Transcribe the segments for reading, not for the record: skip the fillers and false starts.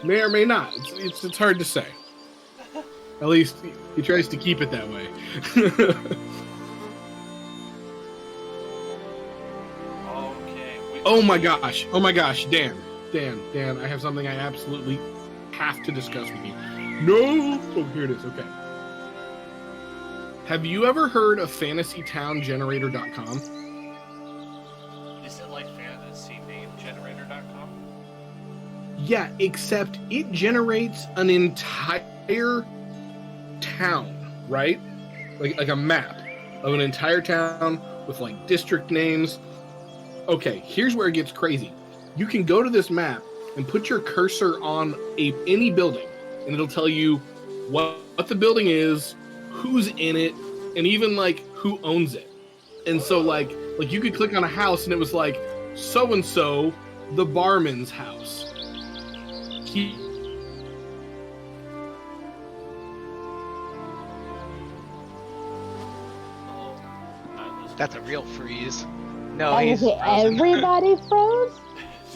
May or may not. It's hard to say. At least he tries to keep it that way. Okay. Oh my gosh. Oh my gosh. Dan, I have something I absolutely have to discuss with you. No! Oh, here it is. Okay. Have you ever heard of FantasyTownGenerator.com? Is it like FantasyNameGenerator.com? Yeah, except it generates an entire town, right? Like a map of an entire town with like district names. Okay, here's where it gets crazy. You can go to this map and put your cursor on any building, and it'll tell you what the building is, who's in it, and even like who owns it. And so like you could click on a house and it was like so and so the barman's house. That's a real freeze. No, he's everybody froze.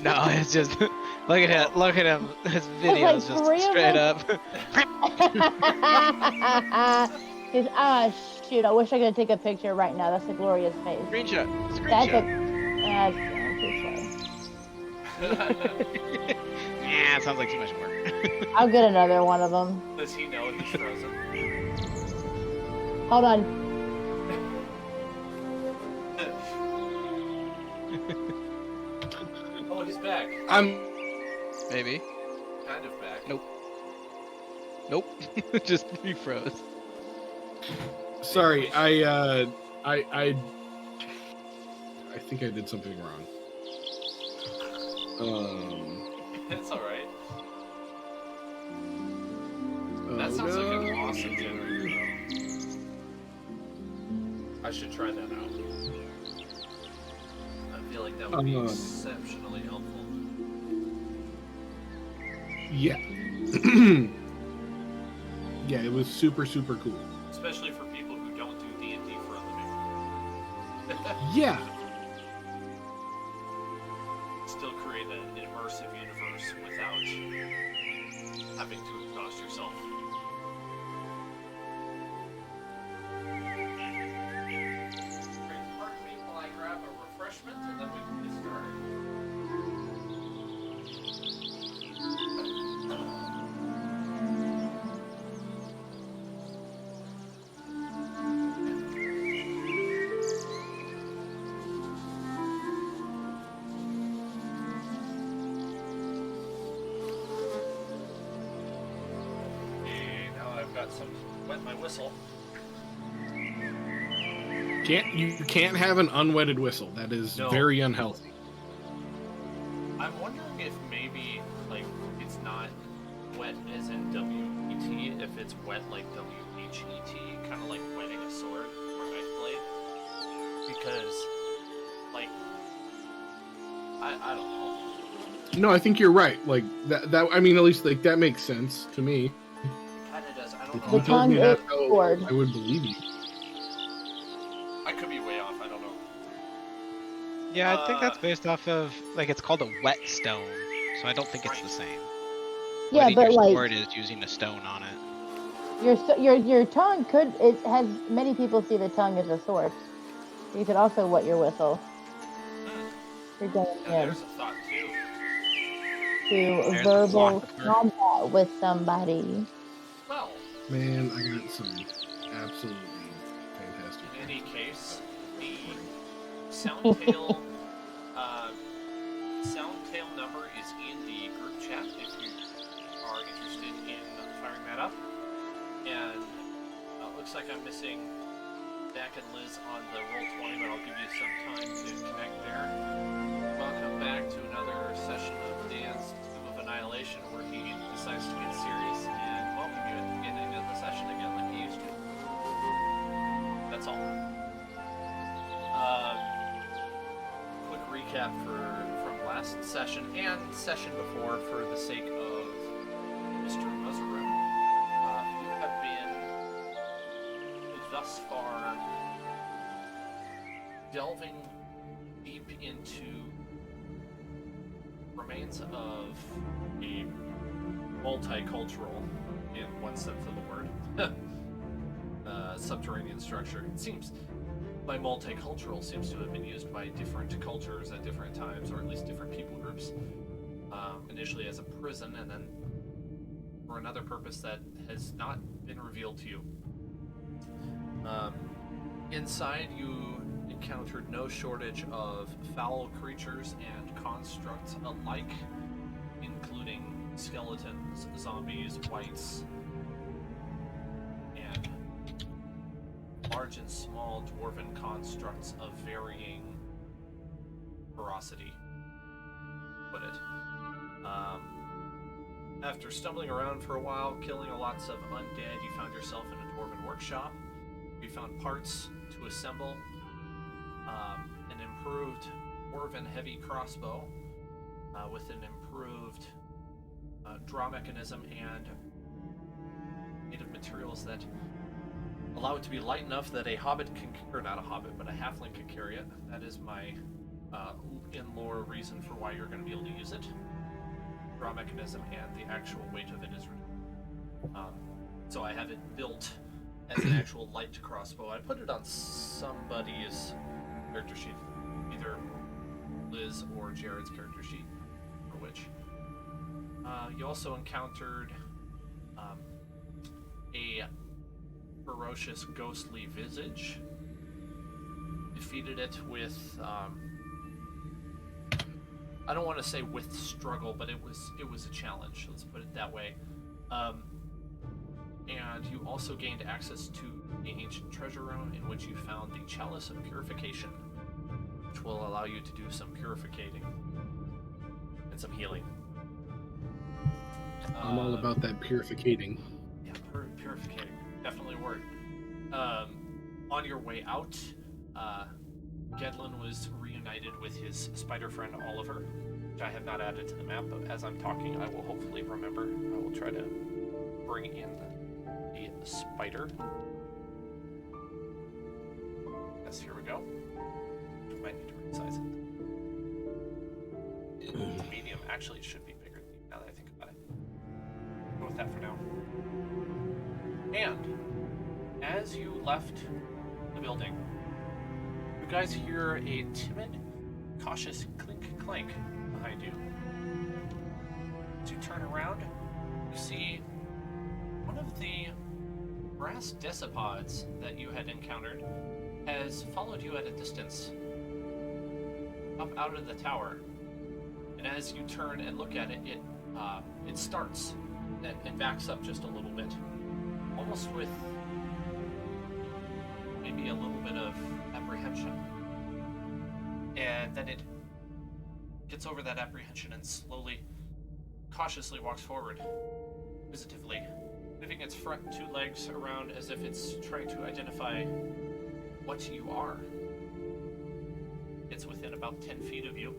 No, it's just look at him. His video's just straight up. Shoot! I wish I could take a picture right now. That's a glorious face. Screenshot. Yeah, it sounds like too much work. I'll get another one of them. Does he know he's frozen? Hold on. Oh, he's back. I'm Maybe. Kind of back. Nope. Nope. Just refroze. sorry. I think I did something wrong. It's alright. Oh, That sounds like an no. awesome generator, though. I should try that out. I feel like that would be exceptionally helpful. Yeah. Yeah, it was super cool. Especially for people who don't do D&D for a living. Yeah. Still create an immersive universe without having to exhaust yourself. Pardon me while I grab a refreshment and then we can get started. Okay, now I've got some wet my whistle. You can't have an unwetted whistle. That is No. very unhealthy. I'm wondering if maybe like it's not wet as in W-E-T, if it's wet like W-H-E-T, kind of like wetting a sword or a knife blade. Because, like, I don't know. No, I think you're right. Like that I mean, at least like that makes sense to me. It kind of does. I don't If know. you told me tongue that, is though, sword. I would believe you. I could be way off. I don't know. Yeah, I think that's based off of like it's called a whetstone, so I don't think it's the same. Yeah, Wetting but your like sword is using a stone on it. your tongue could it has many people see the tongue as a sword. You could also wet your whistle. You're going Yeah, in there's a thought too. to There's a verbal philosopher. combat with somebody. Well, Man, I got some absolutely fantastic. in any case, the Soundtail Soundtail number is in the group chat if you are interested in firing that up. And looks like I'm missing Dak and Liz on the Roll20, but I'll give you some time to connect there. Welcome back to another session of Dan's Tomb of Annihilation, where he decides to get serious and welcome you at the beginning of the session again like he used to. That's all. Quick recap from last session and session before for the sake of Mr. Muzzleroom. You have been thus far delving deep into remains of a multicultural, in one sense of the word, subterranean structure. It seems by multicultural seems to have been used by different cultures at different times, or at least different people groups. Initially as a prison, and then for another purpose that has not been revealed to you. Inside, you encountered no shortage of foul creatures and constructs alike, including skeletons, zombies, wights, and large and small dwarven constructs of varying ferocity, put it. After stumbling around for a while, killing lots of undead, you found yourself in a dwarven workshop. You found parts to assemble an improved dwarven heavy crossbow with an improved draw mechanism and made of materials that allow it to be light enough that a hobbit can, or not a hobbit, but a halfling can carry it. That is my in-lore reason for why you're going to be able to use it. Draw mechanism and the actual weight of it is reduced. So I have it built as an actual light crossbow. I put it on somebody's character sheet, either Liz or Jared's character sheet, or which. You also encountered a ferocious ghostly visage. Defeated it with I don't want to say with struggle, but it was a challenge. Let's put it that way. And you also gained access to the ancient treasure room in which you found the chalice of purification, which will allow you to do some purificating and some healing. I'm all about that purificating. Yeah, purificating. Definitely a word. On your way out, Gedlin was reunited with his spider friend Oliver, which I have not added to the map, but as I'm talking, I will hopefully remember. I will try to bring in the spider. Yes, here we go. I might need to resize it. The medium, actually, it should be bigger now that I think about it. Go with that for now. And as you left the building, you guys hear a timid, cautious clink clank behind you. As you turn around, you see one of the brass decipods that you had encountered has followed you at a distance up out of the tower. And as you turn and look at it, it starts and backs up just a little bit, almost with maybe a little bit of apprehension. And then it gets over that apprehension and slowly, cautiously walks forward, inquisitively, moving its front two legs around as if it's trying to identify what you are. It's within about 10 feet of you.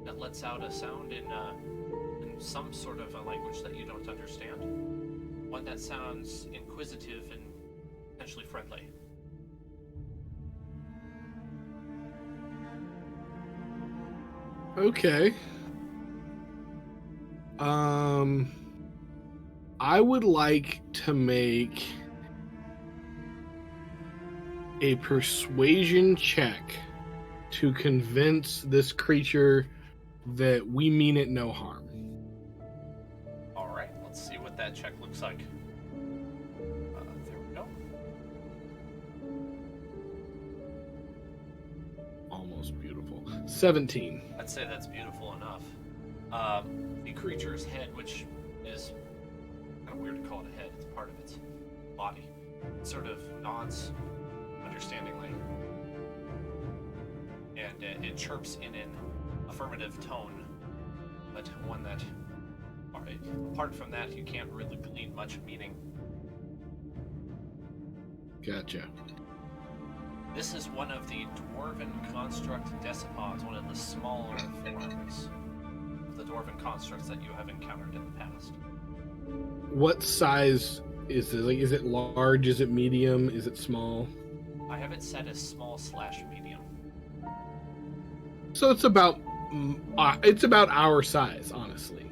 It lets out a sound in some sort of a language that you don't understand. One that sounds inquisitive and potentially friendly. Okay. I would like to make a persuasion check to convince this creature that we mean it no harm. Alright, let's see what that check looks like. There we go. Almost beautiful. 17. I'd say that's beautiful enough. The creature's head, which is kind of weird to call it a head, it's part of its body, sort of nods understandingly. And it chirps in an affirmative tone, but one that, apart from that, you can't really glean much meaning. Gotcha. This is one of the dwarven construct decipods, one of the smaller forms of the dwarven constructs that you have encountered in the past. What size is it? Like, is it large? Is it medium? Is it small? I have it set as small/medium. So it's about our size, honestly.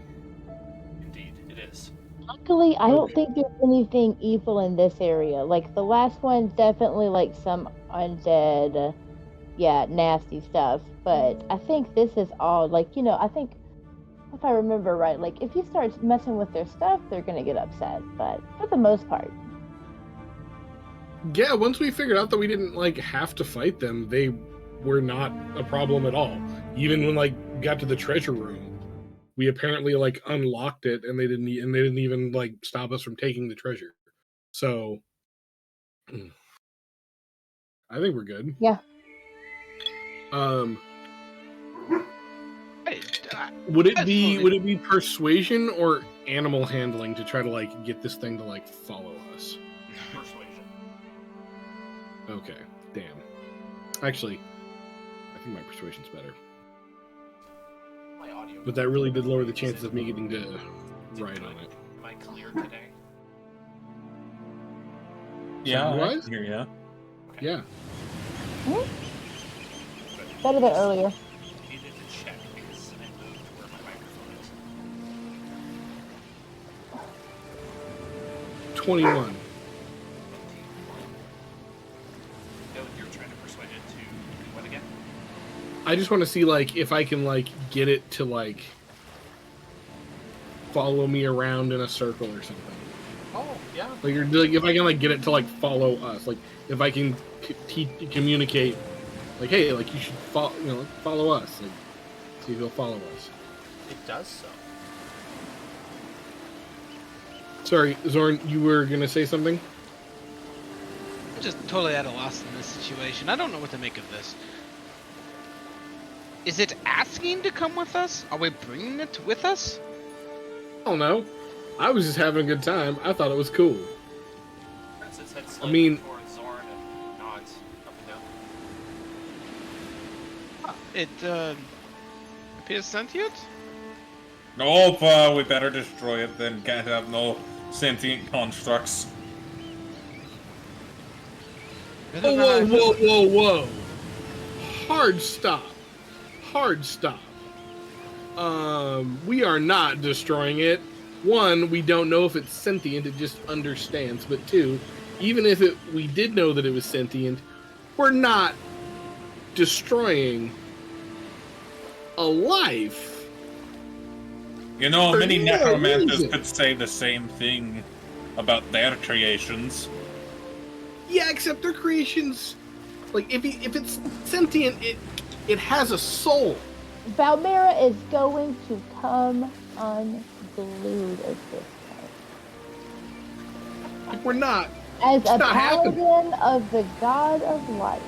Indeed, it is. Luckily, I don't Okay. think there's anything evil in this area. Like, the last one's definitely, like, some undead, nasty stuff. But I think this is all, like, I think, if I remember right, like, if you start messing with their stuff, they're gonna get upset. But for the most part. Yeah, once we figured out that we didn't, like, have to fight them, they were not a problem at all. Even when, like, got to the treasure room, we apparently, like, unlocked it, and they didn't even, like, stop us from taking the treasure. So I think we're good. Yeah. Would it be persuasion or animal handling to try to, like, get this thing to, like, follow us? Persuasion. Okay, damn. Actually, I think my persuasion's better. My audio. But that really did lower the chances of me getting to ride on it. Am I clear today? Yeah, I Sound-wise? can hear you. Okay. Yeah. Good. Better than earlier. Needed to check because I moved where my microphone is. 21. No, you're trying to persuade it to do what again? I just want to see, like, if I can, like, get it to, like, follow me around in a circle or something. Oh, yeah. Like, if I can, like, get it to, like, follow us. Like, if I can communicate, like, hey, like, you should follow us. Like, See if he'll follow us. It does so. Sorry, Zorn, you were gonna say something? I'm just totally at a loss in this situation. I don't know what to make of this. Is it asking to come with us? Are we bringing it with us? I don't know. I was just having a good time. I thought it was cool. Turns its head I slightly mean- towards Zorn and nods up and down. It appears sentient? Nope, we better destroy it then. Can't have no sentient constructs. Whether Whoa, or whoa, not- whoa, whoa, whoa. Hard stop. Hard stop. We are not destroying it. One, we don't know if it's sentient, it just understands. But two, even if we did know that it was sentient, we're not destroying a life. You know, For many no necromancers reason. could say the same thing about their creations. Yeah, except their creations, like if it's sentient, it has a soul. Valmera is going to come unglued at this point. Like, we're not. As It's a not happening. paladin of the god of life,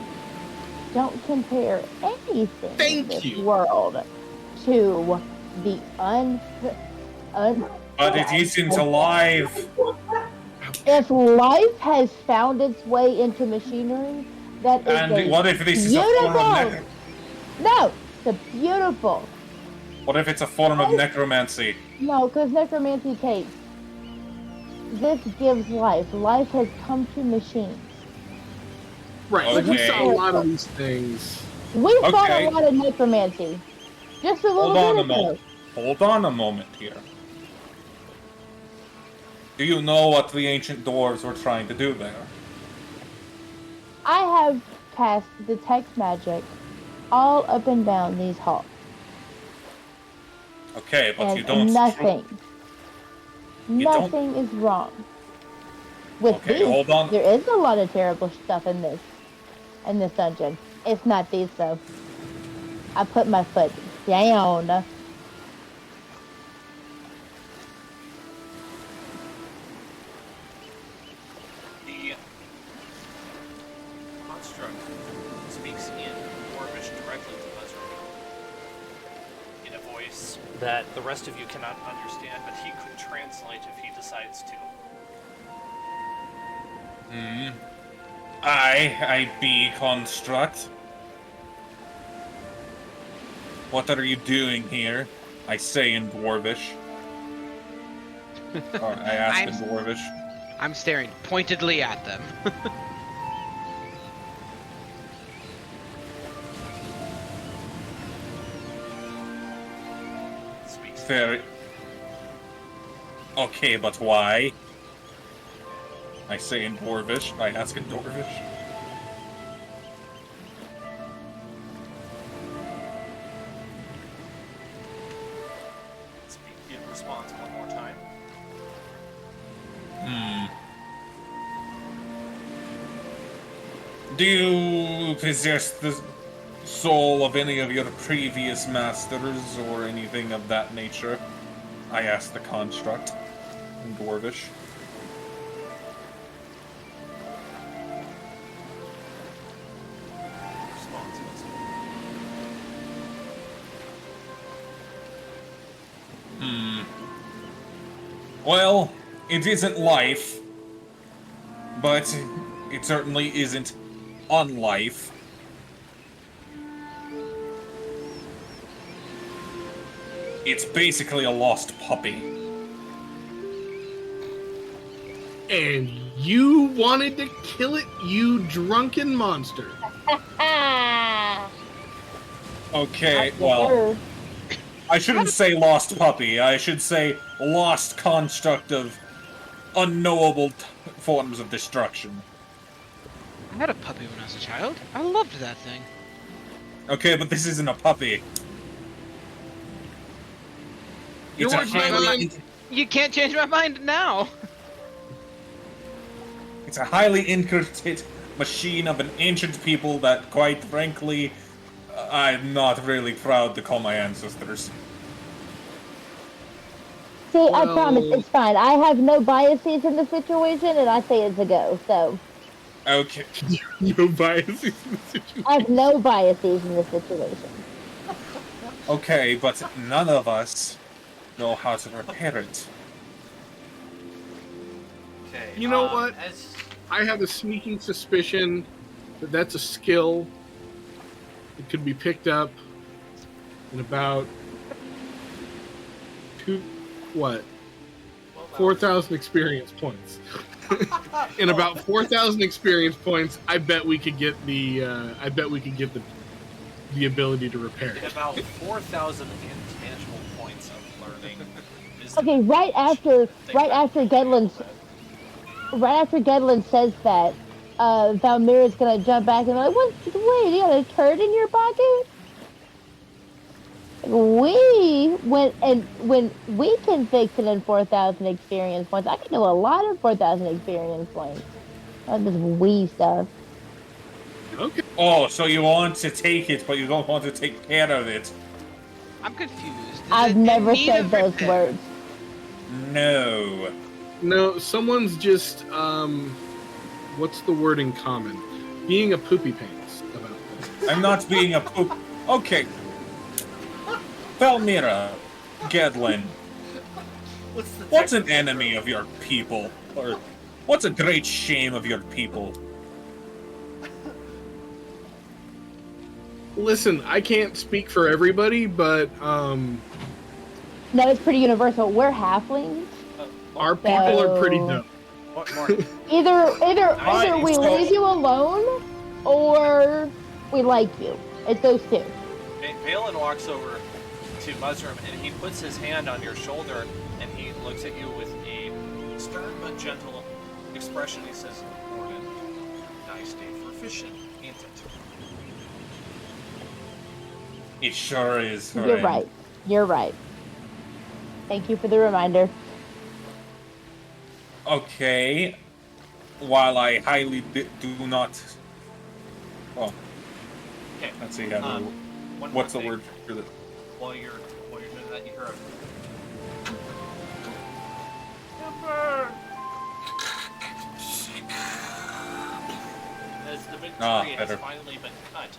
don't compare anything Thank in this you. world to the But it isn't alive. If life has found its way into machinery, that is And a what if this is a form of beautiful. No, the beautiful. What if it's a form of necromancy? No, because necromancy takes. This gives life. Life has come to machines. Right. Like we Okay. saw a lot of these things. We fought Okay. a lot of necromancy. Just a little Hold on a bit ago. moment. Hold on a moment here. Do you know what the ancient dwarves were trying to do there? I have cast detect magic all up and down these halls. Okay, but And you don't. nothing. You don't- Nothing is wrong. With Okay, these, hold on. there is a lot of terrible stuff in this dungeon. It's not these though. I put my foot down. The construct speaks in Dwarvish directly to Buzzard in a voice that the rest of you cannot understand, but he could translate if he decides to. I be construct. What are you doing here? I say in Dwarvish. Or I ask in Dwarvish. I'm staring pointedly at them. Speaks Very. Okay, but why? I say in Dwarvish. I ask in Dwarvish. It responds one more time. Do you possess the soul of any of your previous masters or anything of that nature? I ask the construct in Dwarvish. Responds was Well, it isn't life, but it certainly isn't unlife. It's basically a lost puppy. And you wanted to kill it, you drunken monster. Okay, well, I shouldn't say lost puppy. I should say lost construct of unknowable forms of destruction. I had a puppy when I was a child. I loved that thing. Okay, but this isn't a puppy. It's a George, my highly, man. You can't change my mind now. it's a highly intricate machine of an ancient people that, quite frankly, I'm not really proud to call my ancestors. See, I Well- promise it's fine. I have no biases in the situation, and I say it's a go. So Okay. No biases in the situation. I have no biases in this situation. Okay, but none of us know how to repair it. Okay. You know what? As I have a sneaking suspicion that that's a skill that could be picked up in about 4,000 experience points. In about 4,000 experience points, I bet we could get the ability to repair it. about 4,000 intangible points of learning. Is Okay, right after Gedlin says that, Valmira's gonna jump back and be like, "What? Wait, you got a turd in your pocket?" When we can fix it in 4,000 experience points, I can do a lot of 4,000 experience points. Not this wee stuff. Okay. Oh, so you want to take it, but you don't want to take care of it. I'm confused. Is I've it in never need said of those repair? words. No. No, someone's just what's the word in common? Being a poopy pants about this. I'm not being a poop. Okay. Valmira, Gedlin, what's an enemy of your people? Or what's a great shame of your people? Listen, I can't speak for everybody, but No, it's pretty universal. We're halflings. our people are pretty So- dumb. Either Alright, we so- leave you alone, or we like you. It's those two. Balin walks over to Muzzrum and he puts his hand on your shoulder and he looks at you with a stern but gentle expression. He says, "Morgan, nice day for fishing, ain't it?" It sure is. You're friend. right. You're right. Thank you for the reminder. Okay. While I highly do not. Oh, Okay. let's see. How Um, one what's the more word thing. for the? While you're doing that, you hear a as the big tree has better. finally been cut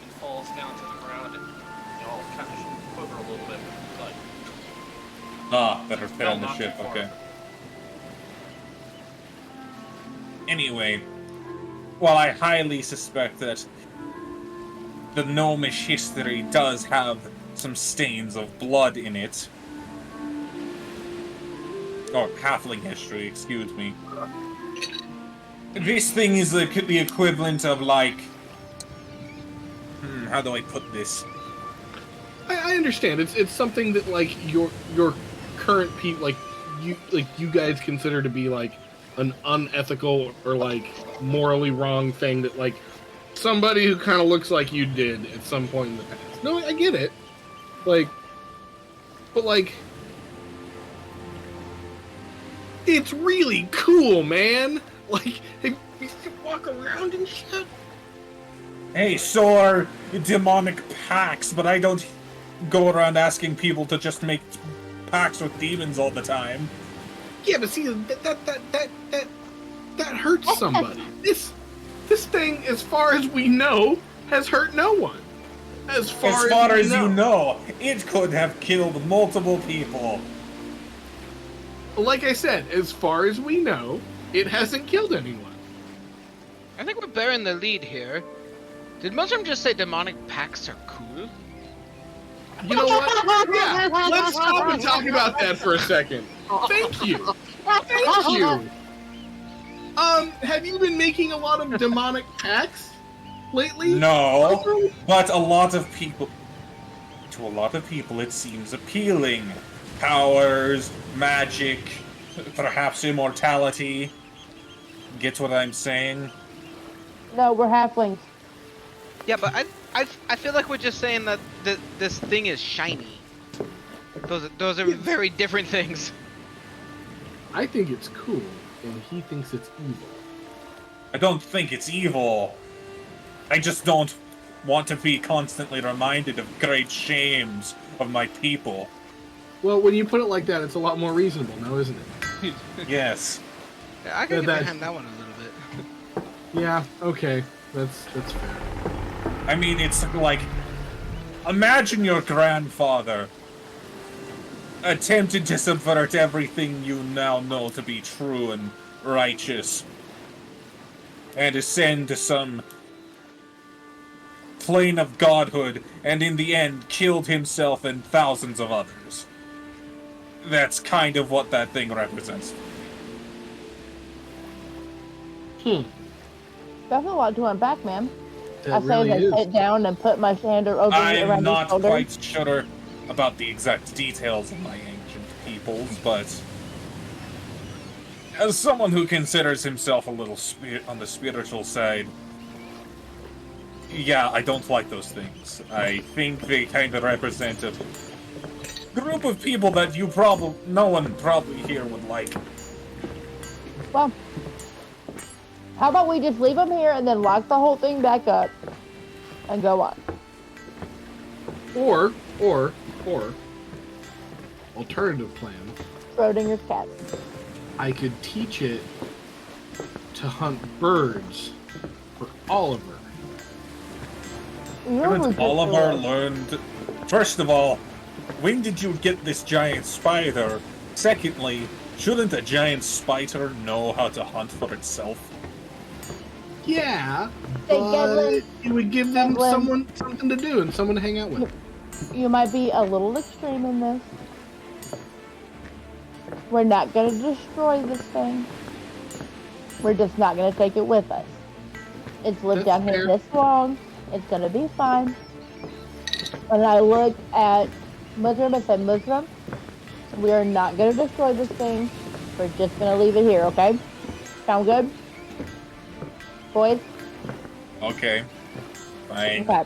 and falls down to the ground, and you all kind of quiver a little bit, but Better fit no, on the not ship. too far. Okay. Anyway, while I highly suspect that the gnomish history does have some stains of blood in it, or halfling history, excuse me. This thing is the equivalent of like, how do I put this? I understand. It's something that like your current people you guys consider to be like an unethical or like morally wrong thing that like somebody who kind of looks like you did at some point in the past. No, I get it. Like, but like, it's really cool, man. Like, you walk around and shit. Hey, so are demonic pacts, but I don't go around asking people to just make pacts with demons all the time. Yeah, but see, that hurts somebody. This thing, as far as we know, has hurt no one. As far as you know, it could have killed multiple people. Like I said, as far as we know, it hasn't killed anyone. I think we're bearing the lead here. Did Muzzrum just say demonic pacts are cool? You know what? Yeah, let's stop and talk about that for a second. Thank you. Thank you. Have you been making a lot of demonic pacts lately? No, but to a lot of people, it seems appealing. Powers, magic, perhaps immortality. Get what I'm saying? No, we're halflings. Yeah, but I feel like we're just saying that this thing is shiny. Those are very different things. I think it's cool, and he thinks it's evil. I don't think it's evil. I just don't want to be constantly reminded of great shames of my people. Well, when you put it like that, it's a lot more reasonable now, isn't it? Yes. Yeah, I can get That- behind that one a little bit. Yeah, okay. That's fair. I mean, it's like, imagine your grandfather attempted to subvert everything you now know to be true and righteous, and ascend to some plane of godhood, and in the end killed himself and thousands of others. That's kind of what that thing represents. That's a lot to unpack, man. That I say really that is. sit down and put my hand over I'm around not his shoulder. quite sure about the exact details of my ancient peoples, but as someone who considers himself a little on the spiritual side, yeah, I don't like those things. I think they kind of represent a group of people that no one probably here would like. Well, how about we just leave them here and then lock the whole thing back up and go on? Or, alternative plan, Schrodinger's cat. I could teach it to hunt birds for Oliver. You're Haven't Oliver ridiculous. learned... First of all, when did you get this giant spider? Secondly, shouldn't a giant spider know how to hunt for itself? Yeah, Hey, but Gedlin. it would give them Gedlin. something to do and someone to hang out with. You might be a little extreme in this. We're not going to destroy this thing. We're just not going to take it with us. It's lived That's down here fair. this long. It's going to be fine. And I look at Muslim and said, Muslim, we are not going to destroy this thing. We're just going to leave it here, okay? Sound good? Boys? Okay. Fine. Okay.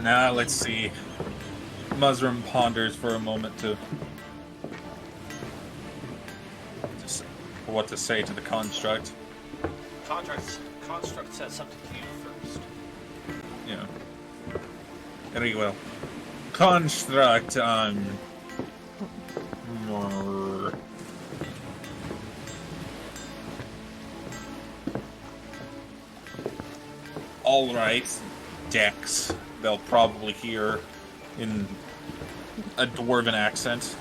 Now, let's see. Muslim ponders for a moment to what to say to the construct. Construct says something to you first. Yeah. Very well. Construct, more... Alright. Dex. They'll probably hear in a dwarven accent.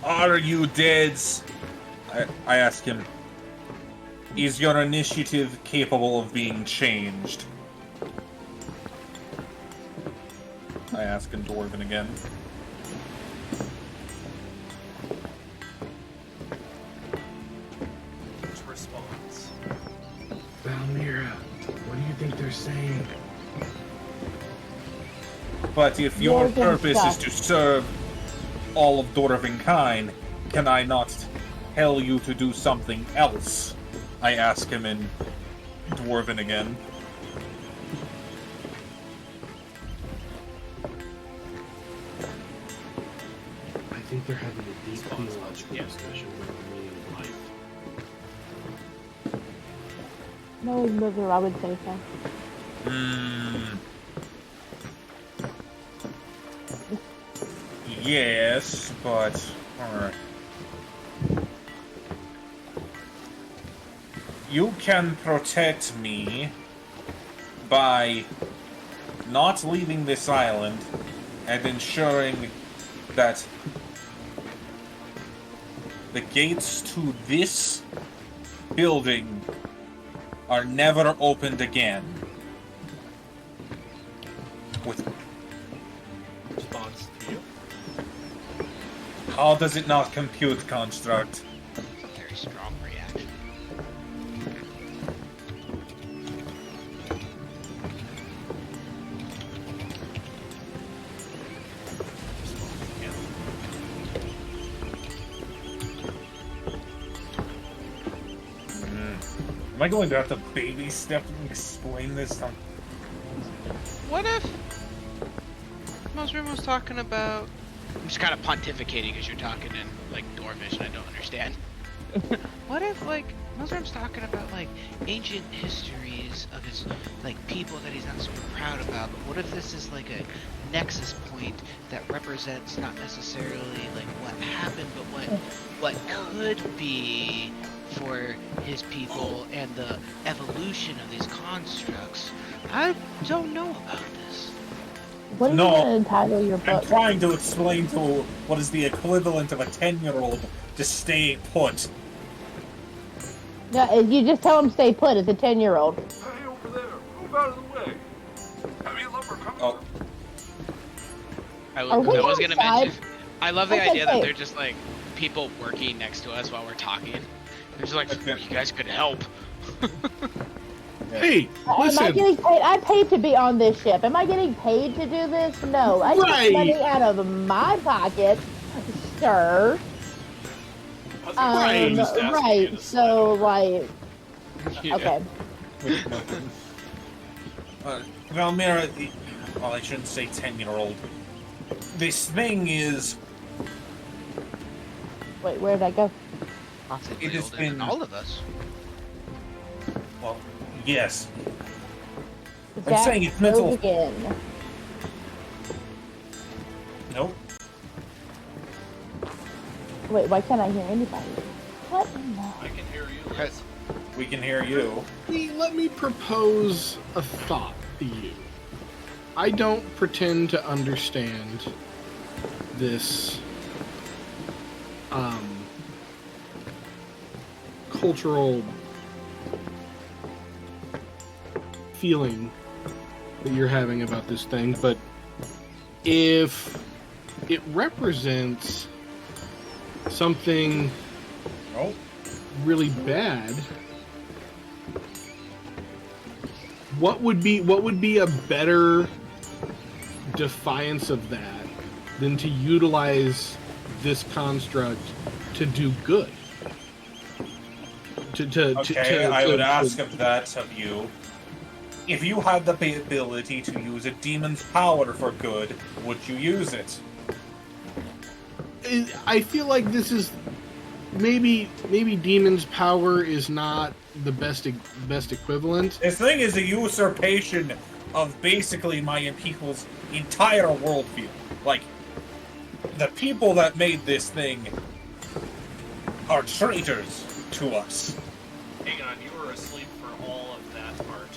Are you dead? I ask him. Is your initiative capable of being changed? I ask in Dwarven again. Which responds. Valmira, what do you think they're saying? But if your More than purpose is stuff. to serve all of Dwarvenkind, can I not tell you to do something else? I ask him in Dwarven again. I think they're having a deep Response. theological Yes. discussion about the meaning of life. No, Muslim, I would say so. Yes, but... You can protect me by not leaving this island and ensuring that the gates to this building are never opened again. With Responds to you. how does it not compute, construct? It's a very strong reaction. Responds again. Am I going to have to baby step and explain this? What if Muslim was talking about? I'm just kind of pontificating as you're talking in like Dwarvish, and I don't understand. What if, like, Muslim's talking about, like, ancient histories of his, like, people that he's not super proud about, but what if this is, like, a nexus point that represents not necessarily, like, what happened, but what could be for his people and the evolution of these constructs? I don't know about this. What are you No, going to entitle your I'm book? trying to explain to what is the equivalent of a 10-year-old to stay put. No, you just tell him stay put. It's a 10-year-old. Hey, over there, move out of the way. Heavy lumber coming. Oh, I Are we was gonna outside? mention. I love the Okay, idea that wait. they're just like people working next to us while we're talking. They're just like, Okay. you guys could help. Hey, Am I listen. getting paid? I paid to be on this ship. Am I getting paid to do this? No. I Right. took money out of my pocket, sir. Right. Just asking you Right. to So, like, Yeah. okay. Valmira, well, I shouldn't say 10-year-old. This thing is, Wait, where did I go? Possibly It has older than been- all of us. well, yes. Jack saying it's goes mental. again. Nope. Wait, why can't I hear anybody? What? No. I can hear you, Liz. We can hear you. Let me propose a thought to you. I don't pretend to understand this cultural feeling that you're having about this thing, but if it represents something Nope. really bad, what would be a better defiance of that than to utilize this construct to do good? Okay, I would ask of that of you. If you had the ability to use a demon's power for good, would you use it? I feel like this is maybe demon's power is not the best equivalent. This thing is a usurpation of basically my people's entire worldview. Like, the people that made this thing are traitors to us. Hang on, you were asleep for all of that part.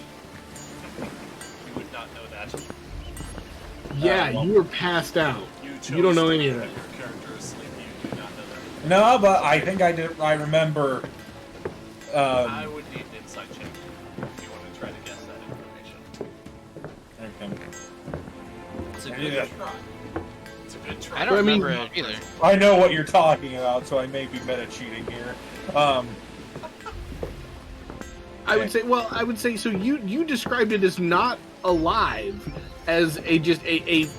You would not know that. Yeah, well- you were passed out. You You don't know chose any to of that. have your character asleep. You do not know that. No, but I think I did. I remember. I would need an insight check if you want to try to guess that information. It's a good Yeah. try. It's a good try. I don't I mean- remember it either. I know what you're talking about, so I may be meta cheating here. I would say so you described it as not alive, as a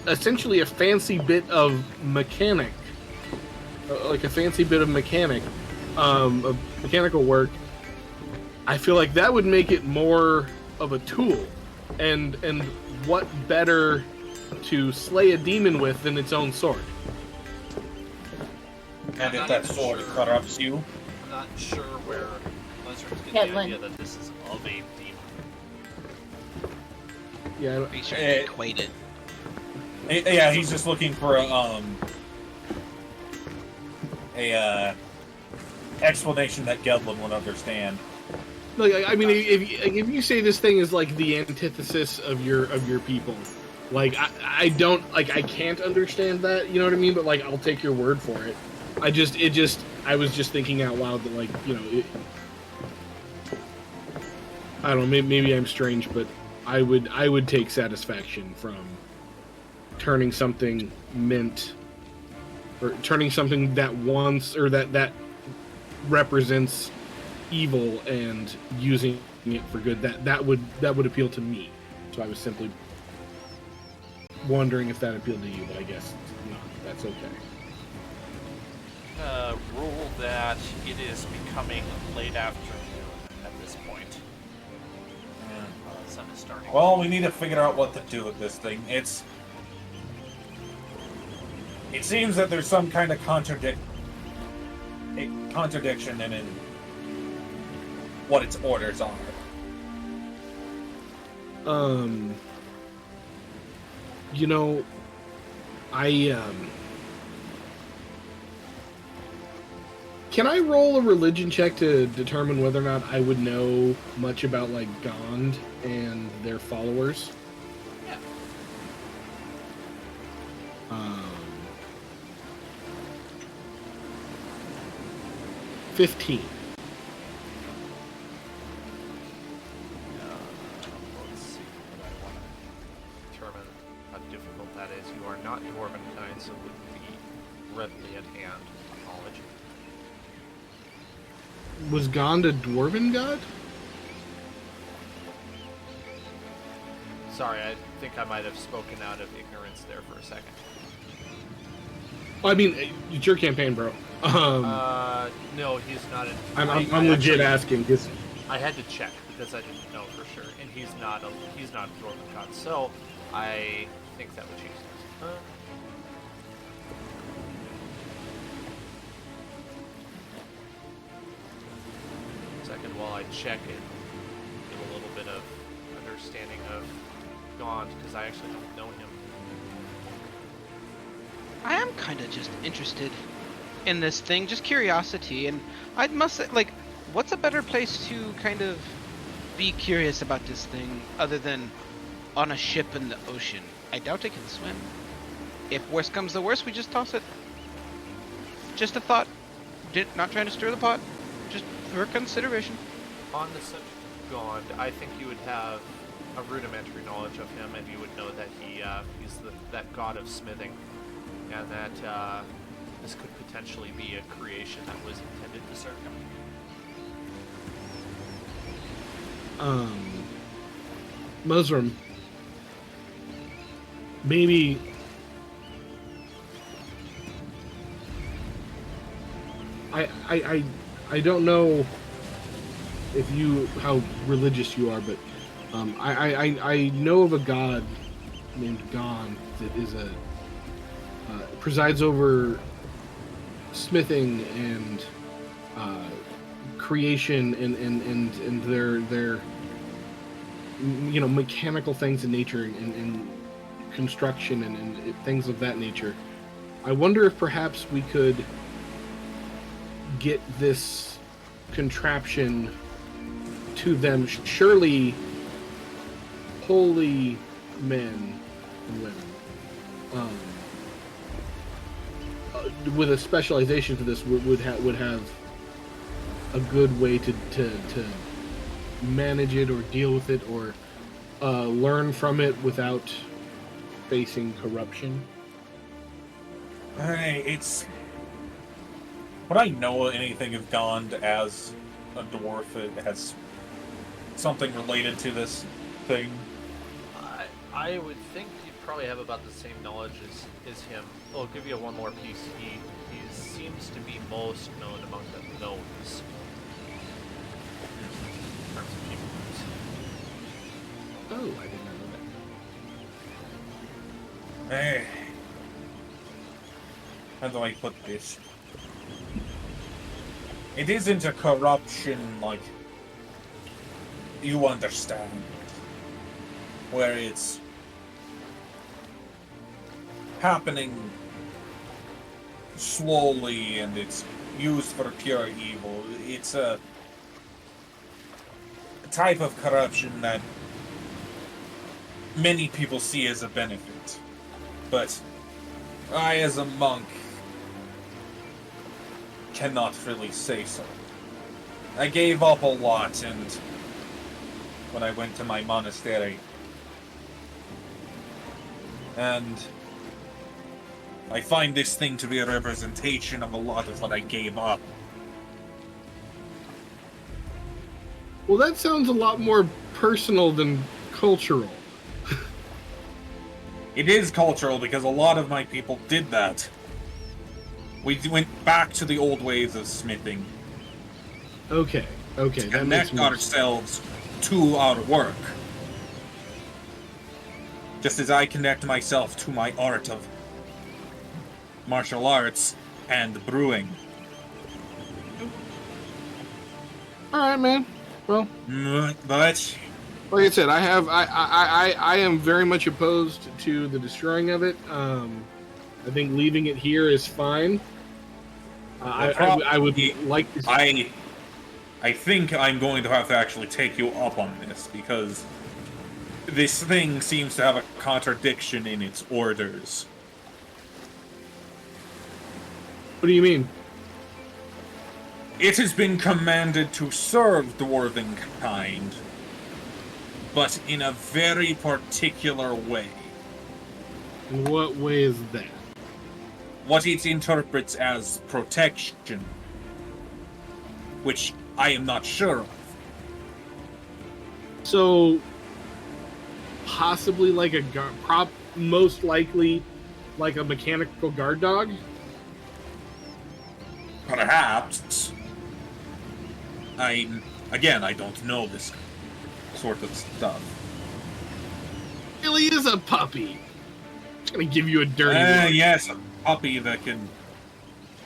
essentially a fancy bit of mechanic, like a fancy bit of of mechanical work. I feel like that would make it more of a tool, and what better to slay a demon with than its own sword? And if that sword corrupts you, I'm not sure where Lizard's getting the Headland. idea that this is of a demon. Yeah, Be sure Eh. to equate it. yeah, he's just looking for a explanation that Gedlin would understand. like I mean, if you say this thing is like the antithesis of your people, like I don't like I can't understand that, you know what I mean? But like I'll take your word for it. I was just thinking out loud that, like, you know, I don't know, maybe I'm strange, but I would take satisfaction from turning something or turning something that wants, or that represents evil and using it for good. That would appeal to me. So I was simply wondering if that appealed to you, but I guess not. That's okay. Rule that it is becoming late afternoon at this point. Sun is starting. Well, we need to figure out what to do with this thing. It seems that there's some kind of contradiction. a contradiction in what its orders are. You know, I can I roll a religion check to determine whether or not I would know much about like Gond and their followers? Yeah. 15. Let's see what I want to determine how difficult that is. You are not dwarven kind, so it wouldn't be readily at hand knowledge. Was Gond a dwarven god? Sorry, I think I might have spoken out of ignorance there for a second. Well, I mean, it's your campaign, bro. No, he's not. I'm legit asking because I had to check because I didn't know for sure, and he's not a dwarven god, so I think that would change things. Second, while I check it, get a little bit of understanding of Gaunt because I actually don't know him. I am kind of just interested in this thing, just curiosity, and I must say, like, what's a better place to kind of be curious about this thing other than on a ship in the ocean? I doubt it can swim. If worst comes to worst, we just toss it. Just a thought. Not trying to stir the pot. Just for consideration. On the subject of Gond, I think you would have a rudimentary knowledge of him, and you would know that he's that god of smithing, and that this could potentially be a creation that was intended to serve him. Muslim, maybe I don't know if how religious you are, but I know of a god named Gon that is presides over smithing and creation and their mechanical things in nature and construction and things of that nature. I wonder if perhaps we could get this contraption to them. Surely holy men and women with a specialization to this would have a good way to manage it or deal with it or learn from it without facing corruption. It's... Would I know anything of Gond as a dwarf that has something related to this thing? I would think you'd probably have about the same knowledge as him. I'll give you one more piece. He seems to be most known among the gnomes. In terms of people groups. Oh, I did not know that. Hey. How do I put this? It isn't a corruption like you understand, where it's happening slowly and it's used for pure evil. It's a type of corruption that many people see as a benefit. But I, as a monk, cannot really say so. I gave up a lot, and when I went to my monastery, and I find this thing to be a representation of a lot of what I gave up. Well, that sounds a lot more personal than cultural. It is cultural because a lot of my people did that. We went back to the old ways of smithing. Okay, that makes Connect more ourselves to our work. Just as I connect myself to my art of martial arts and brewing. All right, man. Well, But like I said, I am very much opposed to the destroying of it. I think leaving it here is fine. I would like to. I think I'm going to have to actually take you up on this, because this thing seems to have a contradiction in its orders. What do you mean? It has been commanded to serve dwarven kind, but in a very particular way. In what way is that? What it interprets as protection, which I am not sure of. So, possibly like a most likely like a mechanical guard dog. Perhaps. I don't know this sort of stuff. Really is a puppy. It's gonna give you a dirty look. Yes, a puppy that can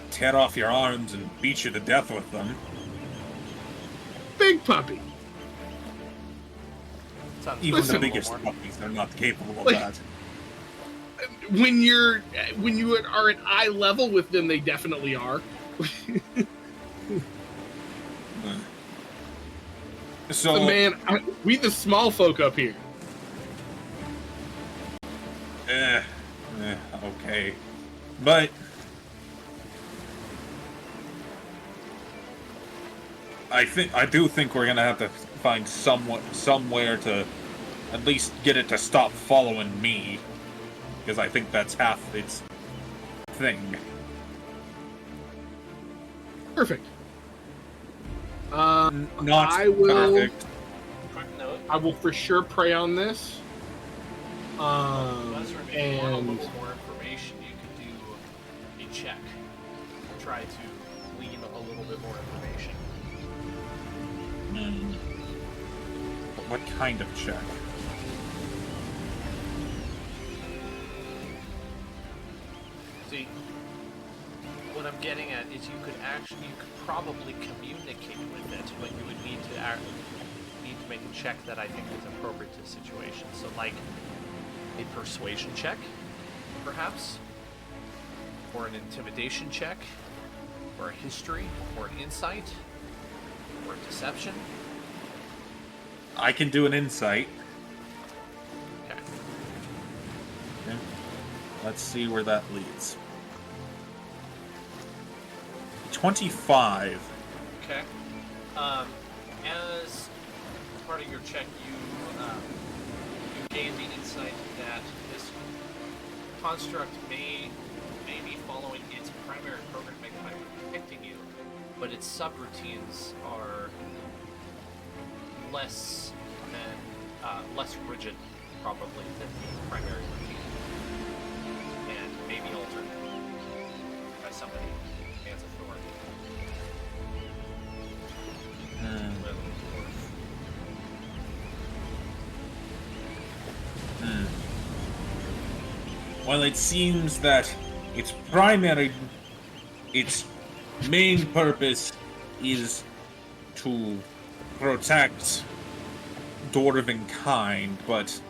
tear off your arms and beat you to death with them. Big puppy. Sounds Even Listen, the biggest puppies are not capable of Like- that. When you are at eye level with them, they definitely are. So, But man, we the small folk up here. okay. But I do think we're gonna have to find somewhere to at least get it to stop following me, because I think that's half its thing. Perfect. Not I will. perfect. Quick note. I will for sure prey on this. Buzzer, if you want a And little more information, you could do a check. Try to glean a little bit more information. What kind of check? See, what I'm getting at is you could probably communicate with it, but you would need to make a check that I think is appropriate to the situation. So, like a persuasion check, perhaps, or an intimidation check, or a history, or an insight, or a deception. I can do an insight. Okay. Okay. Let's see where that leads. 25. Okay. As part of your check, you gain the insight that this construct may be following its primary programming by protecting you, but its subroutines are less rigid, probably, than the primary routine, and may be altered by somebody who has authority. Well, it seems that its main purpose is to protect dwarven kind, but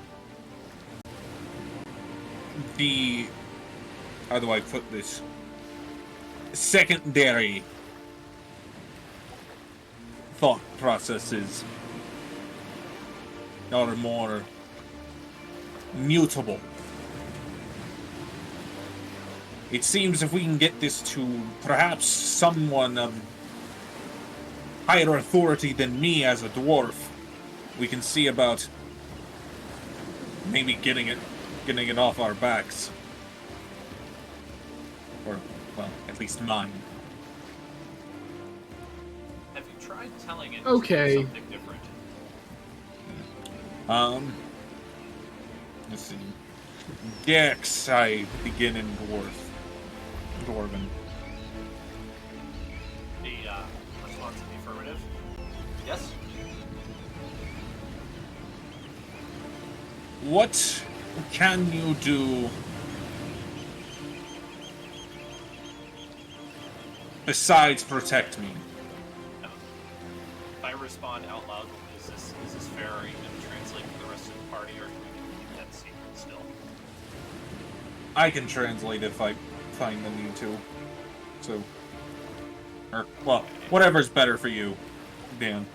how do I put this? Secondary thought processes are more mutable. It seems if we can get this to perhaps someone of higher authority than me as a dwarf, we can see about maybe getting it off our backs. Or, well, at least mine. Have you tried telling it Okay. something different? Let's see. Dex, I begin in Dwarven. The response in the affirmative. Yes? What can you do besides protect me? By respond out loud. Is this fair? Are you going to translate for the rest of the party, or do we keep that secret still? I can translate if I find the need to. So, or well, whatever's better for you, Dan.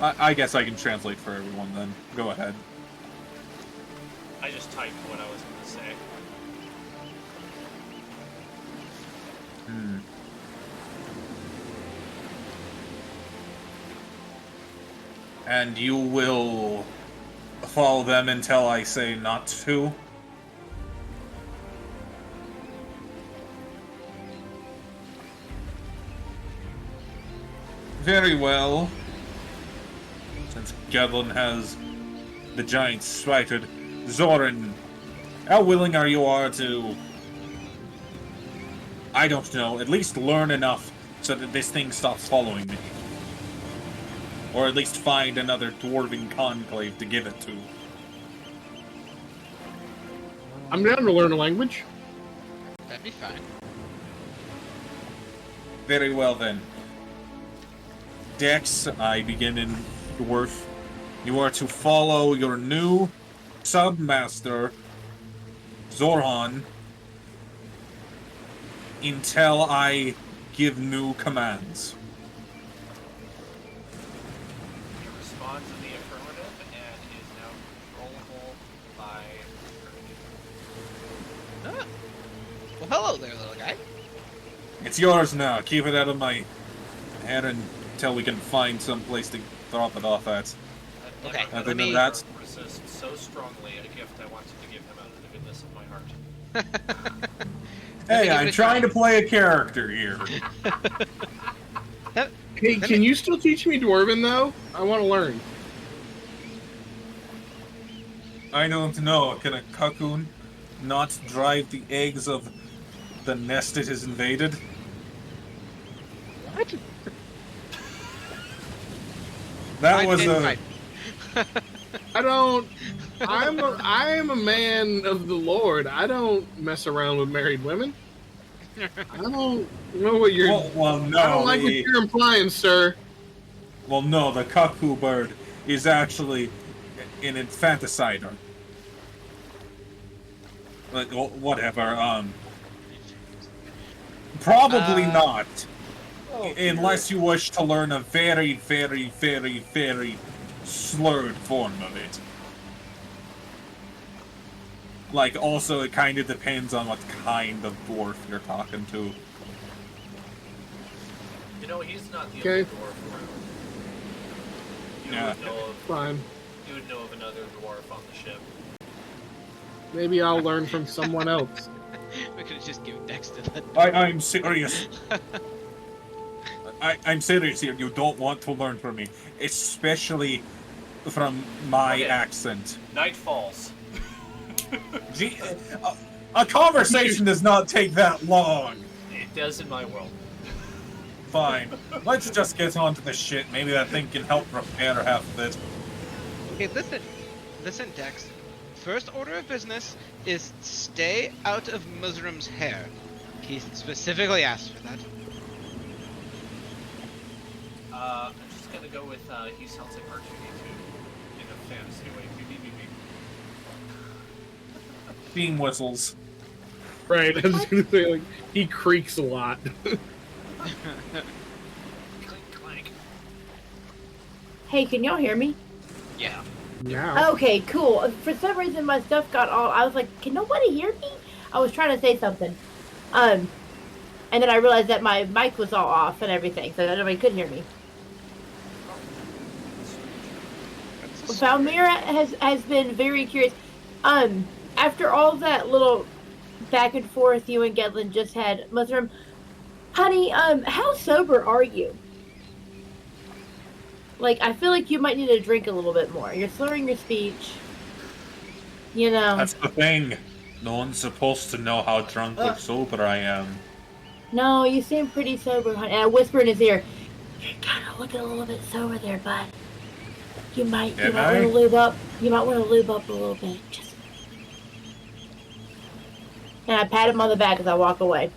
I guess I can translate for everyone then. Go ahead. I just typed what I was going to say. And you will follow them until I say not to? Very well. Since Gedlin has the giant sighted, Zoran, how willing are you to, I don't know, at least learn enough so that this thing stops following me? Or at least find another dwarven conclave to give it to. I'm down to learn a language. That'd be fine. Very well then. Dex, I begin in Dwarf. You are to follow your new submaster, Zorhan, until I give new commands. He responds in the affirmative and is now controllable by Ah. Well, hello there, little guy. It's yours now. Keep it out of my head until we can find some place to drop it off at. Okay, Other let than me that, resist so strongly a gift I wanted to give him out of the goodness of my heart. Let me hey, give I'm it a trying try. to play a character here. Hey, can you still teach me Dwarven, though? I want to learn. I don't know. Can a cocoon not drive the eggs of the nest it has invaded? What? That was a... Fine. I don't. I am a man of the Lord. I don't mess around with married women. I don't know what you're. Well, no. I don't like what you're implying, sir. Well, no, the cuckoo bird is actually an infanticider. Like, whatever, Probably not. Unless you wish to learn a very, very, very, very slurred form of it. Like, also, it kind of depends on what kind of dwarf you're talking to. You know, he's not the Okay. only dwarf around. You Yeah. would know of, Fine. you would know of another dwarf on the ship. Maybe I'll learn from someone else. We could have just given Dex to that. I'm serious. I'm serious here. You don't want to learn from me. Especially from my Okay. accent. Night falls. Gee, a conversation does not take that long. It does in my world. Fine. Let's just get on to the shit. Maybe that thing can help repair half of it. Okay, listen, Dex. First order of business is stay out of Musrim's hair. He specifically asked for that. I'm just gonna go with, he sounds like R2-D2 in a fantasy way. Beep, beep, beep, beep. Steam whistles. Right. I was gonna say, like, he creaks a lot. Clink, clank. Hey, can y'all hear me? Yeah. Now. Okay, cool. For some reason, my stuff got all. I was like, can nobody hear me? I was trying to say something. And then I realized that my mic was all off and everything, so that nobody could hear me. Valmira has been very curious. After all that little back and forth you and Gedlin just had, Mushroom, honey, how sober are you? Like, I feel like you might need to drink a little bit more. You're slurring your speech. You know. That's the thing. No one's supposed to know how drunk or sober I am. No, you seem pretty sober, honey. And I whisper in his ear, you're kind of looking a little bit sober there, bud. You might want to lube up. You might want to lube up a little bit. Just And I pat him on the back as I walk away.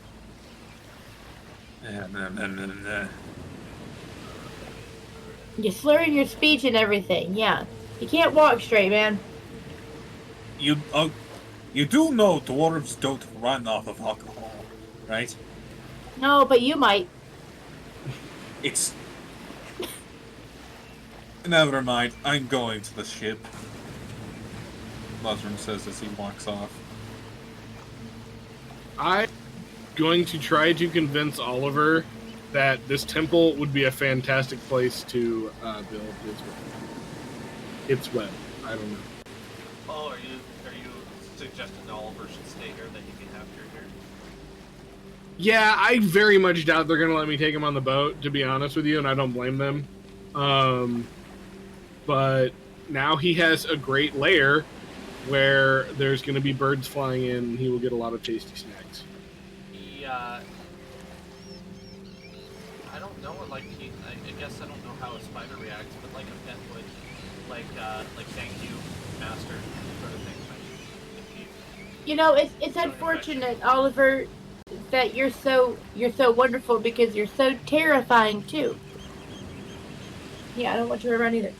You're slurring your speech and everything, yeah. You can't walk straight, man. You do know dwarves don't run off of alcohol, right? No, but you might. It's... Never mind, I'm going to the ship. Mushroom says as he walks off. I'm going to try to convince Oliver that this temple would be a fantastic place to build its web. I don't know. Oh, are you suggesting that Oliver should stay here, that he can have your here? Yeah, I very much doubt they're going to let me take him on the boat, to be honest with you, and I don't blame them. But now he has a great lair where there's going to be birds flying in, and he will get a lot of tasty snacks. I don't know, I guess I don't know how a spider reacts, but like a pet would, like thank you, master, sort of thing. You know, it's unfortunate, Oliver, that you're so wonderful because you're so terrifying too. Yeah, I don't want you around either.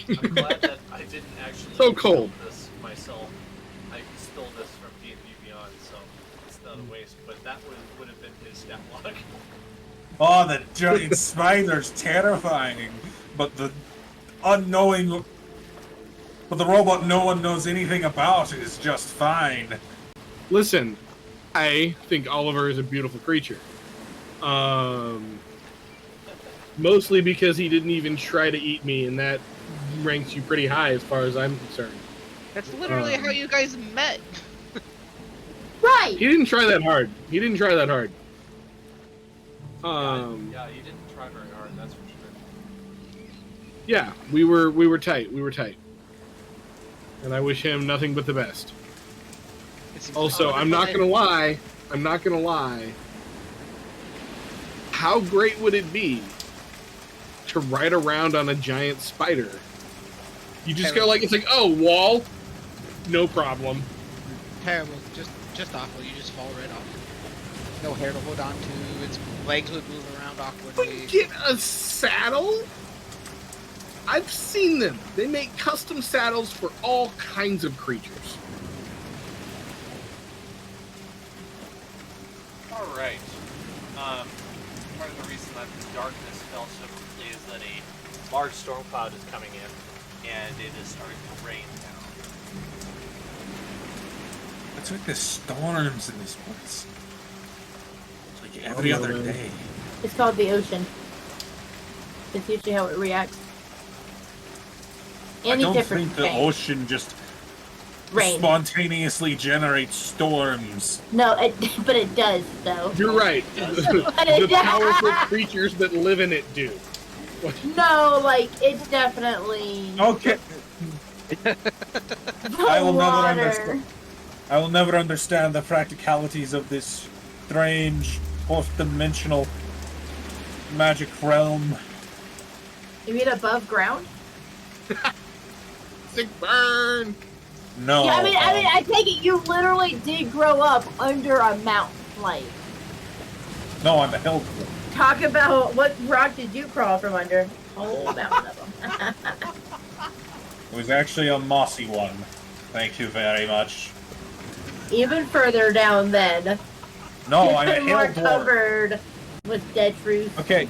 I'm glad that I didn't actually So cold. build this myself. I stole this from D&D Beyond, so it's not a waste, but that would have been his stat log. Oh, the giant spider's terrifying, but the robot no one knows anything about is just fine. Listen, I think Oliver is a beautiful creature. Mostly because he didn't even try to eat me, and that ranks you pretty high as far as I'm concerned. That's literally how you guys met. Right. He didn't try that hard. Yeah, you didn't try very hard, that's for sure. Yeah, we were tight. And I wish him nothing but the best. Also, I'm not gonna lie. How great would it be to ride around on a giant spider? You just go like, it's like, oh, wall, no problem. Terrible, just awful. You just fall right off. No hair to hold on to. Its legs would move around awkwardly. But get a saddle? I've seen them. They make custom saddles for all kinds of creatures. Alright. Part of the reason that the darkness fell so quickly is that a large storm cloud is coming in, and it is starting to rain now. It's like there's storms in this place. It's like every other day. It's called the ocean. It's usually how it reacts. I Any don't different think the thing. ocean just Rain. spontaneously generates storms. No, but it does though. You're right. The powerful creatures that live in it do. No, like it's definitely Okay. the I will never water. understand. I will never understand the practicalities of this strange, fourth-dimensional magic realm. You mean above ground? Sick burn. No. Yeah, I take it you literally did grow up under a mountain. Like, No, I'm a hill. talk about what rock did you crawl from under? Whole mountain of them. It was actually a mossy one. Thank you very much. Even further down then. No, I'm a Even hill more dwarf. covered with dead fruit. Okay,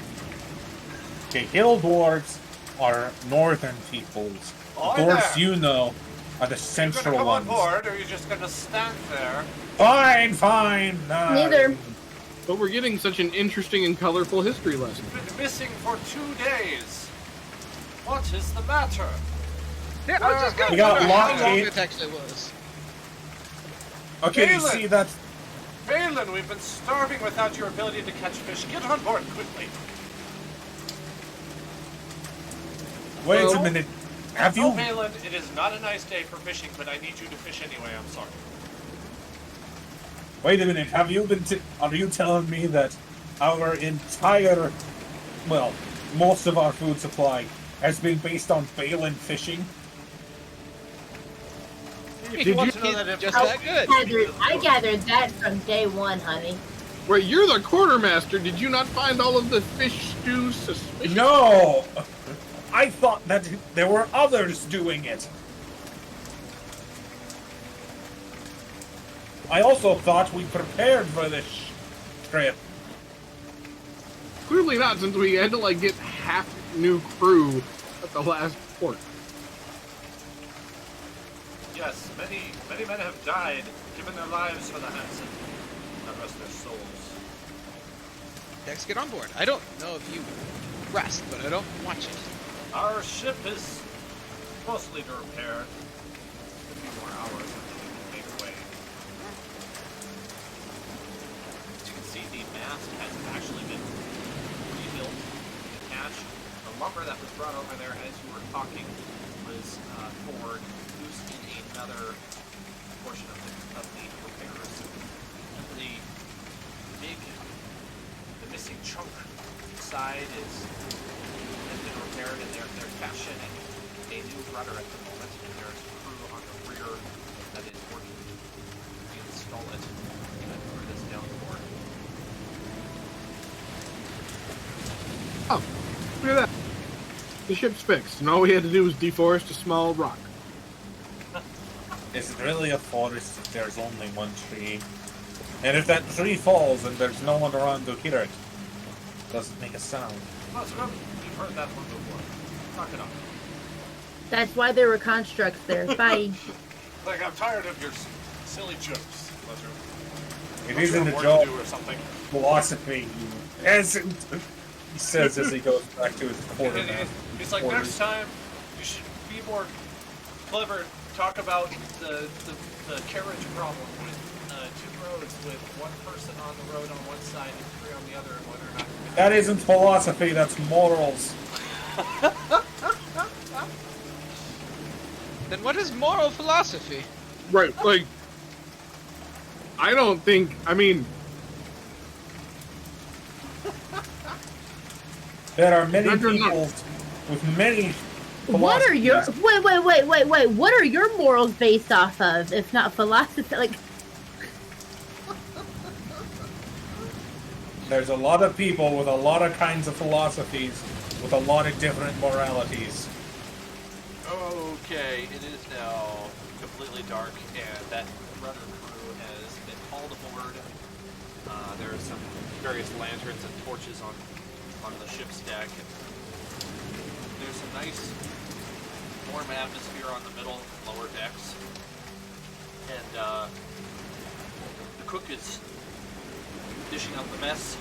hill dwarves are northern peoples. The Oi dwarves there. you know are the You central gonna come ones. on board, or are you just gonna stand there? Fine. Neither. But we're getting such an interesting and colorful history lesson. Been missing for 2 days. What is the matter? Yeah, I was just We gonna got wonder how locked long in. it actually was. Okay, you Galen. see that? Balin, we've been starving without your ability to catch fish. Get on board quickly. Wait Well- a minute. Have Oh, you? Balin, it is not a nice day for fishing, but I need you to fish anyway. I'm sorry. Wait a minute. Have you been? Are you telling me that our entire, well, most of our food supply has been based on Balin fishing? If you want to know He's that just information, that good. I gathered that from day one, honey. Wait, you're the quartermaster. Did you not find all of the fish stew suspicious? No! I thought that there were others doing it. I also thought we prepared for this trip. Clearly not, since we had to like get half new crew at the last port. Yes, many men have died, given their lives for the Hansen. Not rest their souls. Dex, get on board. I don't know if you rest, but I don't watch it. Our ship is mostly to repair. A few more hours until we can make away. As you can see, the mast has actually been rebuilt and patched. The lumber that was brought over there as you were talking was for use in another portion of the repairs. The missing chunk side has been repaired, and they're fashioning a new rudder at the moment, and there's crew on the rear that is working to install it and crew this downboard. Oh, look at that. The ship's fixed, and all we had to do was deforest a small rock. Is it really a forest if there's only one tree? And if that tree falls and there's no one around to hear it, does it make a sound? Oh, Scrub, you've heard that one before. Knock it off. That's why there were constructs there. Bye. Like, I'm tired of your silly jokes, Buster. It isn't a joke. Or something. Philosophy, you peasant. He says as he goes back to his quartermaster. It's like, next time, you should be more clever. Talk about the carriage problem with two roads with one person on the road on one side and three on the other, and whether or not... That isn't philosophy, that's morals. Then what is moral philosophy? Right, like, I don't think, I mean, There are many Roger, people with many What are your philosophies. wait? What are your morals based off of, if not philosophy? Like, There's a lot of people with a lot of kinds of philosophies, with a lot of different moralities. Okay, it is now completely dark, and that rudder crew has been hauled aboard. There are some various lanterns and torches on the ship's deck. And there's a nice warm atmosphere on the middle and lower decks. And the cook is dishing out the mess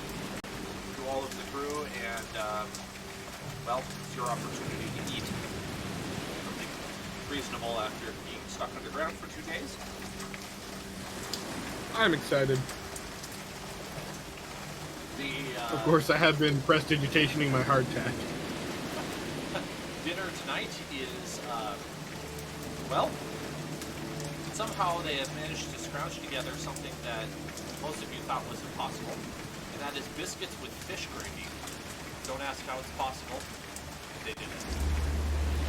to all of the crew, and well, it's your opportunity to eat something reasonable after being stuck underground for 2 days. I'm excited. Of course, I have been prestidigitationing my hardtack. Dinner tonight is, well, somehow they have managed to scrounge together something that most of you thought was impossible, and that is biscuits with fish gravy. Don't ask how it's possible. They did it.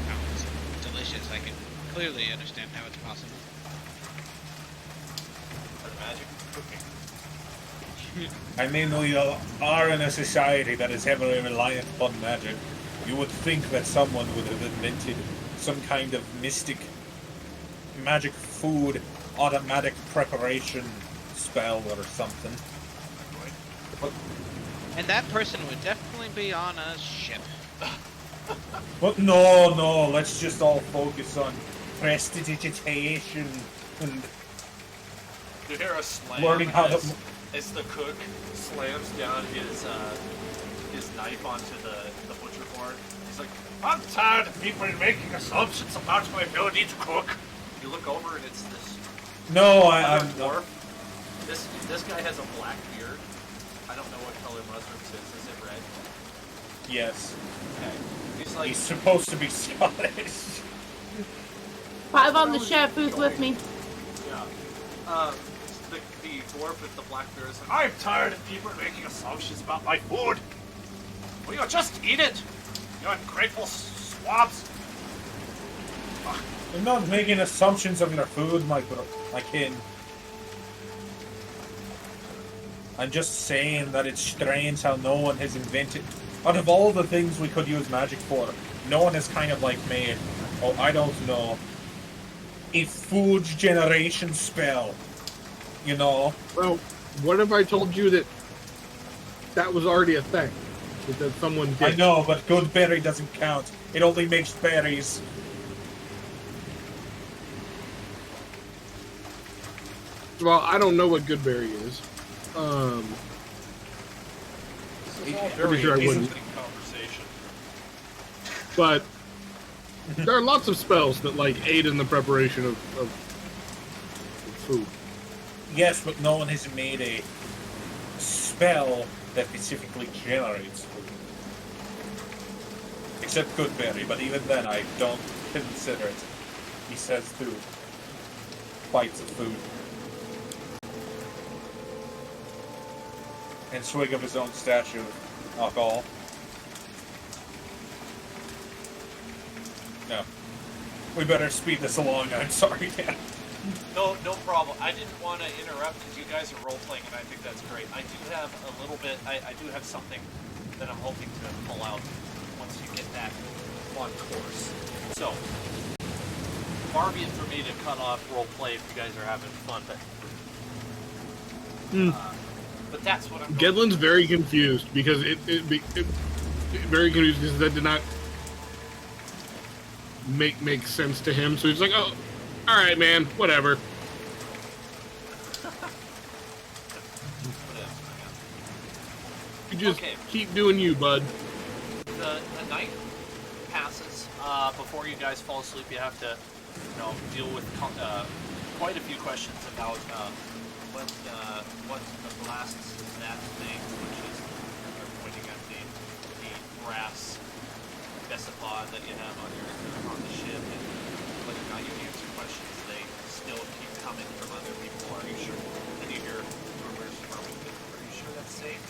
Sounds delicious. I can clearly understand how it's possible. The magic of cooking. I mean, we are in a society that is heavily reliant upon magic. You would think that someone would have invented some kind of mystic magic food automatic preparation spell or something. But, And that person would definitely be on a ship. but no, let's just all focus on prestidigitation and You hear a slam learning how to... as the cook slams down his knife onto the butcher board. He's like, I'm tired of people making assumptions about my ability to cook. You look over and it's this No, other I'm... dwarf. This guy has a black beard. I don't know what color mushrooms is. Is it red? Yes. Okay. He's like, He's supposed to be Scottish. 5 on the chef. Who's with me? yeah. The dwarf with the black beard is like, I'm tired of people making assumptions about my food. Will you just eat it? You ungrateful swabs. Ugh. I'm not making assumptions of your food, my kin. I'm just saying that it's strange how no one has invented... Out of all the things we could use magic for, no one has kind of like made, oh, I don't know, a food generation spell. You know? Well, what if I told you that that was already a thing? That someone did? I know, but good berry doesn't count. It only makes berries. Well, I don't know what Goodberry is. This is all Pretty very sure I wouldn't. interesting conversation. But there are lots of spells that like aid in the preparation of food. Yes, but no one has made a spell that specifically generates food. Except Goodberry, but even then I don't consider it. He says two bites of food. And swig of his own statue of alcohol. No. We better speed this along, I'm sorry, Dan. No problem. I didn't want to interrupt because you guys are role-playing, and I think that's great. I do have a little bit, I do have something that I'm hoping to pull out once you get that on course. So, far be it for me to cut off role-play if you guys are having fun, but that's what I'm going Gedlin's very confused because it very confused because that did not make sense to him. So he's like, "Oh, all right, man, whatever." You just keep doing you, bud. The night passes. Before you guys fall asleep, you have to, deal with quite a few questions about what the last that thing, which is pointing at the brass specified that you have on the ship, and whether or not you answer questions, they still keep coming from other people. Are you sure? Then you hear rumors from, are you sure that's safe?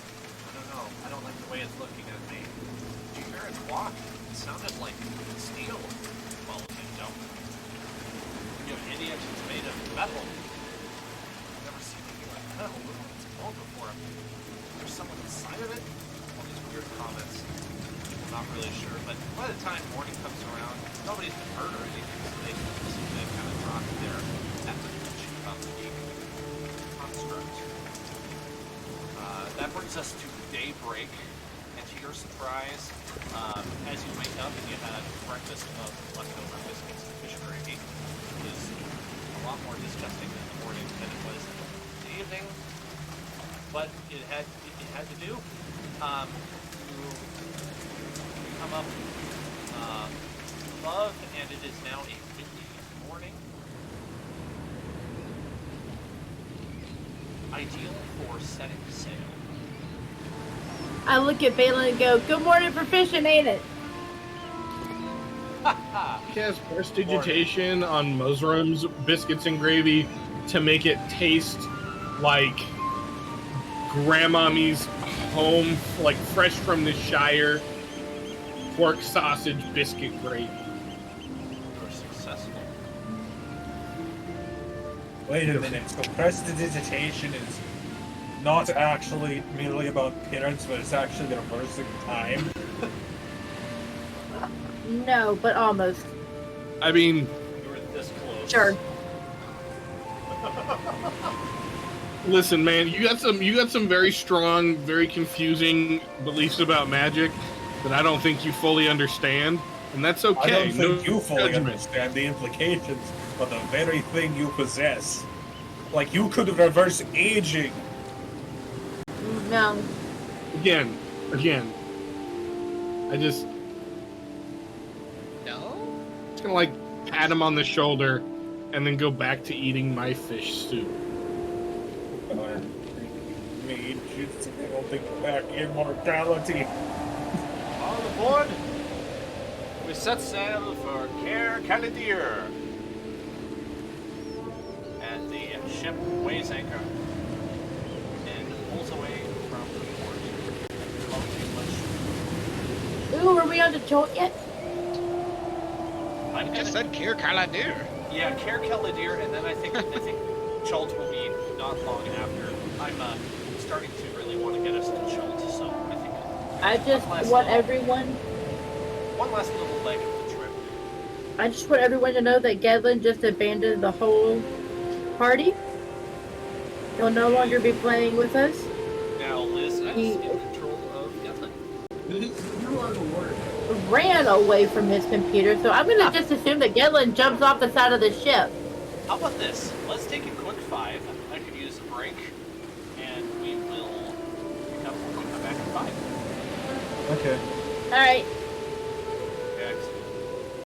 I don't know. I don't like the way it's looking at me. Did you hear it walk? It sounded like steel. Well, you don't. You have idiots, it's made of metal. I've never seen anything like metal. It's called before. There's someone inside of it? All these weird comments. Not really sure, but by the time morning comes around, nobody's been hurt or anything, so they kind of drop their apprehension about the construct. That brings us to daybreak, and to your surprise, as you wake up and you had breakfast of leftover biscuits and fish gravy, it was a lot more disgusting in the morning than it was in the evening, but it had to do. You come up above, and it is now a windy morning. Ideal for setting sail. I look at Balin and go, "Good morning for fishing, ain't it?" He has prestidigitation on mushrooms, biscuits, and gravy to make it taste like Grandmommy's home, like fresh from the Shire. Pork sausage biscuit gravy. You're successful. Wait a minute, so prestidigitation is not actually merely about appearance, but it's actually reversing time? No, but almost. I mean, You were this close. Sure. listen, man, you got some very strong, very confusing beliefs about magic that I don't think you fully understand, and that's okay. I don't think No you fully judgment. understand the implications of the very thing you possess. Like, you could reverse aging. No. Again. I just gonna like pat him on the shoulder and then go back to eating my fish soup. Mage, it's holding back immortality. All aboard! We set sail for Cair Canadir. And the ship weighs anchor and pulls away from the port. Ooh, are we on the jolt yet? I I'm You gonna, just said Kier Caladir. yeah, Care Caladir, and then I think Chult will be not long after. I'm starting to really want to get us to Chult, so I think I just want everyone. one last little leg of the trip. I just want everyone to know that Gedlin just abandoned the whole party. He'll no longer be playing with us. Now Liz is He- in control of Gutland. Ran away from his computer, so I'm gonna just assume that Gedlin jumps off the side of the ship. How about this? Let's take a quick 5. I could use a break, and we will pick up when we come back at 5. Okay. All right. Excellent.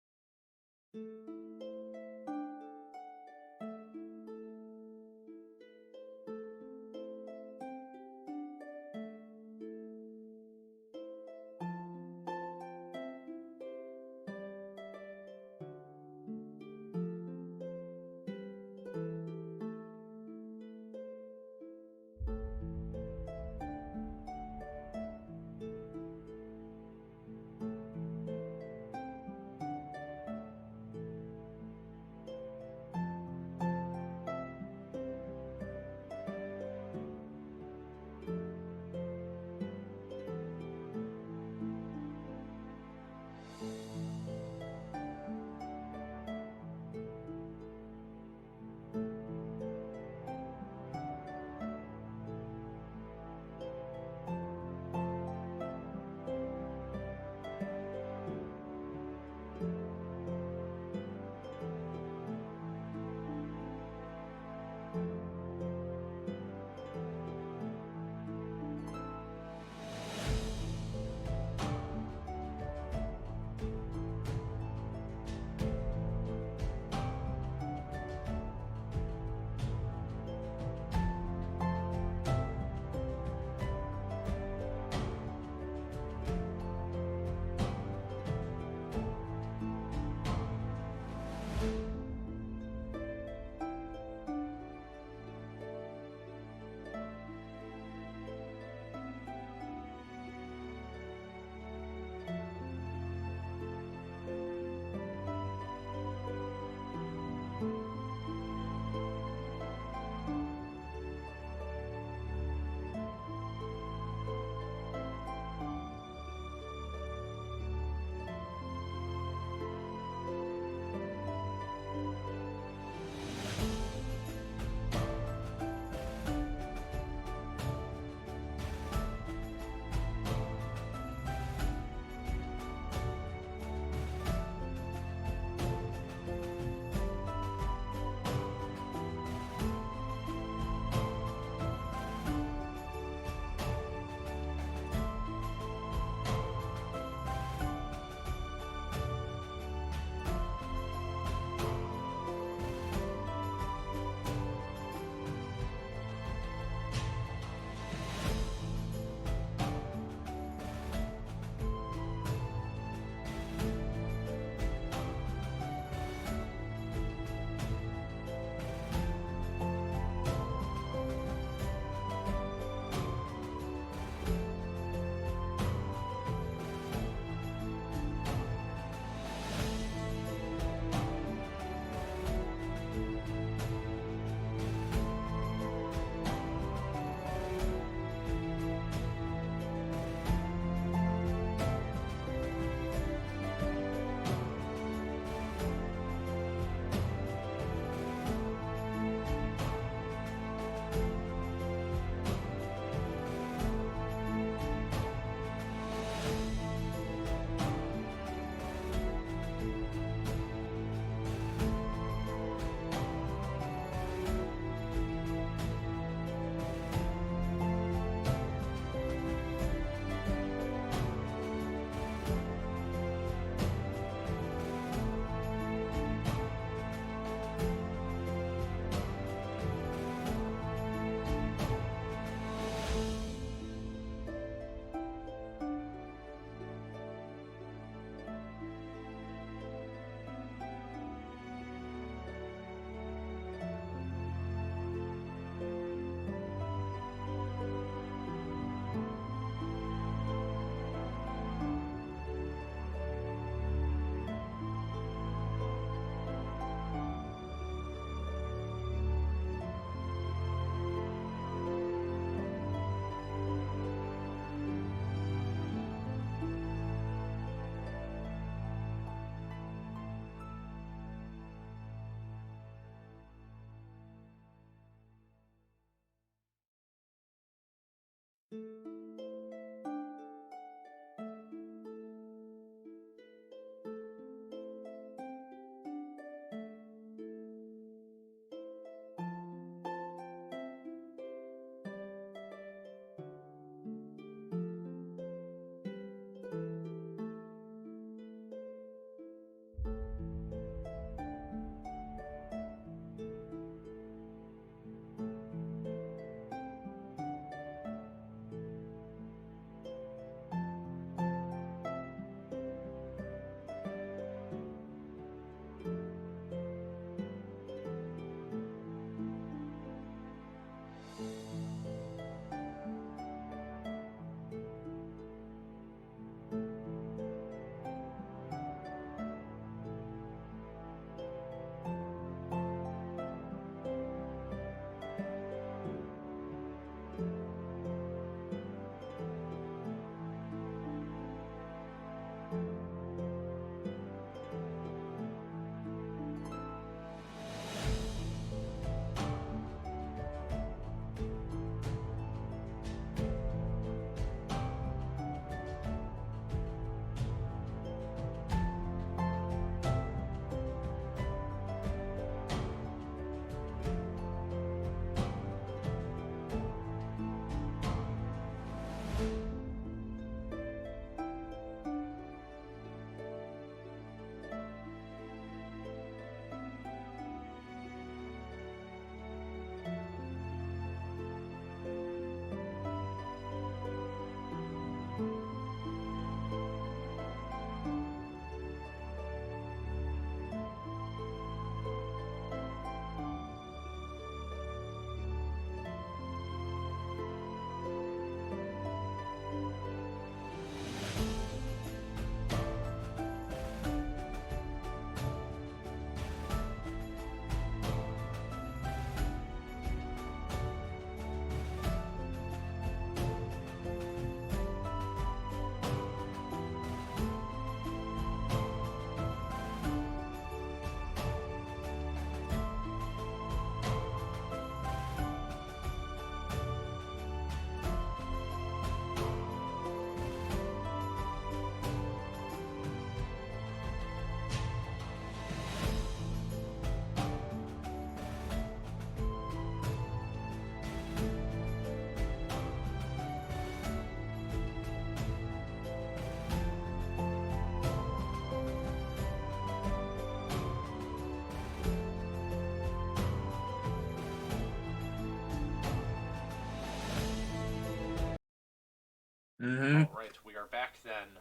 Mm-hmm. All right, we are back then.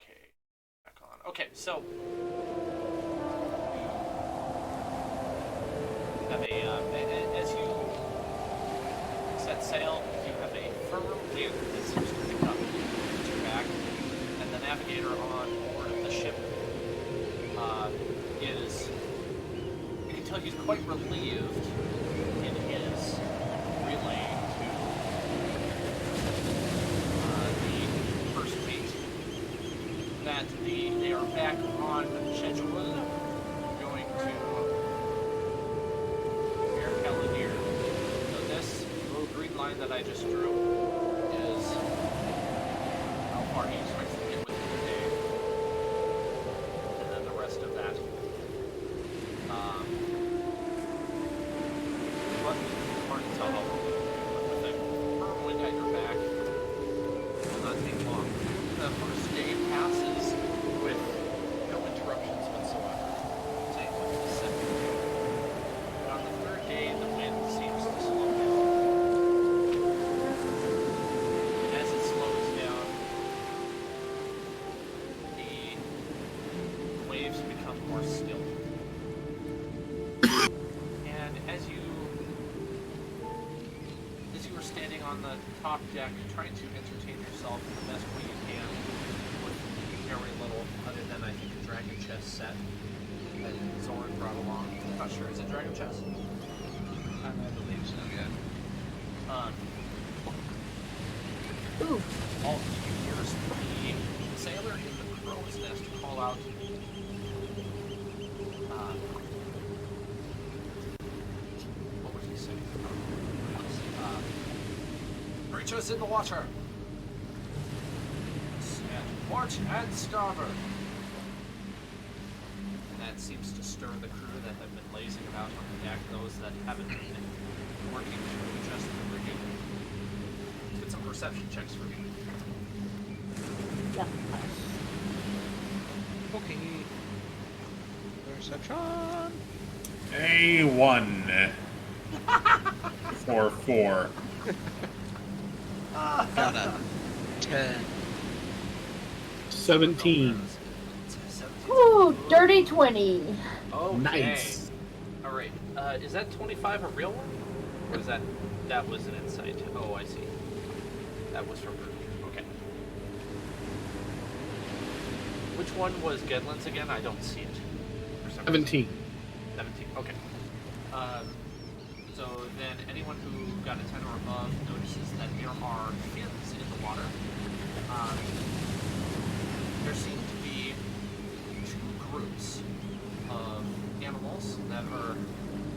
Okay, back on. Okay, so you have as you set sail, you have a firm wind that seems to pick up at your back, and the navigator on board of the ship is. You can tell he's quite relieved in his relay to the first mate that they are back on schedule, going to Air Calidir. So this little green line that I just drew is how far he expects to get within the day, and then the rest of that. But hard to tell how long with a firm wind at your back will not take long. The first day passes with no interruptions whatsoever. Say like the second day. But on the third day, the wind seems to slow down. And as it slows down, the waves become more still. And as you were standing on the top deck, trying to entertain yourself in the best way you can, with very little other than I think a dragon chest set that Zorn brought along. I'm not sure, is it dragon chest? I believe so, yeah. Ooh. All you hear is the sailor in the crow's nest call out. What would he say? Creatures in the water! At port and starboard! And that seems to stir the crew that have been lazing about on the deck, those that haven't been working to adjust the rigging. Let's get some perception checks for me. Yeah. Okay. Perception. A1 for 4. Got a 10. 17. Ooh, dirty 20. Okay. Nice. Alright. Is that 25 a real one? Or is that was an insight? Oh, I see. That was from okay. Which one was Gedlin's again? I don't see it. For some reason. 17. 17. Okay. So then anyone who got a 10 or above notices that there are fins in the water. There seem to be 2 groups of animals that are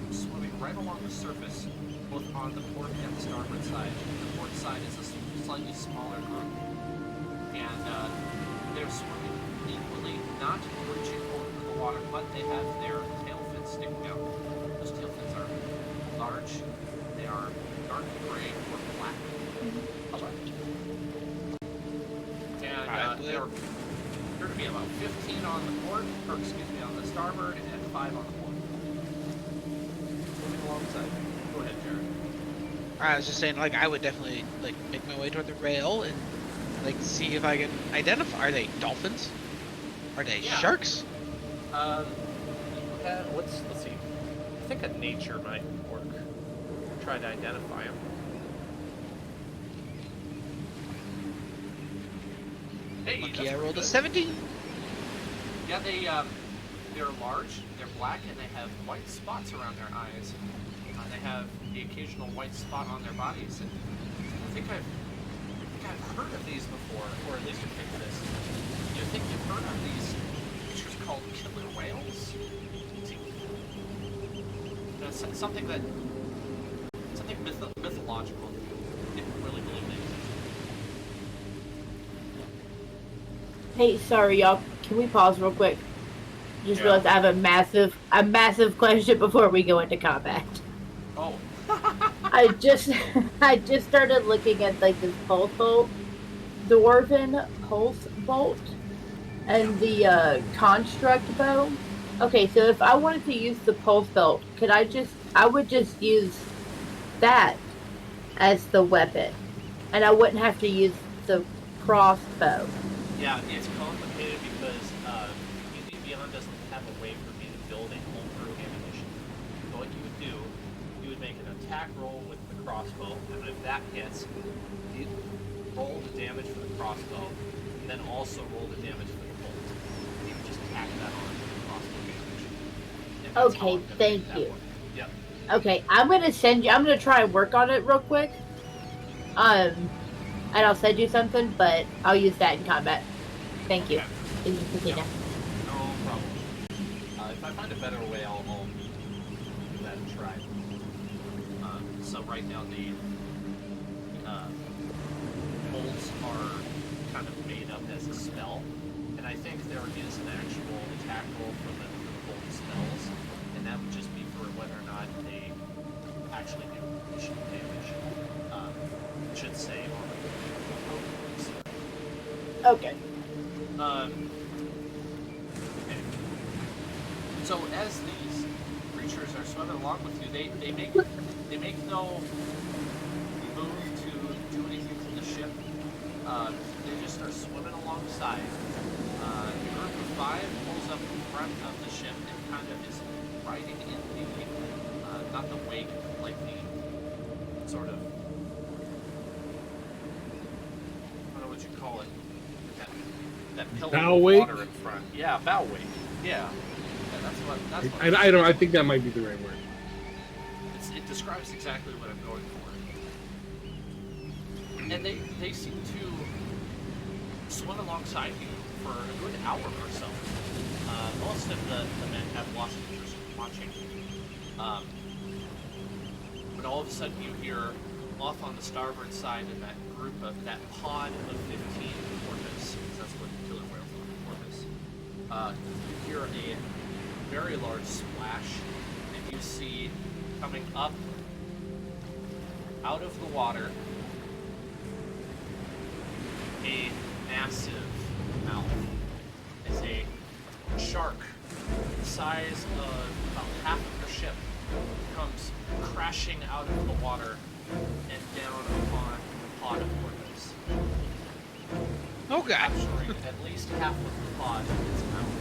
swimming right along the surface, both on the port and the starboard side. The port side is a slightly smaller group, and they're swimming equally, not reaching over the water, but they have their tail fins sticking out. Those tail fins are large. They are dark gray or black color. And there appear to be about 15 on the port, or excuse me, on the starboard, and 5 on the port. Swimming alongside. Go ahead, Jared. I was just saying, like, I would definitely like make my way toward the rail and like see if I can identify. Are they dolphins? Are they Yeah. sharks? Let's see. I think a nature might work. Try to identify them. Hey, Lucky that's I rolled a good. 17. Yeah, they're large, they're black, and they have white spots around their eyes. They have the occasional white spot on their bodies, and I think I've heard of these before, or at least you think this. You think you've heard of these creatures called killer whales? You know, something mythological. They really believe they exist. Hey, sorry, y'all. Can we pause real quick? Just Yeah. realized I have a massive question before we go into combat. Oh. I just started looking at like this pulse bolt, dwarven pulse bolt, and the construct bow. Okay, so if I wanted to use the pulse bolt, I would just use that as the weapon, and I wouldn't have to use the crossbow. Yeah, it's complicated because D&D Beyond doesn't have a way for me to build a homebrew ammunition. So what you would do, you would make an attack roll with the crossbow, and if that hits, you roll the damage for the crossbow, and then also roll the damage for the bolt. And you would just tack that on to the crossbow damage. And that's how Okay, I'm gonna thank make that you. work. Yep. Okay, I'm gonna try and work on it real quick. And I'll send you something, but I'll use that in combat. Thank you. Okay. Thank you, Christina. No problem. If I find a better way, I'll do that and try. So right now the bolts are kind of made up as a spell, and I think there is an actual attack roll for the bolt spells, and that would just be for whether or not they actually do additional damage. It should say on the Okay. Okay. So as these creatures are swimming along with you, they make no move to do anything to the ship. They just are swimming alongside. The group of 5 pulls up in front of the ship and kind of is riding in the not the wake, like the sort of, I don't know what you call it. That pillar Bow of wake? water in front. Yeah, bow wake. Yeah. That's what I think that might be the right word. it describes exactly what I'm going for. And they seem to swim alongside you for a good hour or so. Most of the men have lost interest in watching. But all of a sudden you hear off on the starboard side in that group of that pod of 15 porpoise, because that's what killer whales are, porpoise. You hear a very large splash, and you see coming up out of the water a massive mouth. It's a shark the size of about half of your ship comes crashing out of the water and down upon the pod of porpoise, Oh god. capturing at least half of the pod in its mouth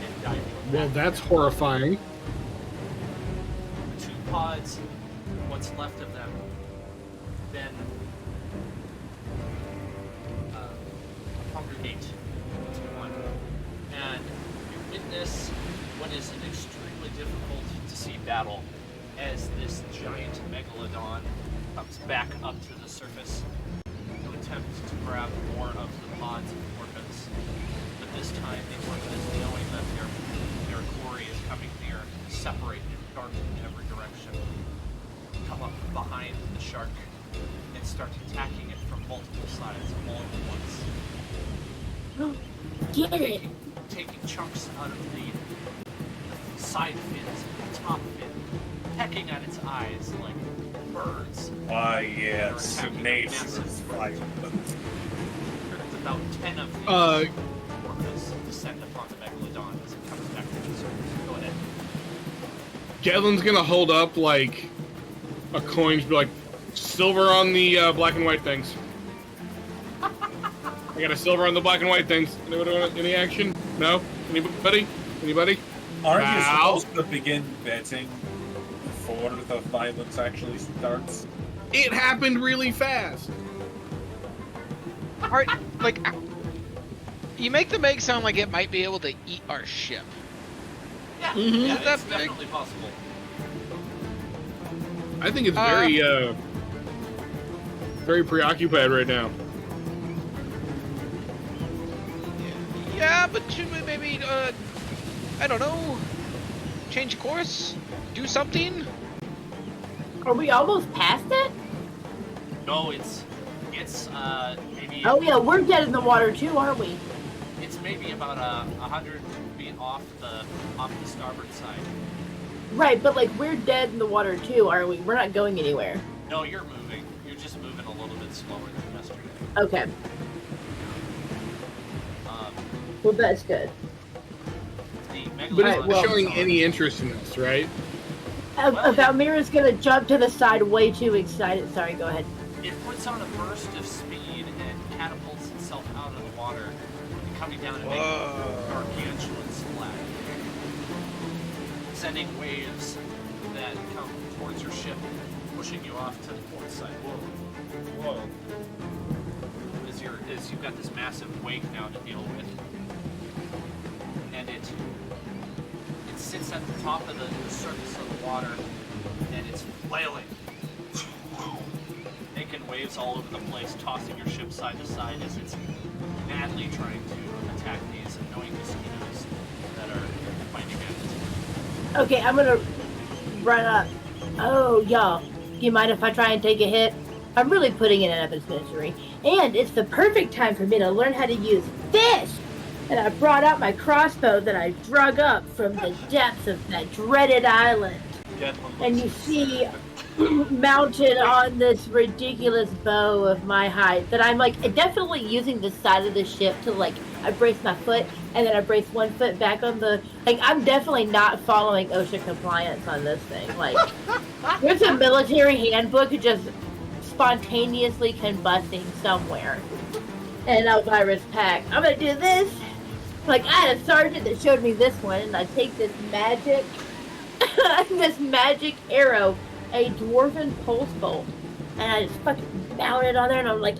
and diving Well, back that's down. horrifying. The two pods, what's left of them, then congregate into one. And you witness what is an extremely difficult to see battle as this giant megalodon comes back up to the surface to attempt to grab more of the pods of porpoise. But this time the porpoise, knowing that their quarry is coming near, separate and dart in every direction. Come up behind the shark and start attacking it from multiple sides all at once. Get it! Taking chunks out of the side fins, the top fin, pecking at its eyes like birds. Ah, yes, Attacking nature's massive fight. It's about 10 of these porpoise descend upon the megalodon as it comes back to the surface. Go ahead. Gatlin's gonna hold up like a coin, be like, silver on the black and white things. I got a silver on the black and white things. Anybody want any action? No? Anybody? Anybody? Aren't you Wow. supposed to begin betting before the violence actually starts? It happened really fast. Alright, like, you make the meg sound like it might be able to eat our ship. Yeah, Mhm. yeah, Is that it's big? definitely possible. I think it's very, very preoccupied right now. Yeah, but should we maybe, I don't know, change course? Do something? Are we almost past it? No, it's maybe Oh yeah, we're dead in the water too, aren't we? it's maybe about 100 feet off the starboard side. Right, but like we're dead in the water too, aren't we? We're not going anywhere. No, you're moving. You're just moving a little bit slower than yesterday. Okay, Um, well that's good. the But megalodon. it's Alright, well- showing any interest in us, right? Valmira's gonna jump to the side way too excited. Sorry, go ahead. It puts on a burst of speed and catapults itself out of the water, coming down and making a gargantuan splash, sending waves that come towards your ship, pushing you off to the port side. Whoa! As you've got this massive wake now to deal with, and it sits at the top of the surface of the water, and it's flailing. Making waves all over the place, tossing your ship side to side as it's madly trying to attack these annoying mosquitoes that are fighting at it. Okay, I'm gonna run up. Oh, y'all, do you mind if I try and take a hit? I'm really putting it out of its misery. And it's the perfect time for me to learn how to use this! And I brought out my crossbow that I drug up from the depths of that dreaded island. And you see, mounted on this ridiculous bow of my height, that I'm like definitely using the side of the ship to like, I brace my foot and then I brace one foot back on the, like I'm definitely not following OSHA compliance on this thing. Like, there's a military handbook just spontaneously combusting somewhere. And Elvira's pack. I'm gonna do this. Like, I had a sergeant that showed me this one, and I take this magic, this magic arrow, a dwarven pulse bolt, and I just fucking mount it on there, and I'm like,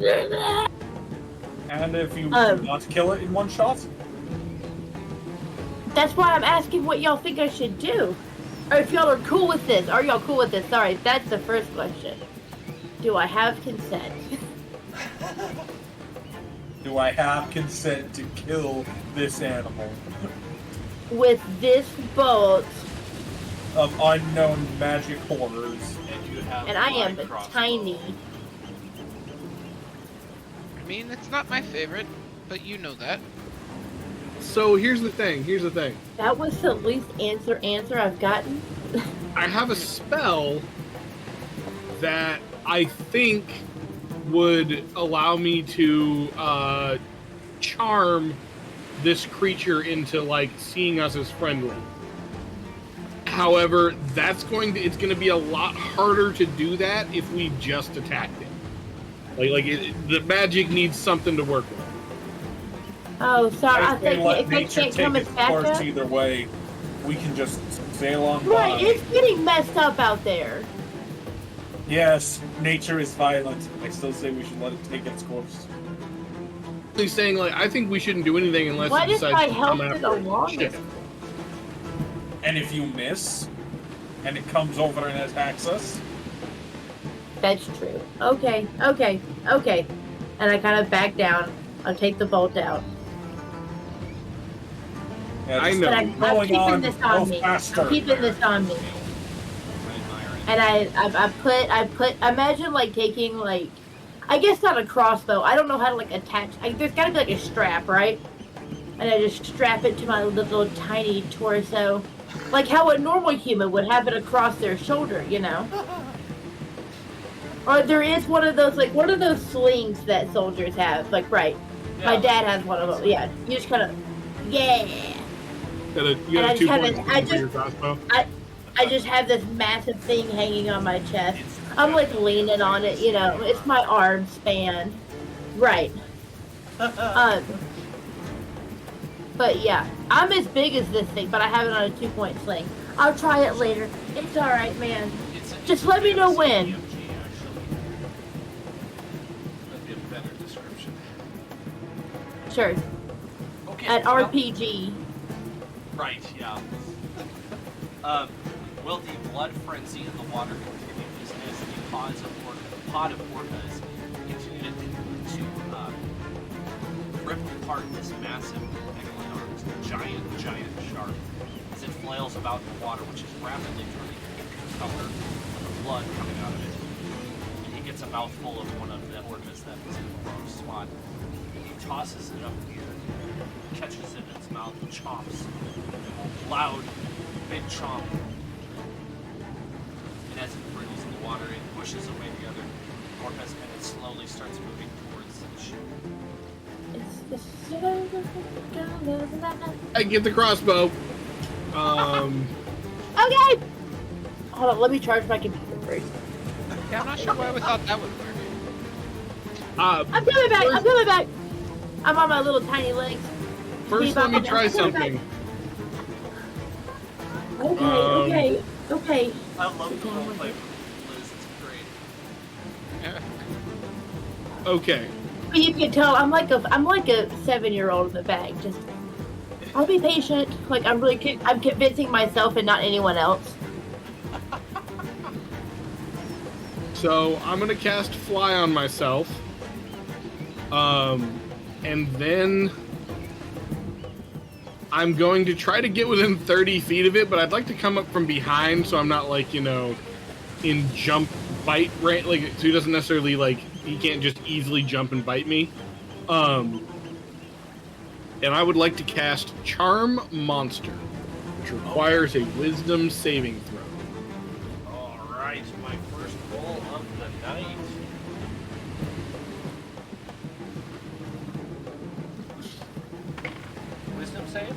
And if you do not kill it in one shot? that's why I'm asking what y'all think I should do. Or if y'all are cool with this. Are y'all cool with this? Sorry, that's the first question. Do I have consent? Do I have consent to kill this animal With this bolt, of unknown magic horrors? And you have and I am light crossbow. tiny. I mean, it's not my favorite, but you know that. So here's the thing. That was the least answer I've gotten. I have a spell that I think would allow me to charm this creature into like seeing us as friendly. However, it's going to be a lot harder to do that if we just attacked it. The magic needs something to work with. Oh, sorry. I think let if I nature can't take come its and back course up. either way. We can just sail on Right, by. it's getting messed up out there. Yes, nature is violent. I still say we should let it take its course. He's saying like I think we shouldn't do anything unless What it if decides I to come helped it after along? shit. And if you miss, and it comes over and attacks us, That's true. Okay. And I kind of back down. I'll take the bolt out. yeah, I just know. But I'm going keeping on, this go on me. faster. I'm keeping this on me. I admire it. And I put. Imagine like taking like, I guess not a crossbow. I don't know how to like attach. There's got to be like a strap, right? And I just strap it to my little tiny torso, like how a normal human would have it across their shoulder, you know. Or there is one of those slings that soldiers have, like right. My Yeah. dad has one of them. Yeah, you just kind of, yeah. You got And I a 2 just have point it- I for your crossbow. I just have this massive thing hanging on my chest. I'm like leaning on it, you know. It's my arm span, right? But yeah, I'm as big as this thing, but I have it on a 2-point sling. I'll try it later. It's all right, man. Just let me know when. That'd be a better description. Sure. Okay. At well- RPG. Right, yeah. Will the blood frenzy in the water continue as the pod of orcas continue to rip apart this massive megalodon's giant shark as it flails about in the water, which is rapidly turning pink color with the blood coming out of it. And he gets a mouthful of one of the orcas that was in the wrong spot. He tosses it up in the air, catches it in its mouth, and chomps. Loud, big chomp. And as it wriggles in the water, it pushes away the other orcas and it slowly starts moving towards the ship. I get the crossbow. Okay. Hold on, let me charge my computer first. Yeah, I'm not sure why we thought that would work. I'm coming back. I'm on my little tiny legs. First, let me try something. Okay. I love the roleplay from Liz, it's great. Okay. But you can tell I'm like a 7-year-old in the bag. Just I'll be patient. Like I'm convincing myself and not anyone else. So I'm gonna cast Fly on myself. And then I'm going to try to get within 30 feet of it, but I'd like to come up from behind so I'm not like, in jump bite range, like so he doesn't necessarily he can't just easily jump and bite me. And I would like to cast Charm Monster, which requires a Wisdom saving throw. Alright, my first roll of the night. Wisdom save?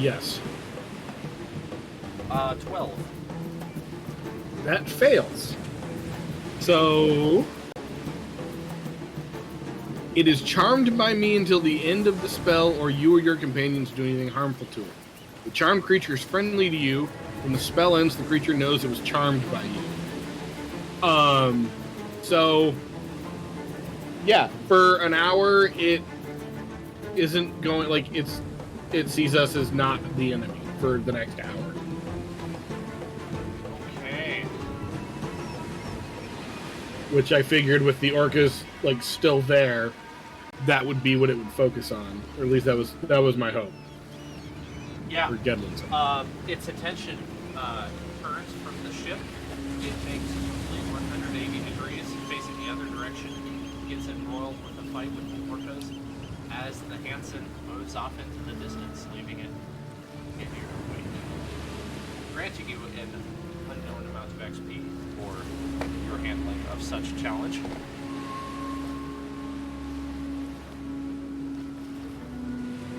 Yes. 12. That fails. So it is charmed by me until the end of the spell, or you or your companions do anything harmful to it. The charmed creature is friendly to you. When the spell ends, the creature knows it was charmed by you. So yeah, for an hour it isn't going it sees us as not the enemy for the next hour. Okay. Which I figured with the orcas still there, that would be what it would focus on, or at least that was my hope. Yeah. For Gedlin's. Its attention turns from the ship it makes a complete 180 degrees facing the other direction, gets embroiled with a fight with the orcas as the Hansen moves off into the distance, leaving it in your wake, granting you an unknown amount of XP for your handling of such challenge.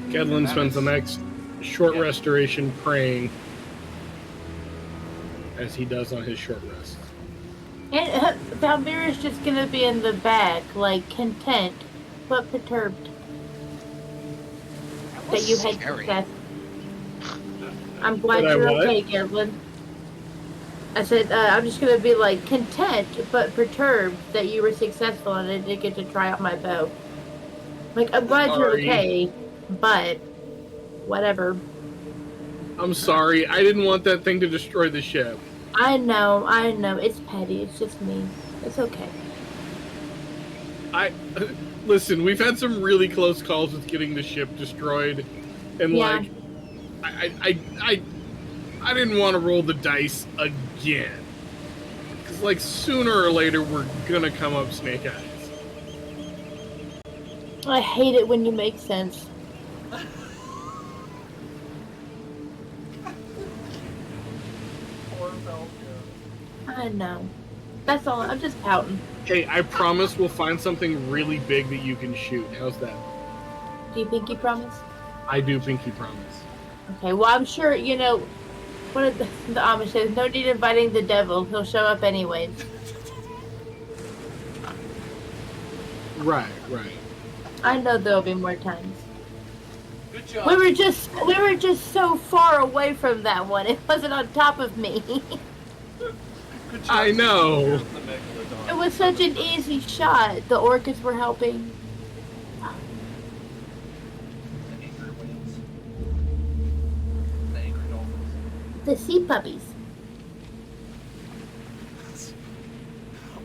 Kedlin spends the next short restoration praying, as he does on his short rest. And Valmira's just gonna be in the back, like content, but perturbed that you had scary. success. I'm glad Did I you're what? okay, Gavlin. I said I'm just gonna be like content, but perturbed that you were successful and I didn't get to try out my bow. Like I'm glad you're Sorry. okay, but whatever. I'm sorry, I didn't want that thing to destroy the ship. I know, it's petty. It's just me. It's okay. Listen, we've had some really close calls with getting the ship destroyed, and Yeah. like, I didn't want to roll the dice again, because like sooner or later we're gonna come up snake eyes. I hate it when you make sense. Poor Velka. I know. That's all. I'm just pouting. Hey, I promise we'll find something really big that you can shoot. How's that? Do you pinky promise? I do pinky promise. Okay, well, I'm sure, you know, what did the Amish says, no need inviting the devil. He'll show up anyways. Right. I know there'll be more times. Good job. We were just so far away from that one. It wasn't on top of me. Good job. I know. The Megalodon. It was such an easy shot. The orcas were helping. The angry whales. The angry dolphins. The sea puppies.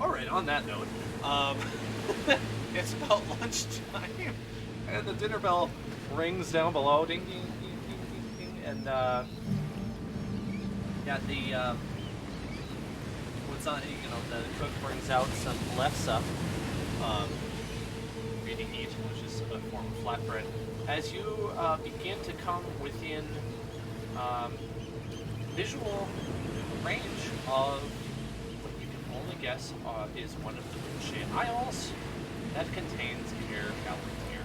Alright, on that note, it's about lunchtime, and the dinner bell rings down below, ding, ding, ding, ding, ding, ding, and, yeah, the, what's on, you know, the cook brings out some lefse, for you to eat, which is a form of flatbread. As you, begin to come within, visual range of what you can only guess is one of the Boucher Isles that contains Cair Callitir.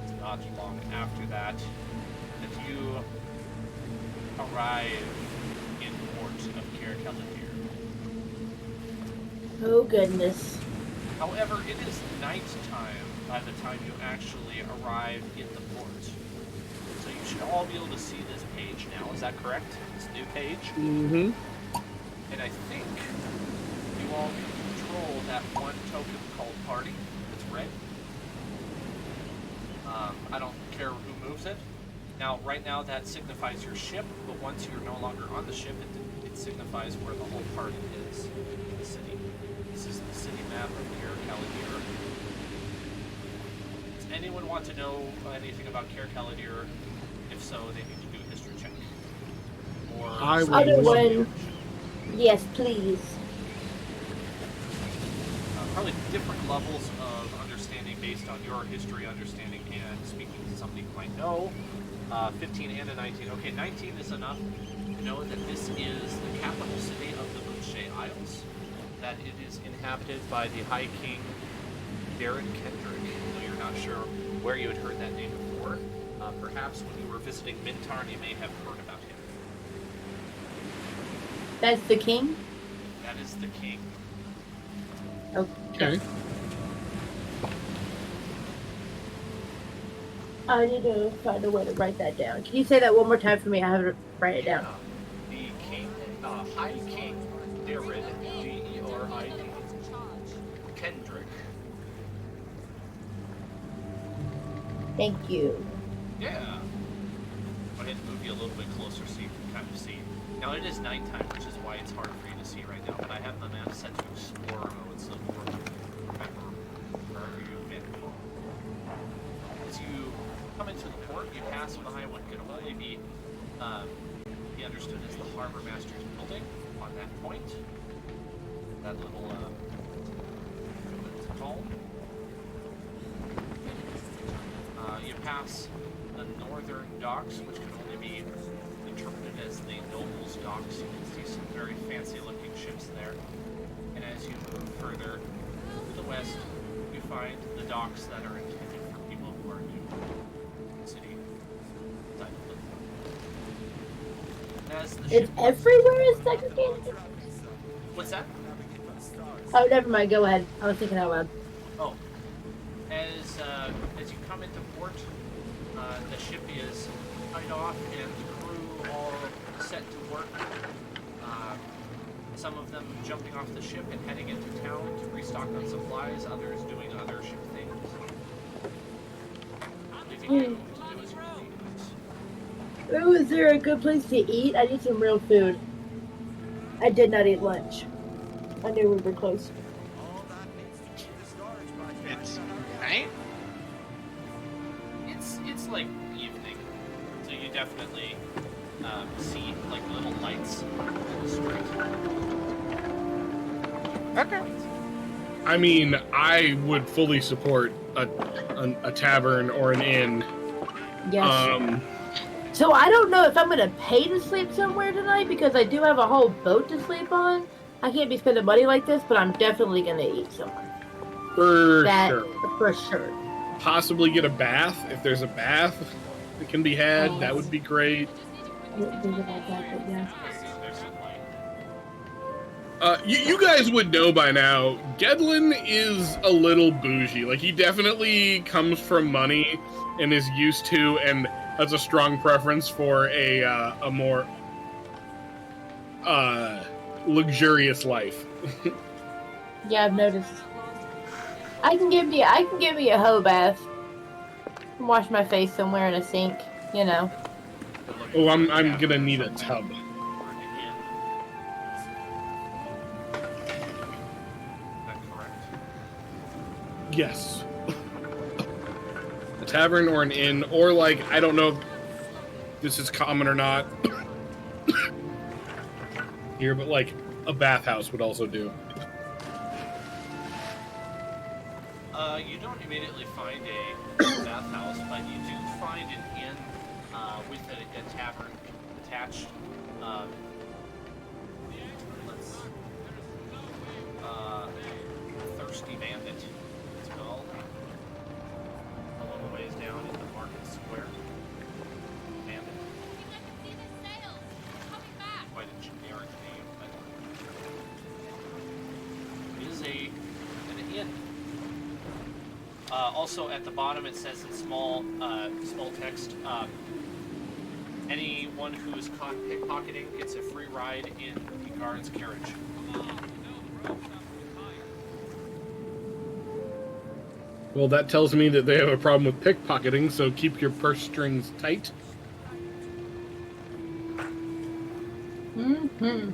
It's not long after that that you arrive in port of Cair Callitir. Oh, goodness. However, it is nighttime by the time you actually arrive in the port. So you should all be able to see this page now. Is that correct? This new page? Mm-hmm. And I think you all can control that one token called Party. It's red. I don't care who moves it. Now, right now that signifies your ship, but once you're no longer on the ship, it signifies where the whole party is in the city. This is the city map of Cair Callitir. Does anyone want to know anything about Cair Callitir? If so, they need to do a history check. Or I would Other love one. Yes, please. probably different levels of understanding based on your history understanding and speaking to somebody who might know. 15 and a 19. Okay, 19 is enough to know that this is the capital city of the Boucher Isles, that it is inhabited by the High King Darren Kendrick, though you're not sure where you had heard that name before. Perhaps when you were visiting Mintarn, you may have heard about him. That's the king? That is the king. Okay. I need to find a way to write that down. Can you say that one more time for me? I have to write it down. The king, High King Darren, Gerid, Kendrick. Thank you. Yeah. Go ahead and move you a little bit closer so you can kind of see. Now it is nighttime, which is why it's hard for you to see right now, but I have the map set to Explorer mode, so remember wherever you've been. As you come into the port, you pass by what could only be understood as the Harbor Master's building. on that point. That little, what's it called? You pass the northern docks, which can only be interpreted as the Noble's docks. You can see some very fancy-looking ships there. And as you move further to the west, you find the docks that are intended for people who are new to the city. And as the It's ship everywhere is segregated. What's that? Oh, never mind. Go ahead. I was thinking out loud. Oh, as you come into port, the ship is tied off and crew all set to work. Some of them jumping off the ship and heading into town to restock on supplies. Others doing other ship things. Leaving you to do as you please. Oh, is there a good place to eat? I need some real food. I did not eat lunch. I knew we were close. It's night? It's like evening, so you definitely see like little lights in the street. Okay. I mean, I would fully support a tavern or an inn. Yes. So I don't know if I'm gonna pay to sleep somewhere tonight because I do have a whole boat to sleep on. I can't be spending money like this, but I'm definitely gonna eat somewhere. For That sure. for sure. Possibly get a bath if there's a bath that can be had. That would be great. I didn't think about that, but yeah. There's some light. You guys would know by now, Gedlin is a little bougie. Like, he definitely comes from money and is used to and has a strong preference for a more luxurious life. Yeah, I've noticed. I can give me a hoe bath. Wash my face somewhere in a sink, you know. Oh, I'm gonna need a tub. Yes. A tavern or an inn, or like, I don't know if this is common or not here, but like a bathhouse would also do. You don't immediately find a bathhouse, but you do find an inn with a tavern attached. Thirsty Bandit, it's called. A little ways down in the market square. Bandit. Quite a generic name, but it is an inn. Also, at the bottom, it says in small text, anyone who is caught pickpocketing gets a free ride in the guard's carriage. Well, that tells me that they have a problem with pickpocketing, so keep your purse strings tight. Mm-hmm.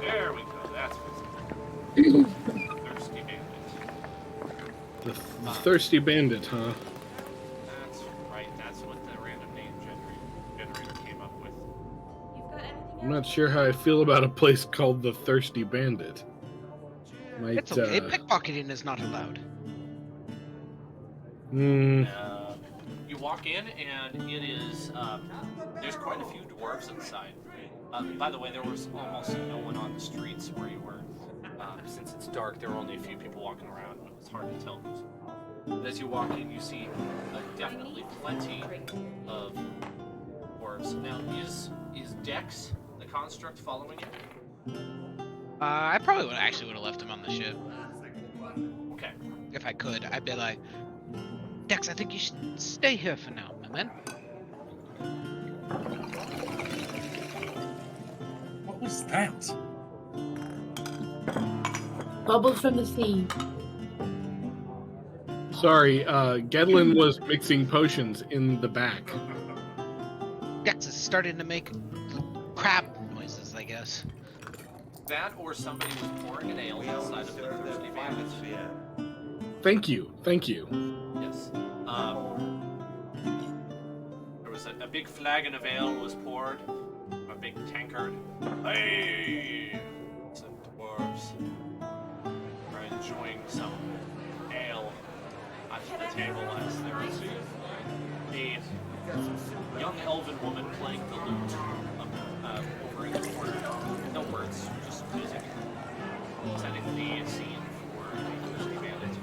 There we go. That's what's Thirsty Bandit. The Thirsty Bandit, huh? That's right. That's what the random name generator came up with. I'm not sure how I feel about a place called the Thirsty Bandit. Might, It's okay. Pickpocketing is not allowed. You walk in, and it is. There's quite a few dwarves inside. By the way, there was almost no one on the streets where you were. Since it's dark, there were only a few people walking around, and it was hard to tell who's. But as you walk in, you see definitely plenty of dwarves. Now, is Dex the construct following you? I probably would have left him on the ship Okay. if I could. I'd be like, Dex, I think you should stay here for now, my man. What was that? Bubbles from the sea. Sorry, Gedlin was mixing potions in the back. Dex is starting to make crab noises, I guess. That or somebody was pouring an ale inside of the Thirsty Bandit. Thank you. Thank you. Yes. There was a big flagon of ale was poured. A big tankard. Hey! Some dwarves are enjoying some ale at the table as there is a young elven woman playing the lute over in the corner. No words, just music. Setting the scene for the Thirsty Bandit.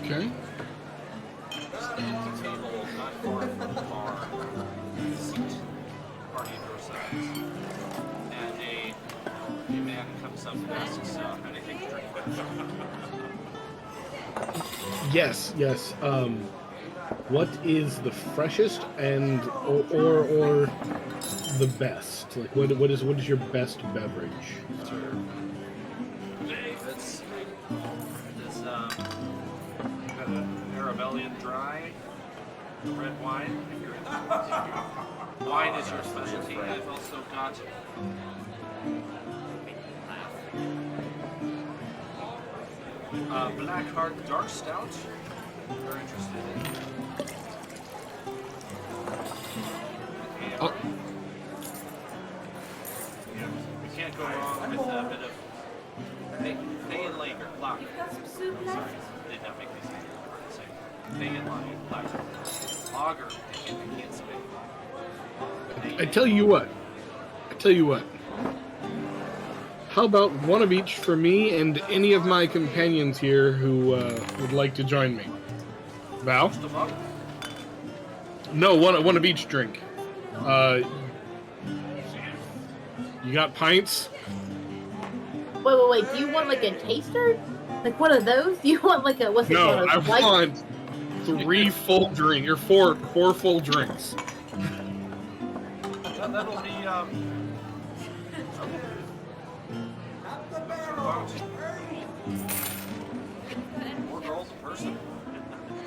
Okay. Standing at the table not far from the bar, seat, party of your size. And a man comes up and asks, anything to drink? Yes, yes. What is the freshest and or the best? Like, what is your best beverage, sir? Okay, let's see. This got an Arabellian dry, red wine. If you're into wine is your specialty. I've also got Black Heart Dark Stout. If you're interested in. Oh. We can't go wrong with a bit of Day and Lager. Black. Sorry, did not make these easier to say. Day and Lager. Black. Lager. I can't speak. I tell you what. How about one of each for me and any of my companions here who would like to join me? Val? Just a mug? No, one of each drink. You got pints? Wait. Do you want like a taster? Like one of those? Do you want like a what's it No, called? I want 3 full drinks or four full drinks. That'll be More girls a person.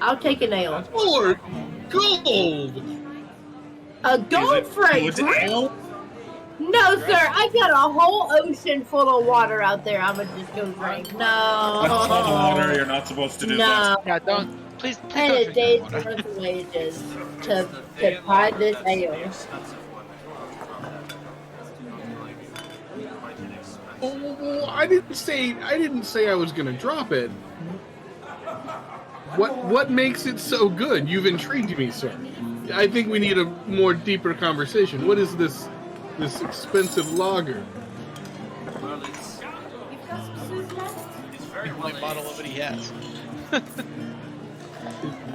I'll take an ale. 4 gold. A gold for a drink? No, sir. I got a whole ocean full of water out there. I'm gonna just go drink. A ton of water. No. You're not supposed to do No. that. Yeah, don't. Please And don't a drink day's that water. worth of wages to buy this That's the ale. expensive one. Quite inexpensive. Oh, I didn't say I was gonna drop it. What makes it so good? You've intrigued me, sir. I think we need a more deeper conversation. What is this expensive lager? Well, it's very well Only bottle of it he has.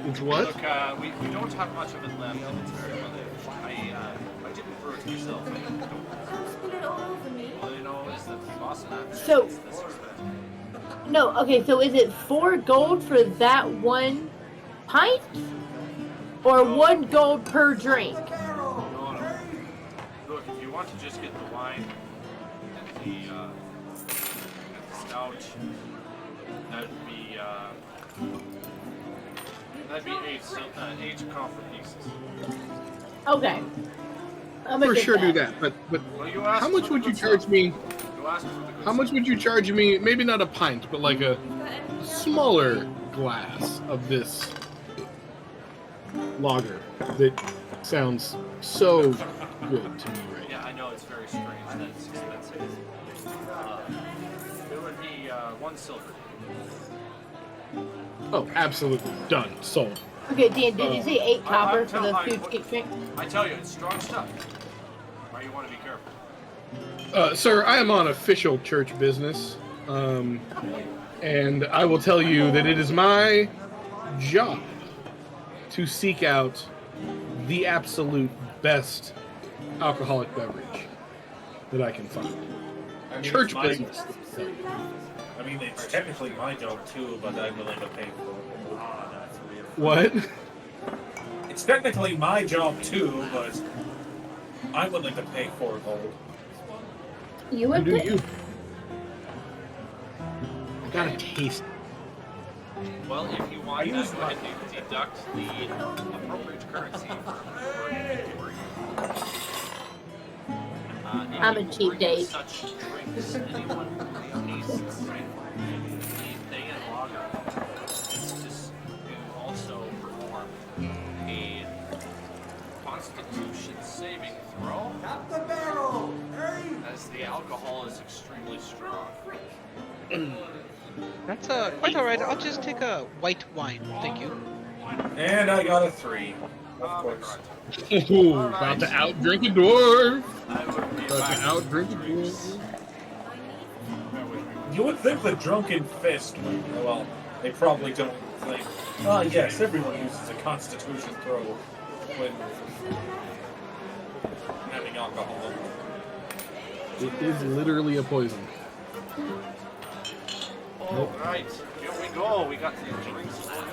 It's what? Look, we don't have much of it left, and it's very well aged. I didn't brew it myself. I don't. All you know is that the boss man said So- it's this expensive. No, okay, so is it 4 gold for that one pint? Or 1 gold per drink? No. Look, if you want to just get the wine and the stout, that'd be 8 copper pieces. Okay. I'm For gonna get sure do that. But Well, you asked how much for would the you good charge stuff. me? You asked for the good How much stuff. would you charge me? Maybe not a pint, but like a smaller glass of this lager that sounds so good to me right now. Yeah, I know it's very strange that it's expensive. It would be 1 silver. Oh, absolutely. Done. Sold. Okay, Dan, did you say 8 copper I'm for the tell- food skip drink? I tell you, it's strong stuff. Why you want to be careful? Sir, I am on official church business, and I will tell you that it is my job to seek out the absolute best alcoholic beverage that I can find. Church business. I mean, it's technically my job too, but I'm willing to pay for it. What? It's technically my job too, but I'm willing to pay 4 gold. You You would do think? you. I gotta taste. Well, if you want, I then use go ahead and deduct the appropriate currency from your inventory. I'm a cheap date. Such drinks, anyone who tastes anything in lager needs to also perform a Constitution saving throw. Tap the barrel! Hey! As the alcohol is extremely strong. That's quite alright. I'll just take a white wine. Thank you. And I got a 3. Of course. Ooh, about to outdrink a dwarf. I would be About back to outdrink a drinks. dwarf. You would think the drunken fist would, well, they probably don't think, yes, everyone uses a constitution throw when having alcohol. It is literally a poison. Alright, here we go. We got the drinks now.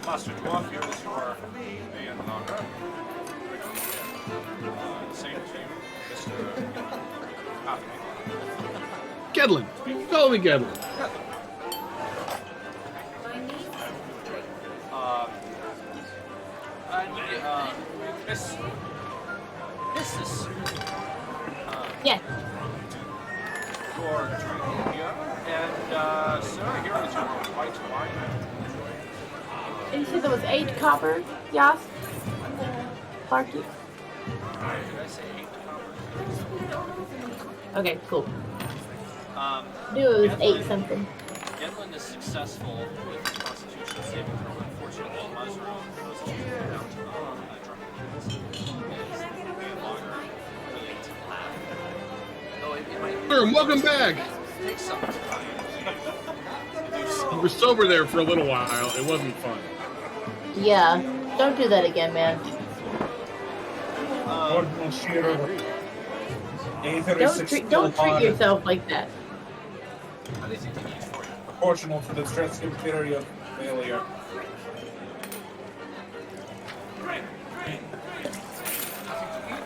Master Dwarf, here is your man lager. Same to you, Mr. Coffee. Gedlin. Call me Gedlin. This Yeah. your drink here, and sir, here is your white wine. And you said there was 8 copper? Yes. Clarky. Did I say 8 copper? Okay, cool. Um, Knew it was 8 something. Gedlin is successful with the Constitution saving throw. Unfortunately, Muzzro goes all the way down to drunkenness. As the man lager really to laugh. Though it might Welcome back. take some time to do so. You were sober there for a little while. It wasn't fun. Yeah. Don't do that again, man. Ordinal sheer. Don't treat yourself like that. How do you think they eat for you? Proportional to the stress period of failure.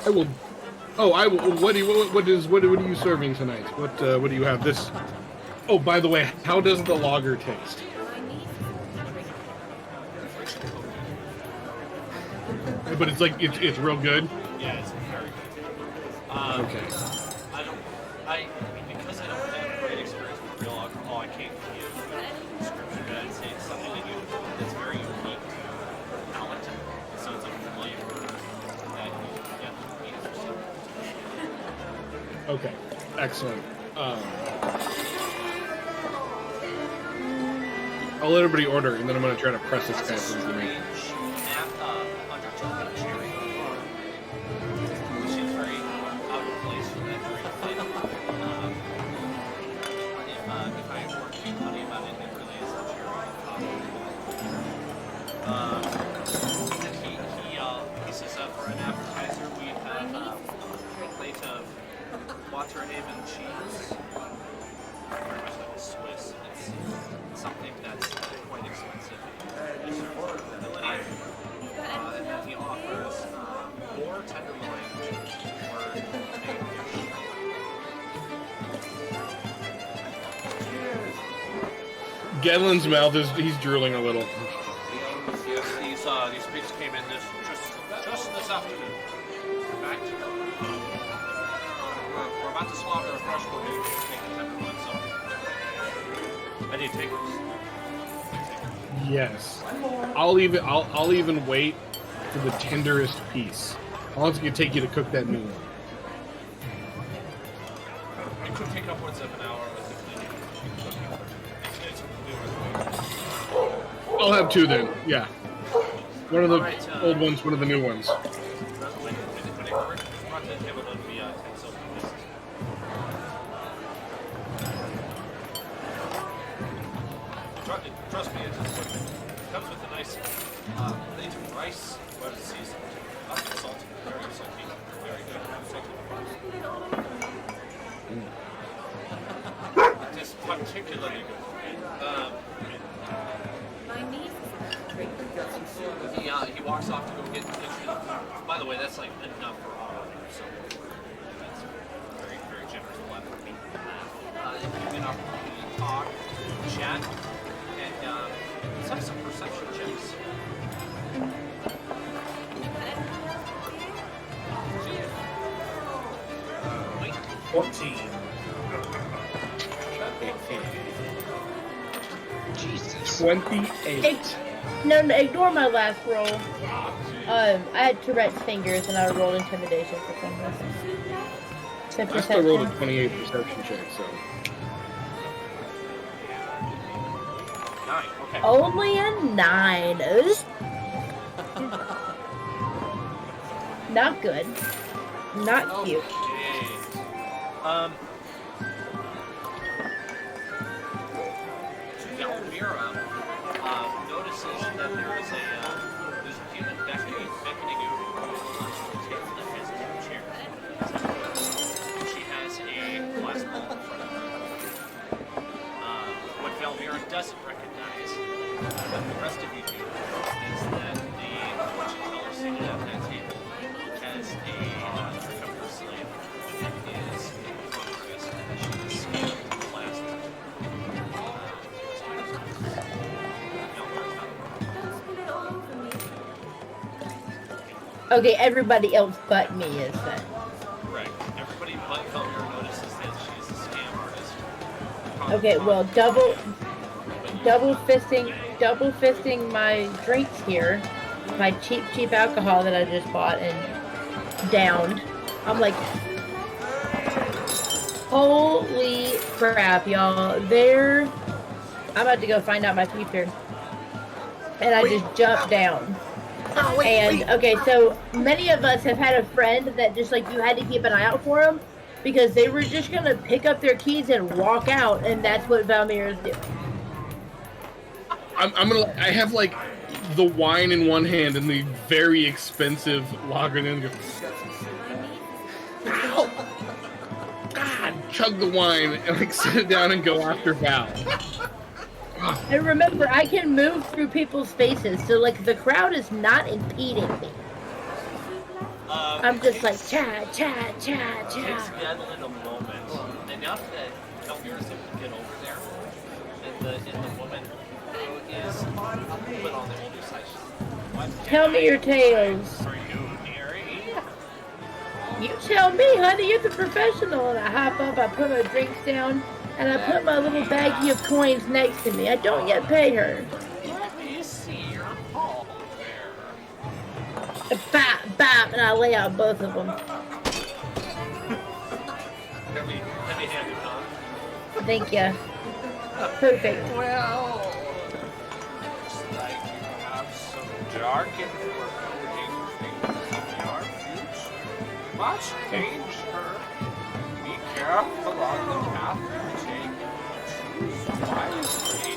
I will. Oh, I will. What are you serving tonight? What do you have? This. Oh, by the way, how does the lager taste? But it's like it's real good. Yeah, it's very good. Okay. I mean, because I don't have a great experience with real alcohol, I can't give a description, but I'd say it's something that's very unique to your palate. So it's a flavor that you get from beans or something. Okay. Excellent. I'll let everybody order, and then I'm gonna try to press this guy It's a for me. strange undertone of cherry, which is very out of place for that drink. If I were to be funny about it, it really is a cherry. And he says for an appetizer we have a plate of Waterhaven cheese. Very much like a Swiss. It's something that's quite expensive. And then he offers more tenderloin or main dish. Gedlin's mouth he's drooling a little. Yes, these pigs came in just this afternoon. In fact, we're about to slaughter a fresh one and take the tenderloin, so I need take this. Yes. I'll even wait for the tenderest piece. How long is it gonna take you to cook that new one? It could take upwards of an hour with the cleaning and cooking. I'll have 2 then. Yeah. One of the Alright, old ones, one of the new ones. When it brought the table to be 10 silver pieces. Trust me, it comes with a nice plate of rice, well seasoned, not salty, very salty, very good, salty. It is particularly good. He walks off to go get the kitchen. By the way, that's like enough for all of you, so that's very, very generous left for me. If you get an opportunity to talk, chat, and let's have some perception checks. 14. Jesus. 28. No, ignore my last roll. I had Tourette's fingers and I rolled intimidation for some reason. So I still rolled a perception. 28 perception check, so. 9. Okay. Only a 9. Not good. Not cute. Okay. Valmira notices that there's a human beckoning over that has two chairs. She has a glass bowl in front of her. What Valmira doesn't recognize, but the rest of you do, is that the fortune teller seated at that table has a trick up her sleeve and is in progress as she is scaled to the last. Okay, everybody else but me is then. Correct. Everybody but Valmira notices that she is a scam artist. Okay, well, double fisting my drinks here, my cheap alcohol that I just bought and downed. I'm like, holy crap, y'all! I'm about to go find out my future, and I just jumped down. Okay, so many of us have had a friend that just like you had to keep an eye out for them because they were just gonna pick up their keys and walk out, and that's what Valmira's doing. I have like the wine in one hand and the very expensive lager in the other. Ow! God, chug the wine and like sit it down and go after Val. And remember, I can move through people's faces, so like the crowd is not impeding me. I'm just like cha cha cha It takes cha. Madeline a moment, enough that Valmira's able to get over there, and the woman who is a little bit on the older side. What Tell me your tales. for you, dearie? You tell me, honey. You're the professional. And I hop up, I put my drinks down, and I put my little baggie of coins next to me. I don't yet pay her. Let me see your haul there. Bop, bop, and I lay out both of them. Heavy-handed, huh? Thank you. Perfect. Well, looks like you have some dark and foreboding things in your future. Must danger. Be careful on the path you take. Choose wisely.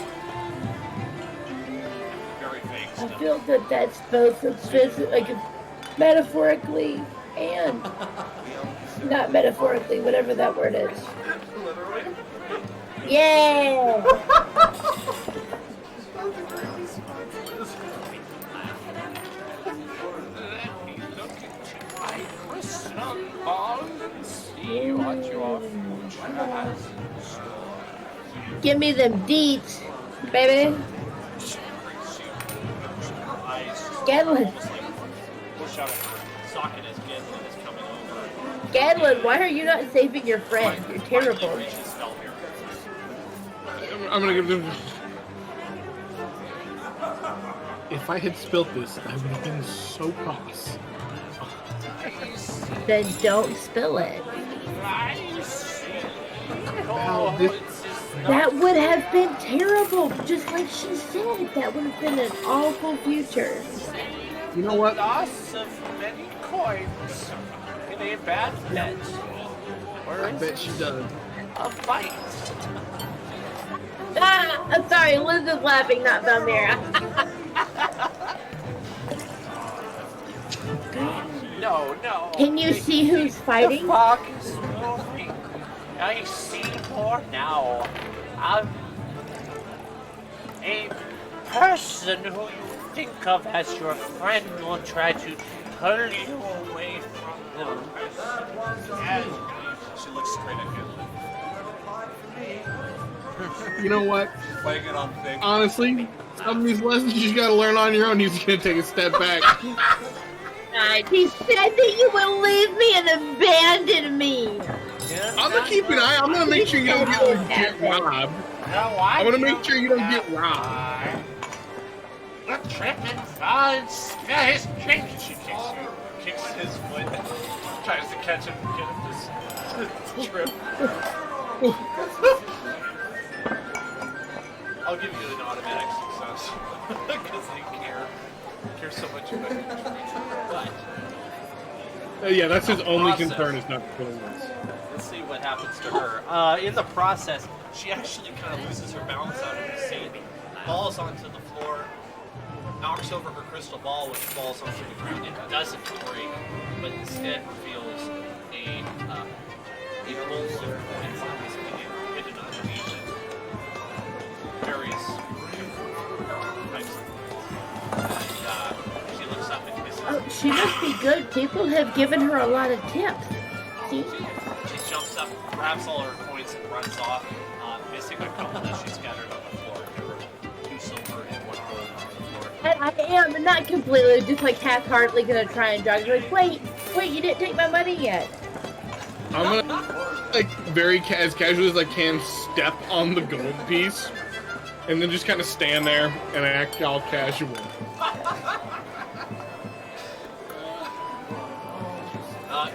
Very vague I stuff. feel that that's both like metaphorically and not metaphorically, whatever that word is. Literally. Yeah. Let me look into my crystal ball and see what your future has in store. Give me them deets, baby. Gadlin. Push out a socket as Gadlin is coming over. Gadlin, why are you not saving your friend? You're terrible. Finally reaches Valmira. I'm gonna give them. If I had spilt this, I would have been so cross. Then don't spill it. I see. Wow, Oh, this- it's just That would have been terrible. Just like she said, that would have been an awful future. You know what? loss of many coins in a bad bet. Or I bet she does. a fight. Ah, I'm sorry, Liz is laughing, not Valmira. No, no. Can you see who's The fighting? fog is moving. I see more now. A person who you think of as your friend will try to pull you away from them. And she looks straight at him. You know what? Playing it on thing. Honestly, some of these lessons you just gotta learn on your own. He's gonna take a step back. He said that you would leave me and abandon me. I'm gonna keep an eye. I'm gonna make sure you don't get robbed. I'm gonna make sure you don't get robbed. The trip and falls. Yeah, his trick. She kicks his foot, tries to catch him, get him to trip. I'll give you an automatic success because they care so much about you. But Yeah, that's his only concern is not killing us. let's see what happens to her. In the process, she actually kind of loses her balance out of the seat, falls onto the floor, knocks over her crystal ball, which falls onto the ground. It doesn't break, but instead reveals a bowl of coins that was hidden underneath it. Various types of coins. And she looks up and kisses. Oh, she must be good. People have given her a lot of tips. See? She jumps up, grabs all her coins, and runs off, missing a couple that she scattered on the floor. There were 2 silver and 1 gold on the floor. And I am not completely, just like half-heartedly gonna try and jog. Like, wait, you didn't take my money yet. I'm gonna, like, as casually as I can, step on the gold piece, and then just kind of stand there and act all casual.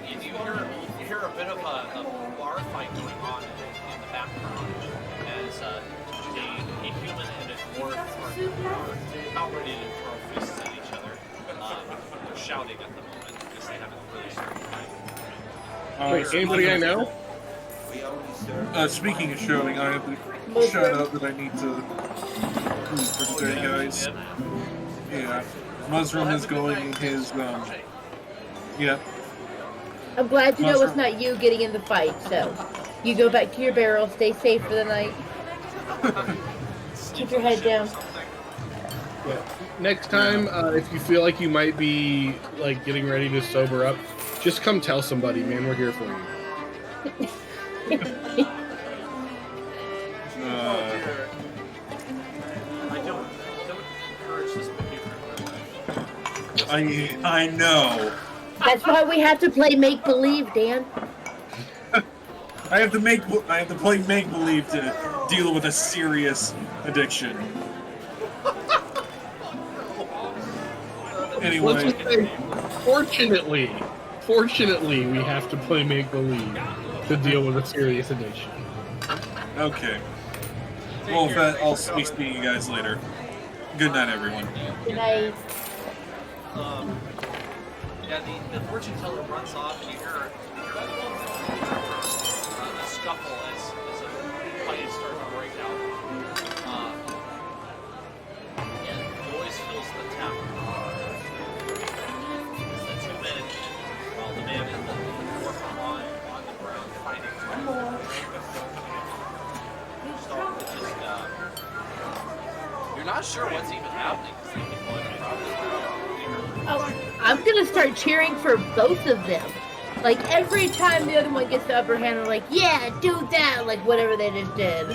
You hear a bit of a bar fight going on in the background as a human and a dwarf are about ready to throw fists at each other. They're shouting at the moment because they haven't really started fighting. Wait, anybody I know? Speaking of shouting, I have to shout out that I need to for today, guys. Yeah. Mushroom is going in his, yeah. I'm glad to know it's not you getting in the fight, so you go back to your barrel, stay safe for the night. Keep your head down. Yeah. Next time, if you feel like you might be, like, getting ready to sober up, just come tell somebody, man. We're here for you. I don't encourage this behavior in my life. I know. That's why we have to play make-believe, Dan. I have to play make believe to deal with a serious addiction. Anyway, Let's just say, fortunately, we have to play make-believe to deal with a serious addiction. okay. Well, with that, I'll be seeing you guys later. Good night, everyone. Good night. Yeah, the fortune teller runs off, and you hear a scuffle as a fight is starting to break out. And noise fills the tavern. The 2 men, while the man and the dwarf are on the ground fighting. So it's just, you're not sure what's even happening, because they've been going probably Oh, I'm gonna start cheering for both of them. Like, every time the other one gets the upper hand, I'm like, yeah, do that, like whatever they just did.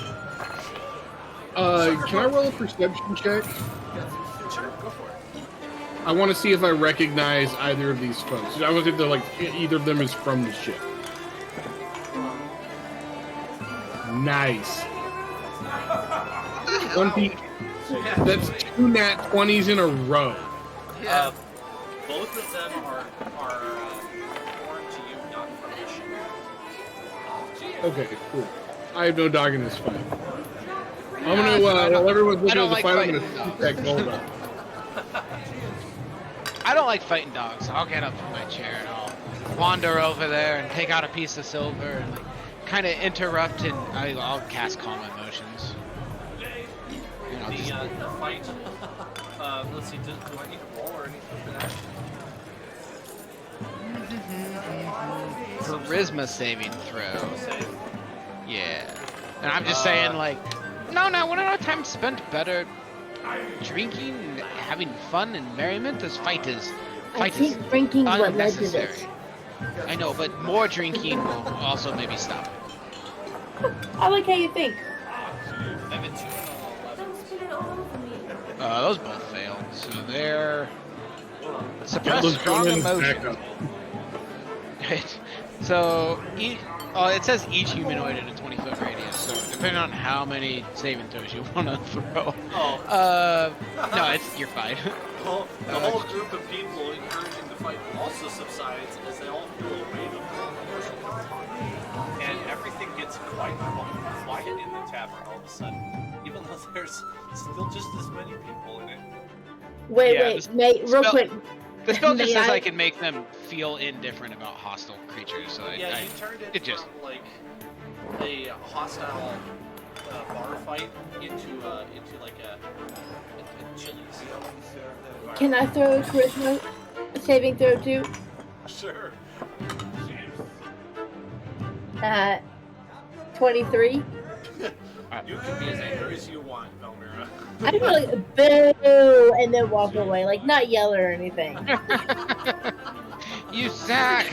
Can I roll a perception check? Sure, go for it. I want to see if I recognize either of these folks. I want to see if they're, like, either of them is from the ship. Nice. 20. That's 2 nat 20s in a row. Both of them are foreign to you, not from the ship. Okay, cool. I have no dog in this fight. I'm gonna, while everyone's looking at the fight, I'm gonna shoot that gold up. I don't like fighting dogs. I'll get up from my chair and I'll wander over there and take out a piece of silver and like kind of interrupt, and I'll cast Calm Emotions. You know, just... The fight. Let's see. Do I need to roll or anything for that? Charisma saving throw. Save. Yeah. And I'm just saying, like, no, wouldn't our time spent better drinking, having fun and merriment? This fight is I think drinking is what led to unnecessary. this. I know, but more drinking will also maybe stop it. I like how you think. 17 11. Those both failed, so they're That suppressed was strong Jordan's emotion. backup. Right. So Oh, it says each humanoid in a 20-foot radius, so depending on how many saving throws you want to throw. Oh. No, you're fine. The whole group of people encouraging the fight also subsides as they all feel a wave of commercial contact. And everything gets quite quiet in the tavern all of a sudden, even though there's still just as many people in it. Wait, real quick. The spell just May says I- I can make them feel indifferent about hostile creatures, so You turned it just from like a hostile bar fight into like a Chili's. Can I throw a charisma saving throw too? Sure. 23. You can be as angry as you want, Velmira. I just want to boo and then walk away, like not yell or anything. You suck!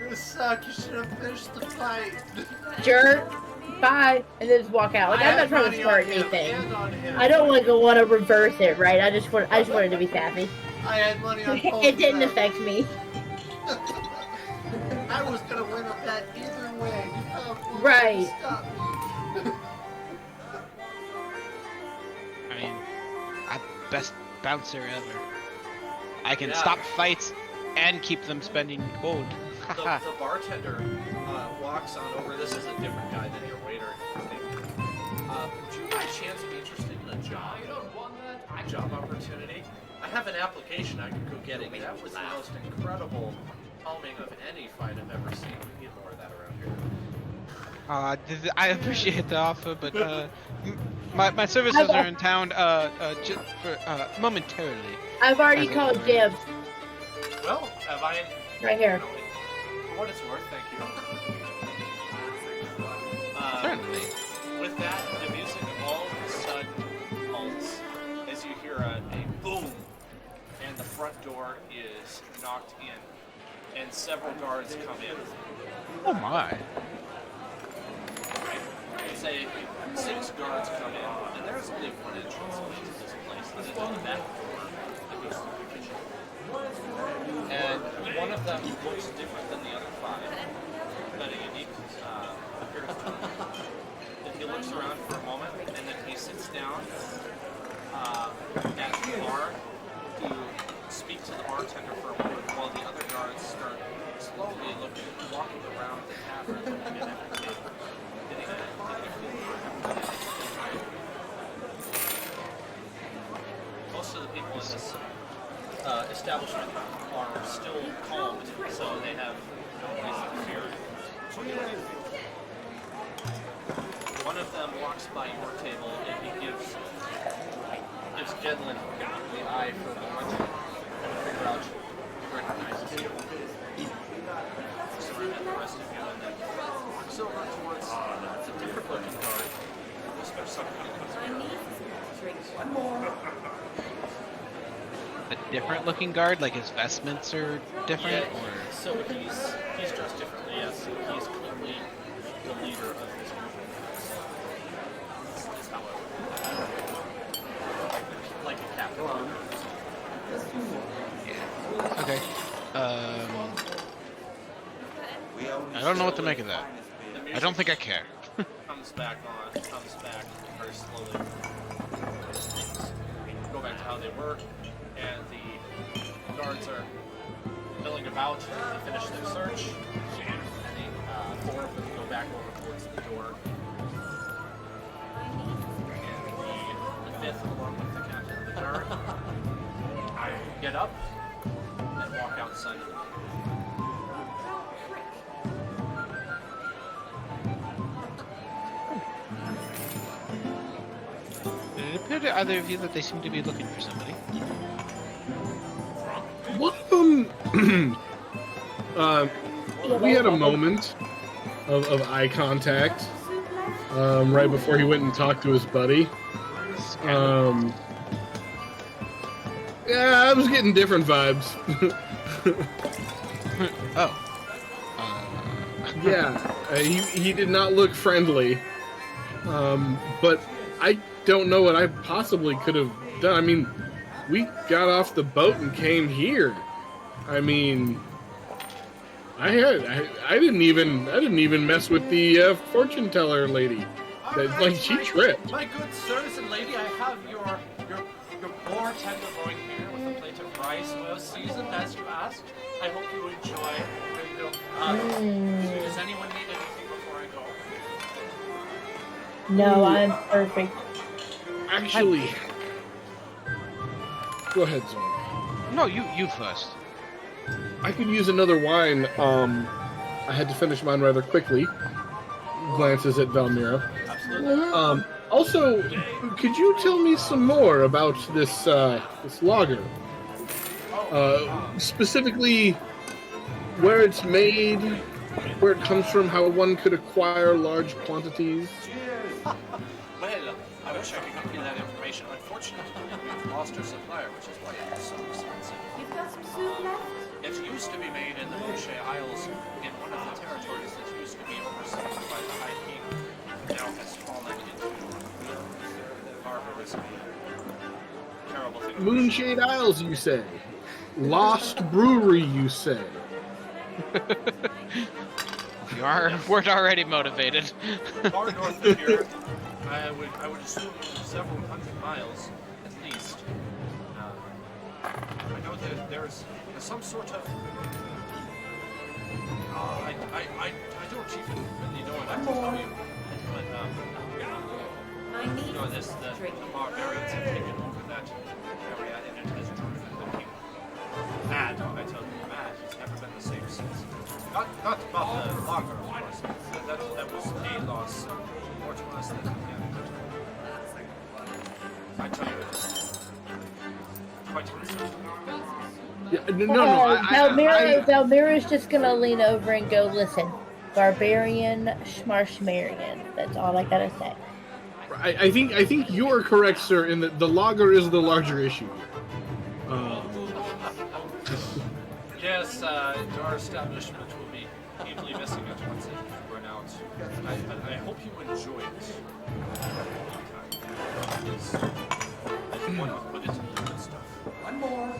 You suck. You should have finished the fight. Jerk. Bye, and then just walk out. Like I'm not trying to start anything. I don't want to reverse it, right? I just wanted to be sassy. I had money on both. It didn't of them. affect me. I was gonna win a bet either way. You found one Right. way to stop me. I mean, I'm best bouncer ever. I can Yeah. stop fights and keep them spending gold. The bartender walks on over. This is a different guy than your waiter. I think. Would you by chance be interested in a job? A job opportunity? I have an application I could go get it. That was the most incredible calming of any fight I've ever seen. We need more of that around here. I appreciate the offer, but my services are in town momentarily. I've already called dibs Well, have I? right here. For what it's worth, thank you. Certainly. With that, the music all of a sudden halts as you hear a boom, and the front door is knocked in, and several guards come in. Oh my. Say 6 guards come in, and there's only one entrance to this place. This is on the back door that goes to the kitchen. And one of them looks different than the other 5. Got a unique appearance to him. And he looks around for a moment, and then he sits down at the bar to speak to the bartender for a moment, while the other guards start slowly walking around the tavern and everything. Most of the people in this establishment are still calmed, so they have no reason to fear or do anything. One of them walks by your table and he gives Gedlin the eye for a moment and figure out he recognizes you. Looks around at the rest of you and then walks over towards a different looking guard. There's something that comes A different looking guard, like his vestments are different, Yeah, or so he's dressed differently, yes. He's clearly the leader of this group. That's how like a captain. okay. I don't know what to make of that. I don't think I care. Comes back very slowly. Things go back to how they were, and the guards are milling about to finish their search. And the 4 of them go back over towards the door. And the 5th, along with the captain of the guard, get up and walk outside of the door. Did it appear to either of you that they seem to be looking for somebody? One of them, we had a moment of eye contact right before he went and talked to his buddy. Yeah, I was getting different vibes. Oh. Yeah, he did not look friendly. But I don't know what I possibly could have done. I mean, we got off the boat and came here. I mean, I didn't even mess with the fortune teller lady. Like she tripped. My good sirs and lady, I have your boar tenderloin here with a plate of rice, well seasoned as you asked. I hope you enjoy. Does anyone need anything before I go? No, I'm perfect. Actually, go ahead, Zorn. No, you first. I could use another wine. I had to finish mine rather quickly. Glances at Valmira. Absolutely. Also, could you tell me some more about this lager? Specifically, where it's made, where it comes from, how one could acquire large quantities. Well, I wish I could give you that information. Unfortunately, we've lost our supplier, which is why it's so expensive. You've got some soup left? It used to be made in the Boucher Isles in one of the territories that used to be overseen by the High King. Now has fallen into barbarism. Terrible thing. Moonshade Isles, you say? Lost Brewery, you say? We're already motivated. Far north of here, I would assume several hundred miles at least. I know that there's some sort of. I don't even really know what I have to tell you. But I need you know this the barbarians have taken over that area and it has driven the king mad. I tell you, mad. He's never been the same since. Not about the lager, of course. That was a loss more to us than him. I tell you, it's quite concerning. Yeah, no. Valmira's just gonna lean over and go, listen, barbarian schmarshmarian. That's all I gotta say. I think you are correct, sir, in that the lager is the larger issue here. Yes, our establishment will be deeply missing it once it run out. I hope you enjoy it. One would put it into good stuff. one more.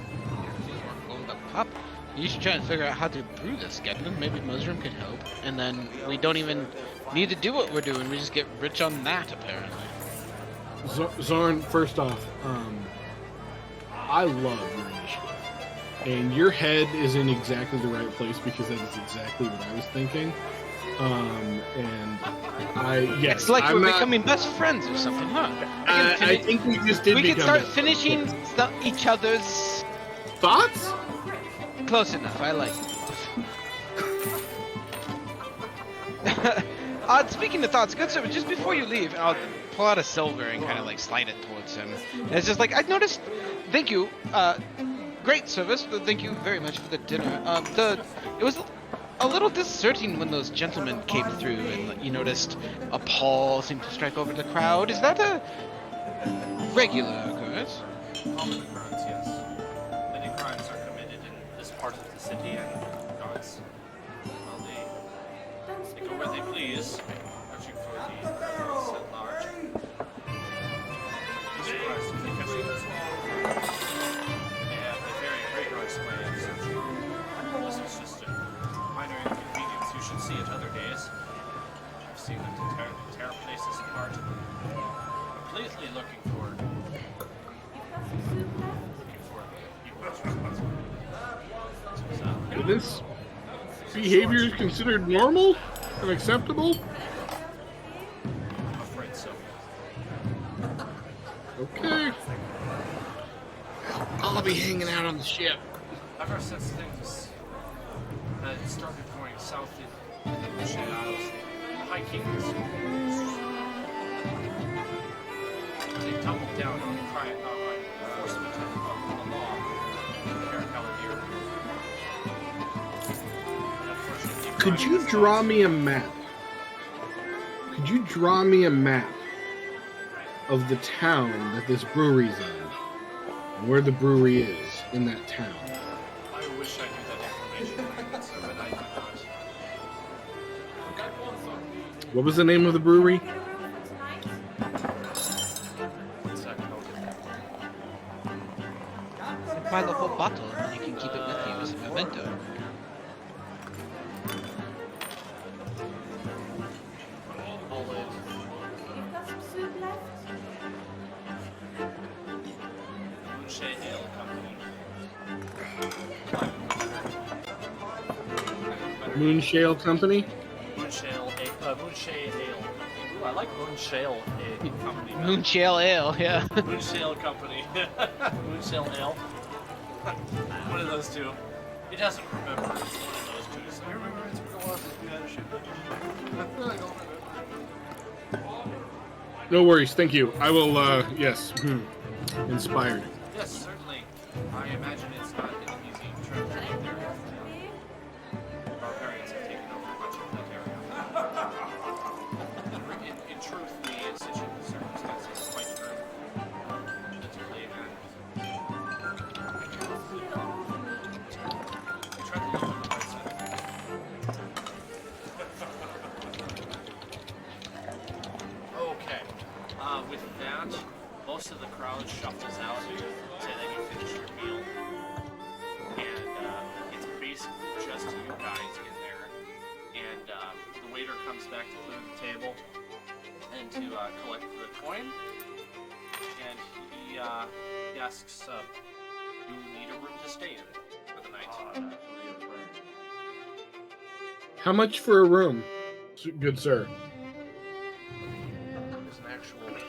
Pop. You should try and figure out how to brew this, Captain. Maybe Mushroom could help. And then we don't even need to do what we're doing. We just get rich on that, apparently. Zorn, first off, I love your initiative. And your head is in exactly the right place because that is exactly what I was thinking. It's like we're becoming best friends or something, huh? I think we just did. We can become start best finishing each other's thoughts. Close enough. I like it. Speaking of thoughts, good sir, just before you leave, I'll pull out a silver and kind of like slide it towards him. And it's just like, I noticed, thank you, great service, thank you very much for the dinner. It was a little disconcerting when those gentlemen came through and you noticed a pall seemed to strike over the crowd. Is that a regular occurrence? Common occurrence, yes. Many crimes are committed in this part of the city, and gods, well, they go where they please, searching for the criminals at large. Be surprised if they catch you as well. They have a very rigorous way of searching. This is just a minor inconvenience. You should see it other days. I've seen them tear places apart. Completely looking for This behavior is considered normal and acceptable. I'm afraid so. Okay. I'll be hanging out on the ship. Ever since things started going south in the Boucher Isles, the High King they doubled down on enforcement of the law here in Caladir. Could you draw me a map? Could you draw me a map of the town that this brewery's in? And where the brewery is in that town? I wish I knew that information, sir, but I do not. What was the name of the brewery? One second, I'll get that. Buy the whole bottle and then you can keep it with you as a memento. Moonshade Ale Company. Moonshale Company. Moonshade Ale Company. Ooh, I like Moonshale Company. better. Moonshale Ale, yeah. Moonshale Company. Moonshale Ale. One of those two. He doesn't remember. It's one of those two. So I remember it's been a while since we had a ship. I don't remember. No worries, thank you. I will. Yes. Inspired. Yes, certainly. I imagine it's not an easy trip to get there. Barbarians have taken over much of that area. In truth, the circumstances are quite grim. Politically and we tried to look on the bright side. Okay. With that, most of the crowd shuffles out say that you finished your meal. And it's basically just you guys in there. And the waiter comes back to clear the table and to collect the coin. And he asks, you need a room to stay in for the night. How much for a room, good sir? There's an actual number.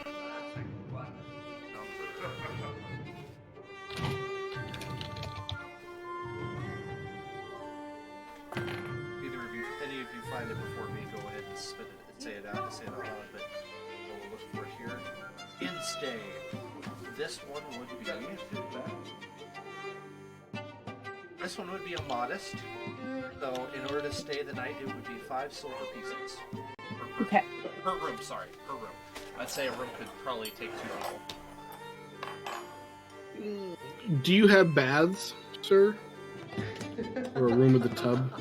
Either of you, any of you find it before me, go ahead and spit it, say it out loud, but we'll look for it here. In stay. This one would be a modest, though in order to stay the night it would be 5 silver pieces. Okay. Per room, sorry, per room. I'd say a room could probably take 2 people. Do you have baths, sir? Or a room with a tub?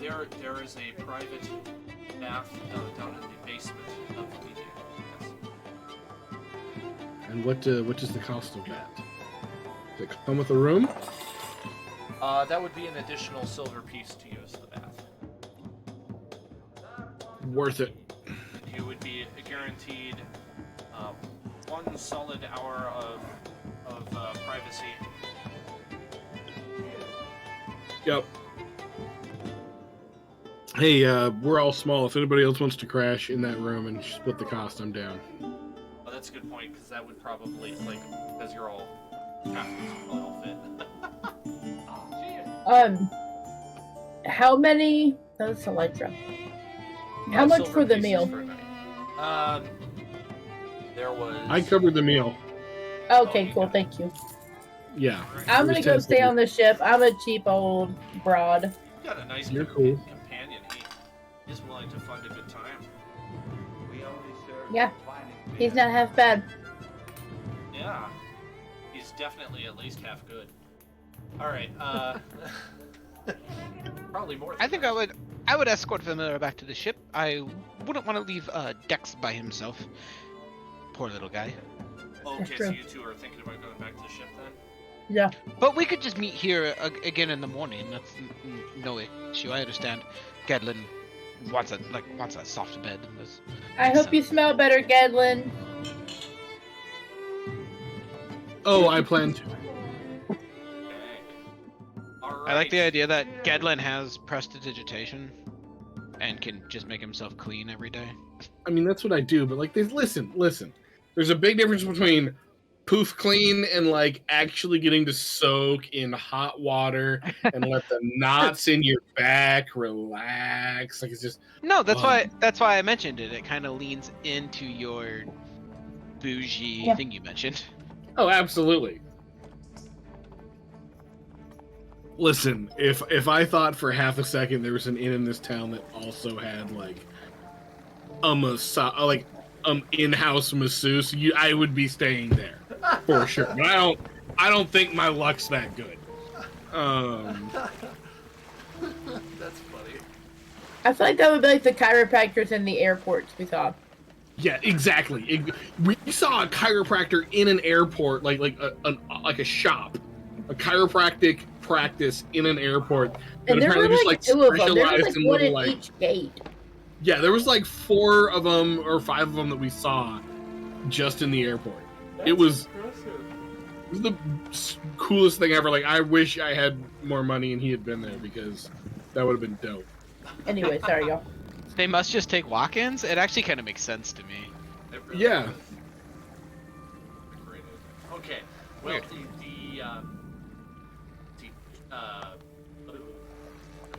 There is a private bath down in the basement of the meeting. Yes. And what is the cost of that? Does it come with a room? That would be an additional silver piece to use the bath. Worth it. You would be guaranteed 1 solid hour of privacy. Yep. Hey, we're all small. If anybody else wants to crash in that room and split the cost, I'm down. Oh, that's a good point, because that would probably, because you're all captains, would probably all fit. How many? That's Electra. How much Silver for the pieces meal? for a night. There was... I covered the meal. Okay, cool. Thank you. Yeah. I'm It gonna was go 10 stay on the ship. I'm a cheap old broad. You got a nice You're cool. companion. He's willing to fund a good time. Yeah, he's not half bad. Yeah. He's definitely at least half good. Alright, probably more than I think that. I would escort Familiar back to the ship. I wouldn't want to leave Dex by himself. Poor little guy. Okay, That's so true. you two are thinking about going back to the ship then? Yeah. But we could just meet here again in the morning. That's no issue. I understand. Gedlin wants a soft bed. I hope you smell better, Gedlin. Oh, I plan to. Okay. Alright. I like the idea that Gedlin has prestidigitation and can just make himself clean every day. I mean, that's what I do, but listen. There's a big difference between poof clean and actually getting to soak in hot water and let the knots in your back relax. It's just No, that's why I mentioned it. It kind of leans into your bougie thing you mentioned. oh, absolutely. Listen, if I thought for half a second there was an inn in this town that also had in-house masseuse, I would be staying there for sure. But I don't think my luck's that good. That's funny. I feel like that would be like the chiropractors in the airports we saw. Yeah, exactly. We saw a chiropractor in an airport, like a shop, a chiropractic practice in an airport. And there were apparently like 2 of them. There was specialized in one little, at each gate. Yeah, there was 4 of them or 5 of them that we saw just in the airport. It was was the coolest thing ever. Like, I wish I had more money and he had been there because that would have been dope. Anyway, sorry, y'all. They must just take walk-ins? It actually kind of makes sense to me. It really Yeah. does. Great. Okay. Well, Weird.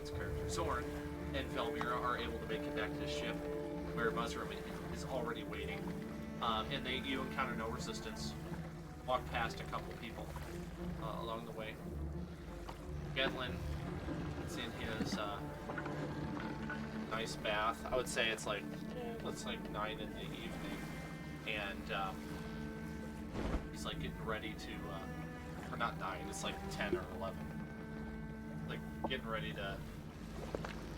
its character Zorn and Velmir are able to make it back to the ship, where Muzzrum is already waiting, and you encounter no resistance. Walk past a couple people along the way. Gedlin is in his nice bath. I would say it's like 9 in the evening, and he's like getting ready to, or not 9. It's like 10 or 11. Like getting ready to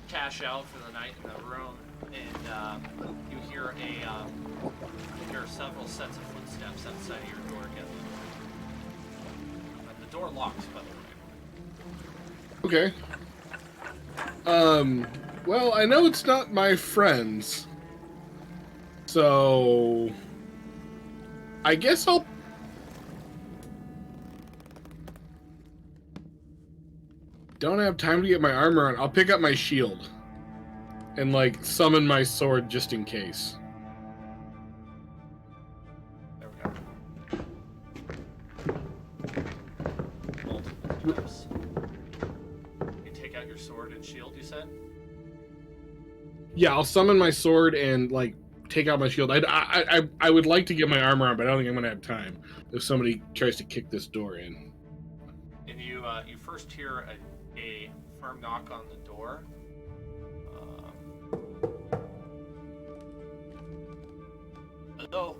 cash out for the night in the room, and you hear several sets of footsteps outside of your door, Gedlin. And the door locks, by the way. Okay. Well, I know it's not my friends. So I guess I'll don't have time to get my armor on. I'll pick up my shield and like summon my sword just in case. There we go. Multiple steps. You take out your sword and shield, you said? Yeah, I'll summon my sword and like take out my shield. I would like to get my armor on, but I don't think I'm gonna have time if somebody tries to kick this door in. And you first hear a firm knock on the door. Hello.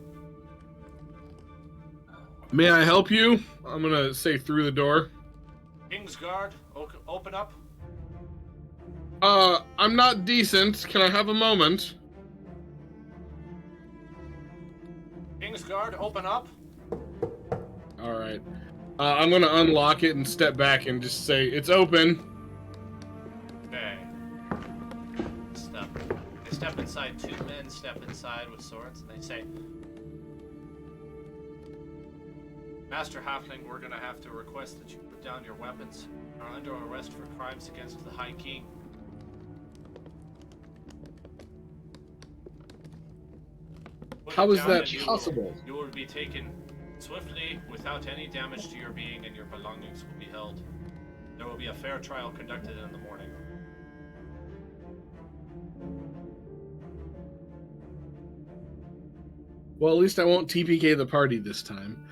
May I help you? I'm gonna say through the door. Kingsguard, open up. I'm not decent. Can I have a moment? Kingsguard, open up. All right. I'm gonna unlock it and step back and just say it's open. Okay. They step inside. 2 men step inside with swords, and they say, Master Halfling, we're gonna have to request that you put down your weapons. You are under arrest for crimes against the High King. Put How it is down that and possible? You will be taken swiftly, without any damage to your being, and your belongings will be held. There will be a fair trial conducted in the morning. Well, at least I won't TPK the party this time.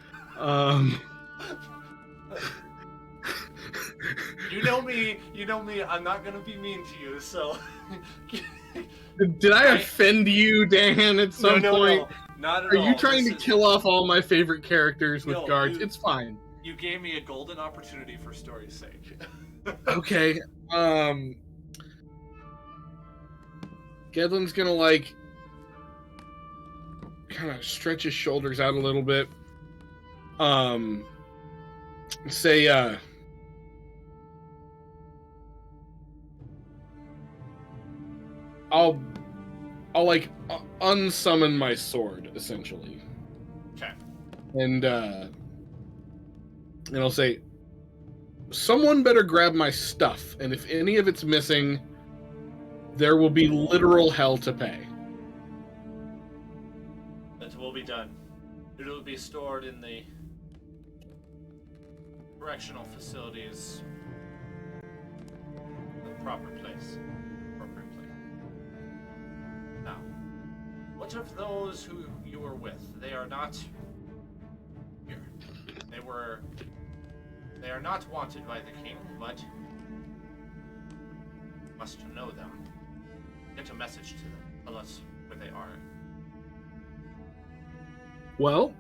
You know me, I'm not gonna be mean to you, so... Did I offend you, Dan, at some point? No, not at Are all. you trying to kill off all my favorite characters with No, guards? It's fine. You gave me a golden opportunity for story's sake. Okay. Gedlin's gonna like kind of stretch his shoulders out a little bit. Say I'll like unsummon my sword essentially. Okay. And I'll say someone better grab my stuff, and if any of it's missing, there will be literal hell to pay. That will be done. It will be stored in the correctional facilities. The proper place. Appropriate place. Now, what of those who you were with? They are not here. They are not wanted by the king, but you must know them. Get a message to them. Tell us where they are. Well,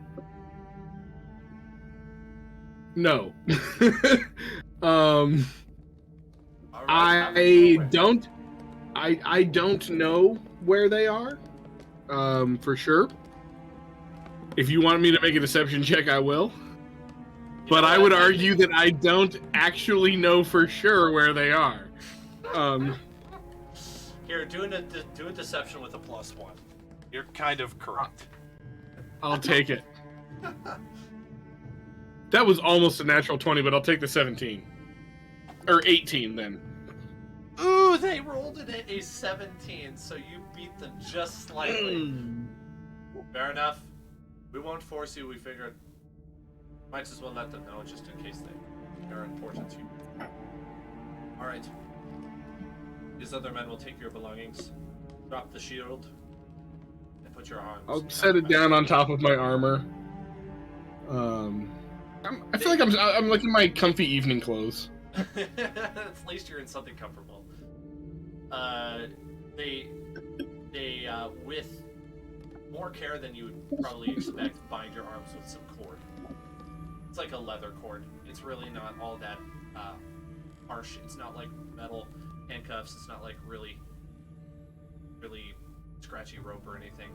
no. All right, I don't know where they are, for sure. If you want me to make a deception check, I will. But I would argue that I don't actually know for sure where they are. Here, do a deception with a +1. You're kind of correct. I'll take it. That was almost a natural 20, but I'll take the 17. Or 18 then. Ooh, they rolled it at a 17, so you beat them just slightly. Fair enough. We won't force you. We figured might as well let them know just in case they're important to you. All right. These other men will take your belongings, drop the shield, and put your arms. I'll set it down on top of my armor. I feel like I'm like in my comfy evening clothes. At least you're in something comfortable. They with more care than you would probably expect, bind your arms with some cord. It's like a leather cord. It's really not all that harsh. It's not like metal handcuffs. It's not like really scratchy rope or anything.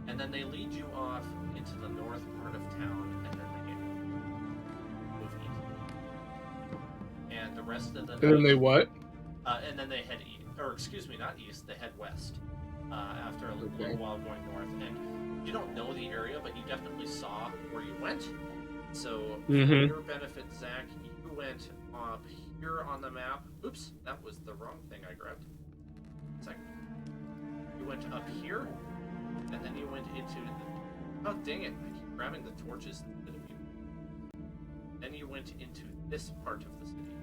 And then they lead you off into the north part of town, and then they move east. And the rest of the night, And then they what? and then they head east, or excuse me, not east. They head west. After a little while going north, and you don't know the area, but you definitely saw where you went. So, for your benefit, Zach, you went up here on the map. Oops, that was the wrong thing I grabbed. Second. You went up here, and then you went into the... Oh, dang it. I keep grabbing the torches instead of you. Then you went into this part of the city.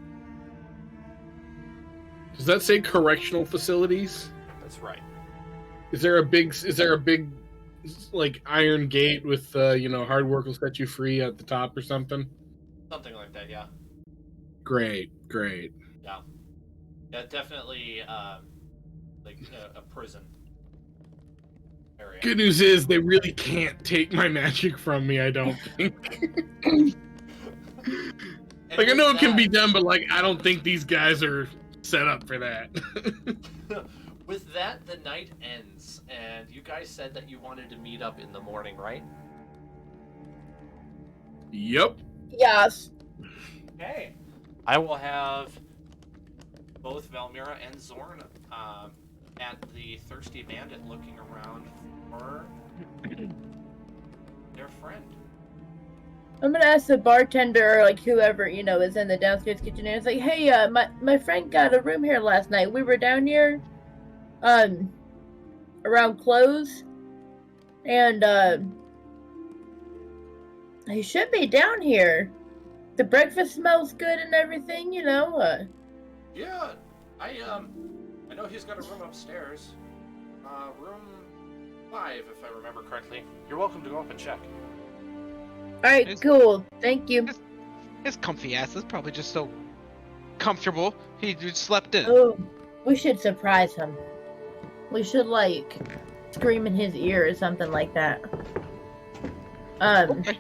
Does that say correctional facilities? That's right. Is there a big like iron gate with hard work will set you free at the top or something? Something like that, yeah. Great. Yeah. Yeah, definitely like a prison area. Good news is they really can't take my magic from me, I don't think. Like I know it can be done, but like I don't think these guys are set up for that. With that, the night ends, and you guys said that you wanted to meet up in the morning, right? Yep. Yes. Okay. I will have both Valmira and Zorn at the Thirsty Bandit looking around for their friend. I'm gonna ask the bartender or like whoever, is in the downstairs kitchen, and it's like, hey, my friend got a room here last night. We were down here around close, and he should be down here. The breakfast smells good and everything, Yeah, I know he's got a room upstairs, room 5 if I remember correctly. You're welcome to go up and check. Alright, cool, thank you. His comfy ass is probably just so comfortable he just slept in. Oh, we should surprise him. We should like scream in his ear or something like that. Okay.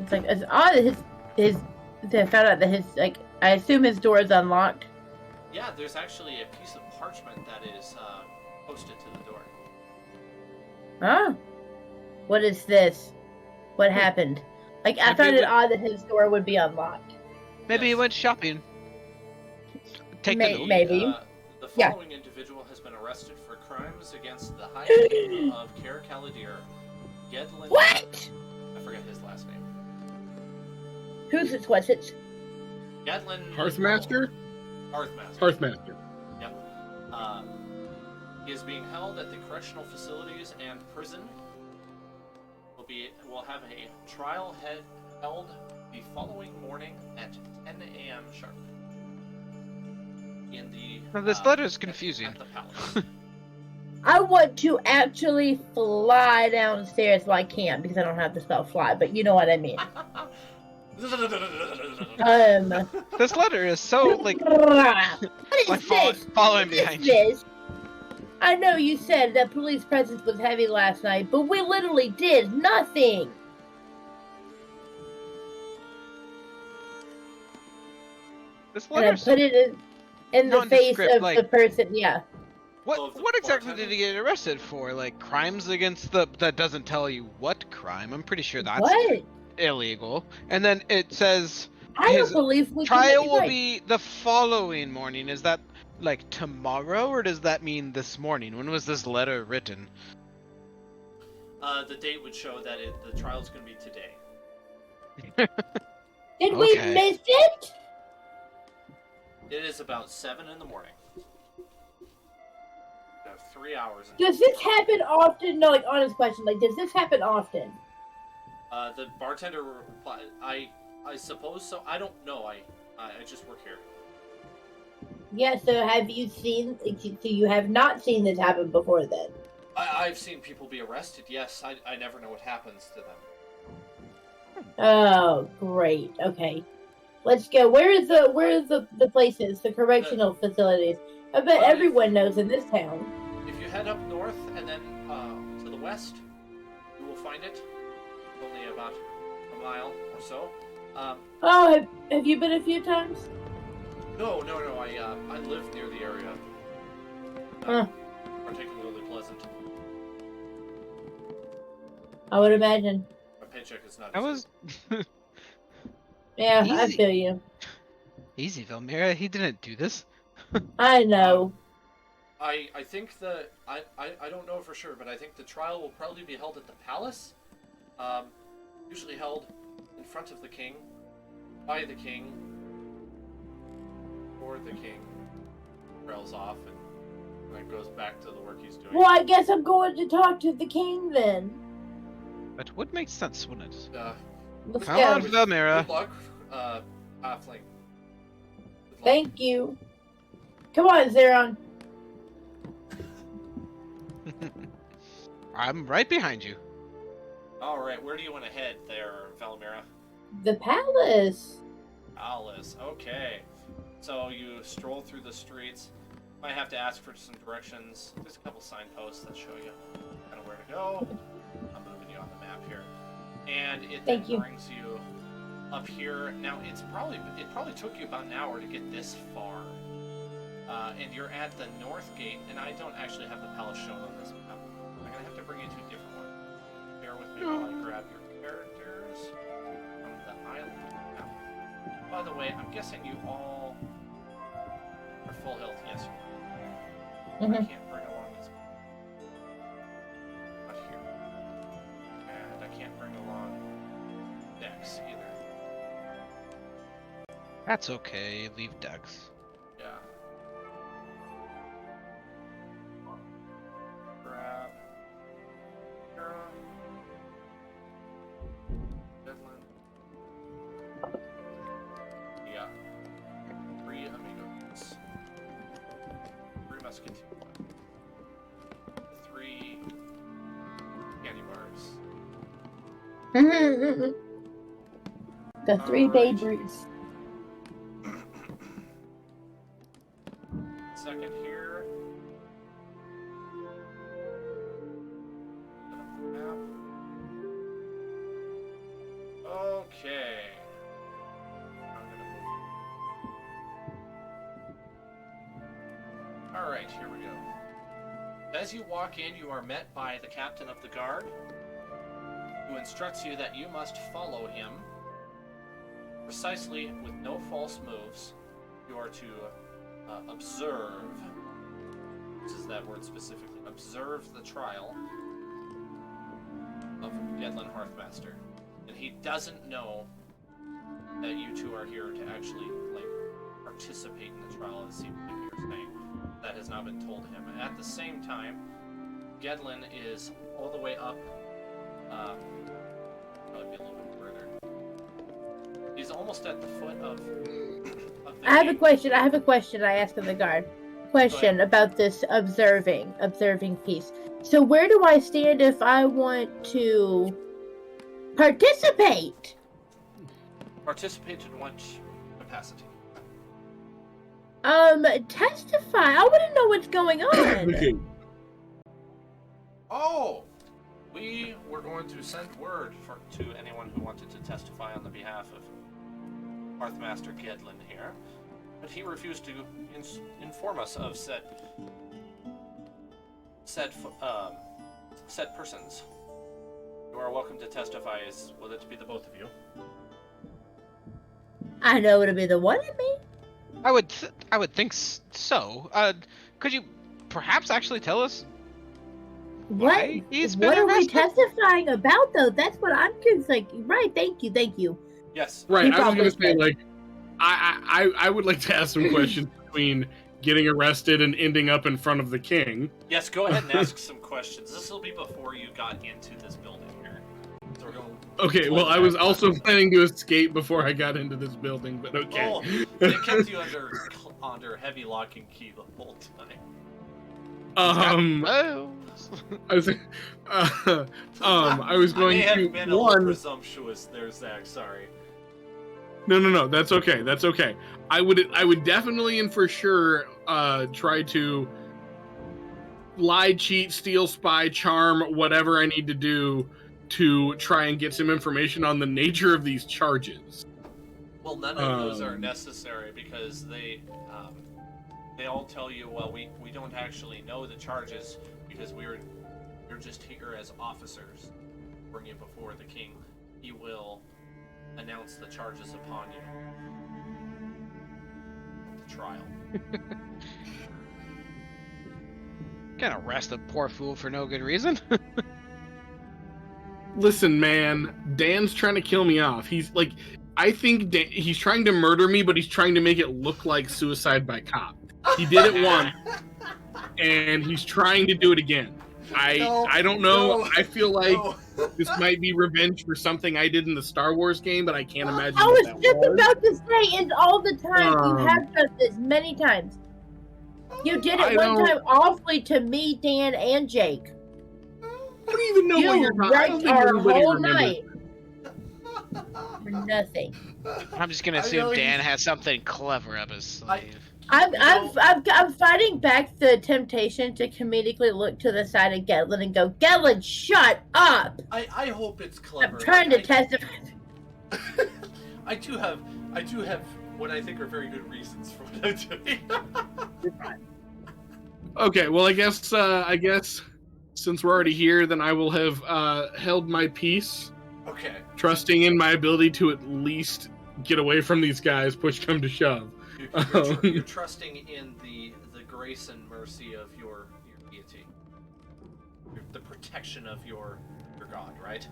It's like it's odd that they found out that his I assume his door is unlocked. Yeah, there's actually a piece of parchment that is posted to the door. Huh? What is this? What happened? Like I found it odd that his door would be unlocked. Maybe he went shopping. Take the note. Maybe. The following individual has been arrested for crimes against the High King of Kaer Caladir, Gedlin. What? I forget his last name. Who's it? What's it? Gedlin. Hearthmaster? Hearthmaster. Yep. He is being held at the correctional facilities and prison. Will have a trial held the following morning at 10 a.m. sharp. In the Now this letter is confusing. At the palace. I want to actually fly downstairs. Well, I can't because I don't have the spell fly, but you know what I mean. This letter is so like What is this? following What is behind you. this? I know you said that police presence was heavy last night, but we literally did nothing. This And I letter. put it in the face Nondescript, of like- the person. Yeah. What exactly did he get arrested for? Like crimes against the that doesn't tell you what crime. I'm pretty sure that's What? illegal. And then it says I his don't believe we trial can will be the following morning. Is that like tomorrow, or does that mean this morning? When was this letter written? The date would show that the trial's going to be today. Did we Okay. miss it? It is about 7 in the morning. You have 3 hours. Does this happen often? No, like, honest question. Like, does this happen often? The bartender replied, I suppose so. I don't know. I just work here. Yeah, so have you seen... So you have not seen this happen before, then? I've seen people be arrested, yes. I never know what happens to them. Oh, great. Okay. Let's go. Where is the places, the correctional facilities? I bet everyone knows in this town. If you head up north and then to the west, you will find it. Only about a mile or so. Oh, have you been a few times? No. I live near the area. Huh. Particularly pleasant. I would imagine. My paycheck is not. I was Yeah, I Easy. feel you. easy, Valmira. He didn't do this. I know. I think I don't know for sure, but I think the trial will probably be held at the palace. Usually held in front of the king, by the king, for the king. Trails off and goes back to the work he's doing. Well, I guess I'm going to talk to the king then. That would make sense, wouldn't it? Let's Come go. on, Valmira. Good luck, halfling. Good luck. Thank you. Come on, Zeron. I'm right behind you. Alright, where do you want to head there, Valamira? The palace. Alice, okay. So you stroll through the streets. Might have to ask for some directions. There's a couple signposts that show you kind of where to go. I'm moving you on the map here. And it then brings you up here. Now it probably took you about an hour to get this far. And you're at the north gate, and I don't actually have the palace shown on this map. I'm gonna have to bring you to a different one. Bear with me while I grab your characters from the island map. By the way, I'm guessing you all are full health. Yes, you are. I can't bring along this. Not here. And I can't bring along Dex either. That's okay. Leave Dex. Yeah. Grab. Kara. Deadland. Yeah. 3 amigos. 3 musketeers. 3 candy bars. The 3 Alright. Babe Ruths. Second here. Set up the map. Okay. I'm gonna move. Alright, here we go. As you walk in, you are met by the captain of the guard, who instructs you that you must follow him precisely with no false moves. You are to observe, this is that word specifically, observe the trial of Gedlin Hearthmaster. And he doesn't know that you two are here to actually, participate in the trial, as it seems like you're saying. That has not been told to him. And at the same time, Gedlin is all the way up, probably be a little bit further. He's almost at the foot of the I have a gate. question. I asked of the guard. Question about this observing piece. So where do I stand if I want to participate? Participate in what capacity? Testify. I want to know what's going on. Okay. Oh! We were going to send word to anyone who wanted to testify on the behalf of Hearthmaster Gedlin here, but he refused to inform us of said persons. You are welcome to testify. Will it be the both of you? I know it'll be the one of me. I would think so. Could you perhaps actually tell us What? why he's been What are we arrested? testifying about, though? That's what I'm curious. Like, right? Thank you. Yes. Right. He I was probably gonna say did. like, I would like to ask some questions between getting arrested and ending up in front of the king. Yes, go ahead and ask some questions. This will be before you got into this building here. So we're going. Okay. Well, I was also planning to escape before I got into this building, but okay. Oh, they kept you under heavy lock and key the whole time. Oh. I was, I was going I may to have been a little presumptuous there, Zach. Sorry. No. That's okay. That's okay. I would definitely and for sure try to lie, cheat, steal, spy, charm, whatever I need to do to try and get some information on the nature of these charges. Well, none of those are necessary because they all tell you, well, we don't actually know the charges because you're just here as officers. Bring you before the king. He will announce the charges upon you at the trial. Can't arrest a poor fool for no good reason. Listen, man, Dan's trying to kill me off. He's like, I think he's trying to murder me, but he's trying to make it look like suicide by cop. He did it once, and he's trying to do it again. I don't know. No, I feel like this might be revenge for something I did in the Star Wars game, but I can't imagine. I what was that just was. about to say, and all the time you Um, have done this many times. You did I it one don't- time awfully to me, Dan, and Jake. I don't even know what You you're talking. I don't wrecked think our anybody whole remembers. night for nothing. I'm just gonna I assume know Dan he's- has something clever up his sleeve. I'm fighting back the temptation to comedically look to the side of Gedlin and go, Gedlin, shut up! I hope it's clever. I'm trying to I- testify. I do have what I think are very good reasons for what I'm doing. Okay, well, I guess since we're already here, then I will have held my peace, Okay. trusting in my ability to at least get away from these guys, push come to shove. You're trusting in the grace and mercy of your deity, the protection of your god, right?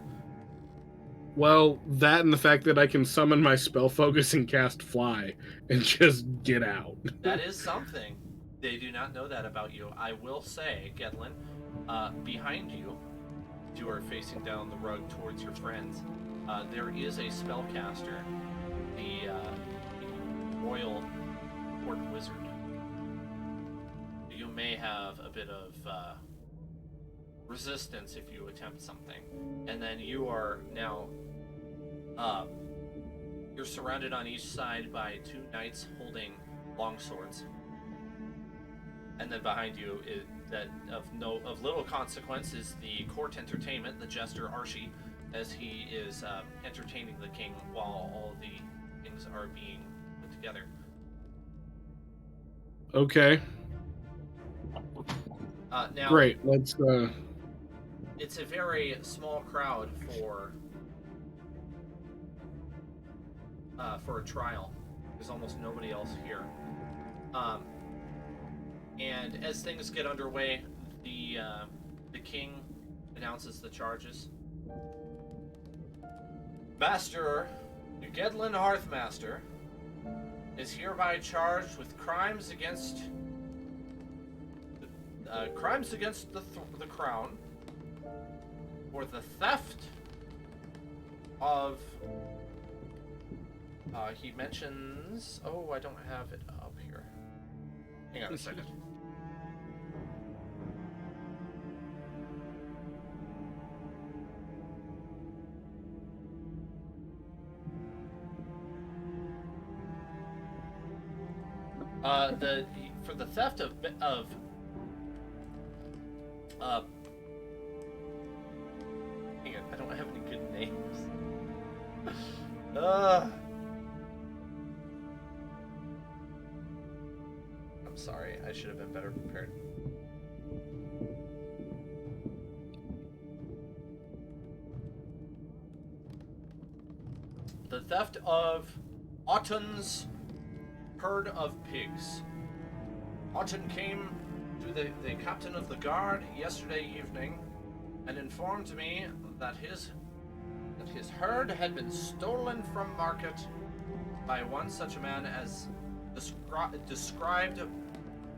Well, that and the fact that I can summon my spell focus and cast fly and just get out. That is something. They do not know that about you. I will say, Gedlin, behind you, you are facing down the rug towards your friends. There is a spellcaster, the royal court wizard. You may have a bit of resistance if you attempt something, and then you are now you're surrounded on each side by two knights holding long swords, and then behind you is that of little consequence is the court entertainment, the jester Archie, as he is entertaining the king while all the things are being put together. Okay, Now, great. Let's. it's a very small crowd for a trial. There's almost nobody else here. And as things get underway, the king announces the charges. Master Gedlin Hearthmaster is hereby charged with crimes against the crown for the theft of. He mentions. Oh, I don't have it up here. Hang on a second. For the theft of hang on, I don't have any good names. I'm sorry, I should have been better prepared. The theft of Otton's herd of pigs. Otton came to the captain of the guard yesterday evening and informed me that that his herd had been stolen from market by one such a man as described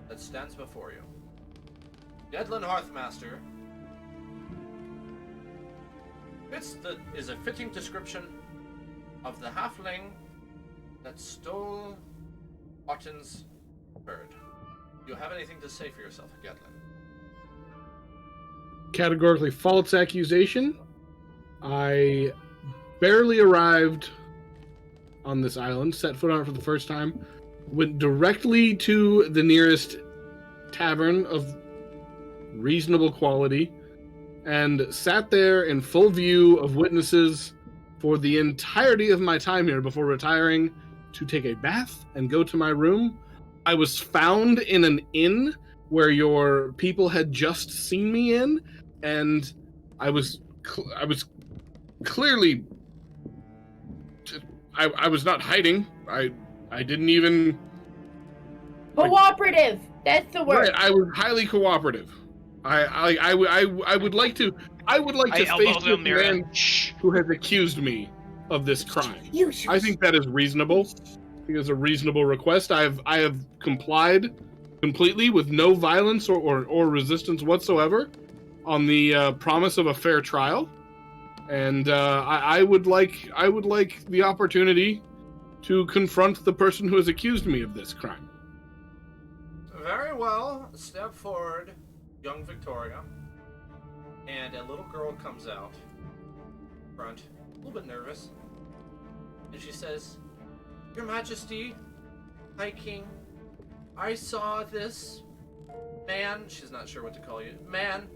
that stands before you. Gedlin Hearthmaster is a fitting description of the halfling that stole Otten's herd. Do you have anything to say for yourself, Gedlin? Categorically false accusation. I barely arrived on this island, set foot on it for the first time, went directly to the nearest tavern of reasonable quality, and sat there in full view of witnesses for the entirety of my time here before retiring to take a bath and go to my room. I was found in an inn where your people had just seen me in, and I was clearly, I was not hiding. I didn't even. Cooperative. That's the word. Right, I was highly cooperative. I would like to face the man who has accused me of this crime. I think that is reasonable. I think it's a reasonable request. I have complied completely with no violence or resistance whatsoever on the promise of a fair trial, and I would like the opportunity to confront the person who has accused me of this crime. Very well. Step forward, young Victoria. And a little girl comes out front, a little bit nervous. And she says, Your Majesty, High King, I saw this man, she's not sure what to call you, man,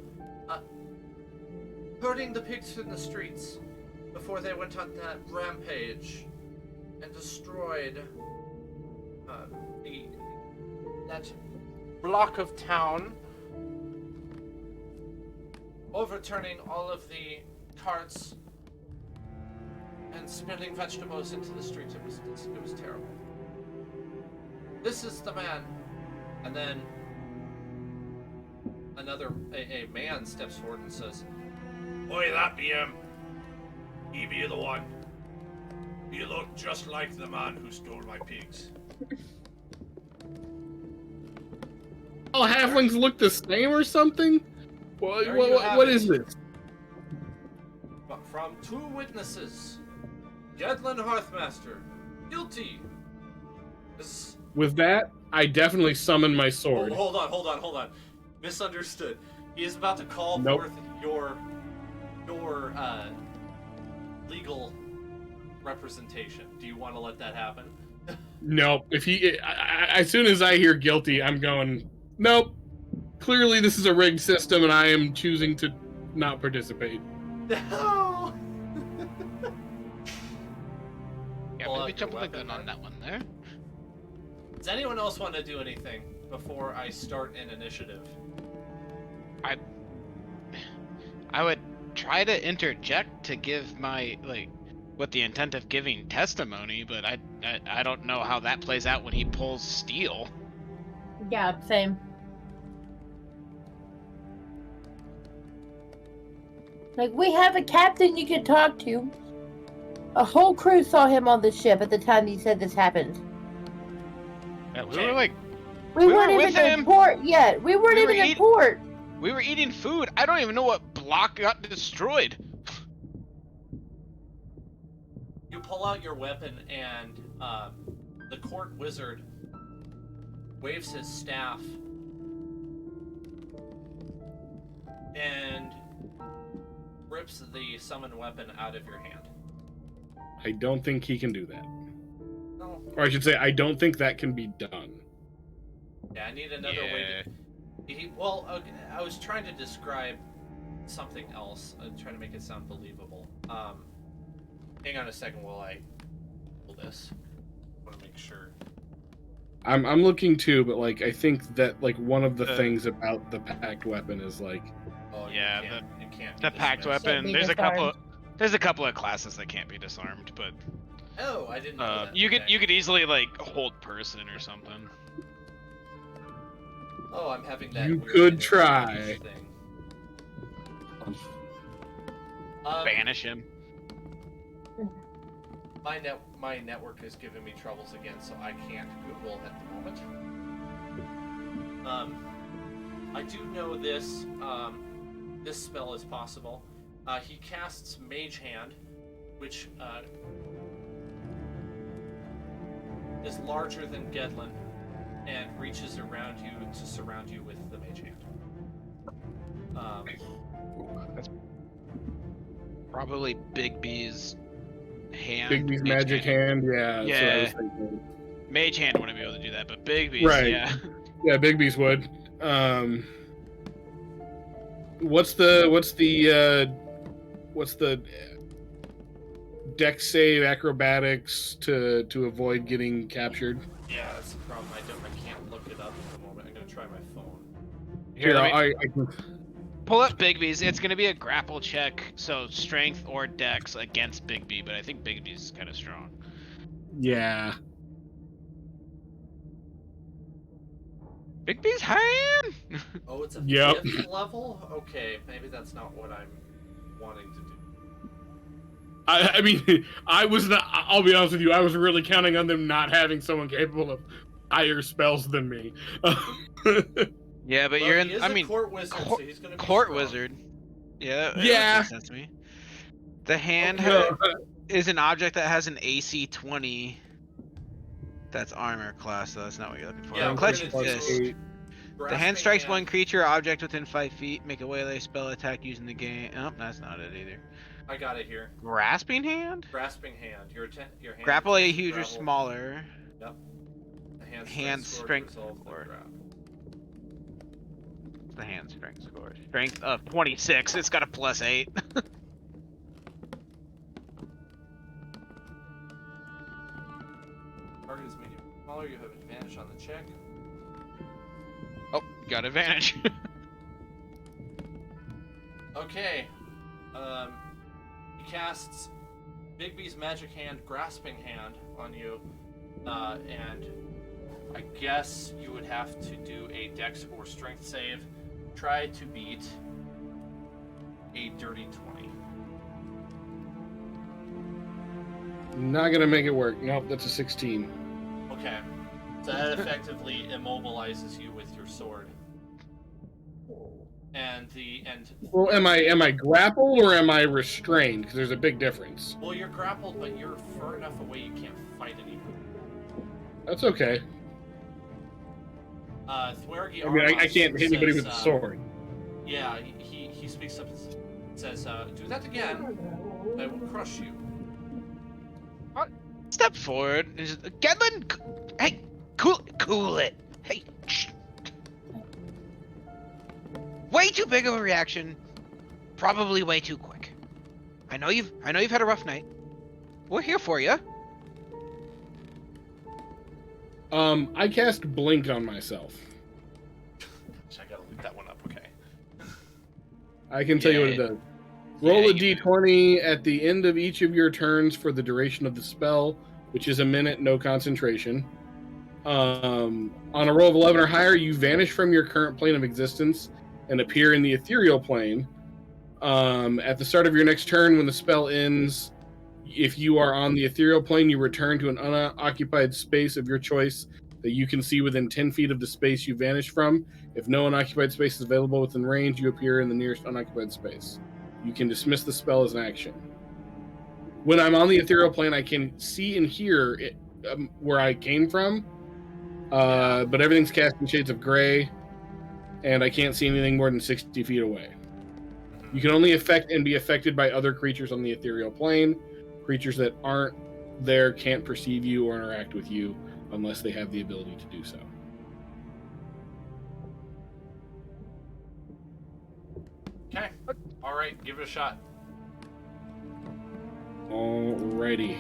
herding the pigs in the streets before they went on that rampage and destroyed that block of town, overturning all of the carts and spilling vegetables into the streets. It was terrible. This is the man. And then a man steps forward and says, Boy, that be him. He be the one. You look just like the man who stole my pigs. All halflings look the same or something? What is this? But from two witnesses, Gedlin Hearthmaster, guilty. With that, I definitely summon my sword. Hold on. Misunderstood. He is about to call forth your legal representation. Do you want to let that happen? No. If as soon as I hear guilty, I'm going, nope. Clearly this is a rigged system and I am choosing to not participate. No! Yeah, maybe jump the gun on that one there. Does anyone else want to do anything before I start an initiative? I would try to interject to give my, with the intent of giving testimony, but I don't know how that plays out when he pulls steel. Yeah, same. We have a captain you can talk to. A whole crew saw him on the ship at the time you said this happened. Yeah, we weren't even in port yet. We weren't even in port. We were eating food. I don't even know what block got destroyed. You pull out your weapon and the court wizard waves his staff and rips the summoned weapon out of your hand. I don't think he can do that. No. Or I should say, I don't think that can be done. Yeah, I need another way to... okay, I was trying to describe something else. I'm trying to make it sound believable. Hang on a second while I pull this. I want to make sure. I'm looking too, but I think that one of the things about the packed weapon is Oh yeah, it can't the packed weapon. There's a couple of classes that can't be disarmed, but oh, I didn't know that. you could easily hold person or something. Oh, I'm having that. You weird could try. Thing. Banish him. My network is giving me troubles again, so I can't Google at the moment. I do know this. This spell is possible. He casts Mage Hand, which is larger than Gedlin and reaches around you to surround you with the Mage Hand. That's probably Bigby's hand. Bigby's magic hand, yeah. Yeah. So I was thinking. Mage hand wouldn't be able to do that, but Bigby's, Right. yeah. Yeah, Bigby's would. What's the dex save acrobatics to avoid getting captured? Yeah, that's the problem. I can't look it up at the moment. I'm gonna try my phone. Here, let me I can... pull up Bigby's. It's gonna be a grapple check, so strength or dex against Bigby, but I think Bigby's kind of strong. Yeah. Bigby's hand. Oh, it's a Yep. 5th level? Okay, maybe that's not what I'm wanting to do. I mean, I was not. I'll be honest with you. I was really counting on them not having someone capable of higher spells than me. Yeah, but Well, you're he in. is I a mean, court wizard, so he's gonna be court strong. wizard. Yeah. That Yeah. makes sense to me. The hand No, is an object that has an AC 20. That's armor class, so that's not what you're looking for. Yeah, we're Clutch gonna fist. do- The hand Grasping strikes one creature or object within 5 feet. Make a waylay spell attack using the game. Oh, that's not it either. I got it here. Grasping hand? Grasping hand. Your hand. Grapple a attempts to huge or grapple. smaller. Yep. The Hand strength resolve the score. grapple. The hand strength score. Strength of 26. It's got a +8. Target is medium smaller. You have advantage on the check. Oh, got advantage. Okay. He casts Bigby's magic hand, grasping hand on you, and I guess you would have to do a dex or strength save. Try to beat a dirty 20. not gonna make it work. Nope, that's a 16. Okay. So that effectively immobilizes you with your sword. And Well, am I grappled or am I restrained? Because there's a big difference. well, you're grappled, but you're far enough away you can't fight anyone. That's okay. Thwergi I mean, I Armos can't hit anybody says, with a sword. Yeah, he speaks up and says, do that again, I will crush you. Step forward. Gedlin! Hey! Cool it! Hey! Shh. Way too big of a reaction. Probably way too quick. I know you've had a rough night. We're here for you. I cast Blink on myself. I gotta look that one up, okay. I can tell you what it does. Roll a d20 at the end of each of your turns for the duration of the spell, which is a minute, no concentration. On a roll of 11 or higher, you vanish from your current plane of existence and appear in the ethereal plane. At the start of your next turn, when the spell ends, if you are on the ethereal plane, you return to an unoccupied space of your choice that you can see within 10 feet of the space you vanished from. If no unoccupied space is available within range, you appear in the nearest unoccupied space. You can dismiss the spell as an action. When I'm on the ethereal plane, I can see and hear it, where I came from, but everything's cast in shades of gray, and I can't see anything more than 60 feet away. You can only affect and be affected by other creatures on the ethereal plane. Creatures that aren't there can't perceive you or interact with you unless they have the ability to do so. Okay. Alright, give it a shot. Alrighty.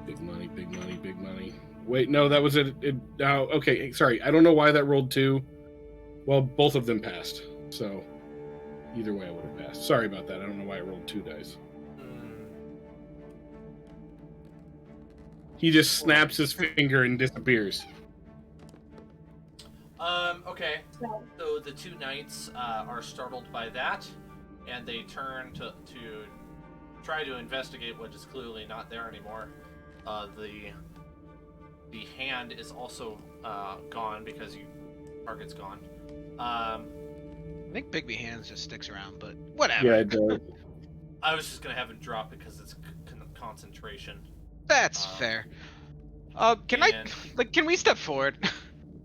Big money, big money, big money. Wait, no, that was it. Okay, sorry. I don't know why that rolled 2. Well, both of them passed. So, either way I would have passed. Sorry about that. I don't know why I rolled 2 dice. He just snaps his finger and disappears. Okay. So the two knights are startled by that, and they turn to try to investigate what is clearly not there anymore. The hand is also gone because target's gone. I think Bigby Hands just sticks around, but whatever. Yeah, it does. I was just gonna have him drop it because it's concentration. That's fair. Can we step forward?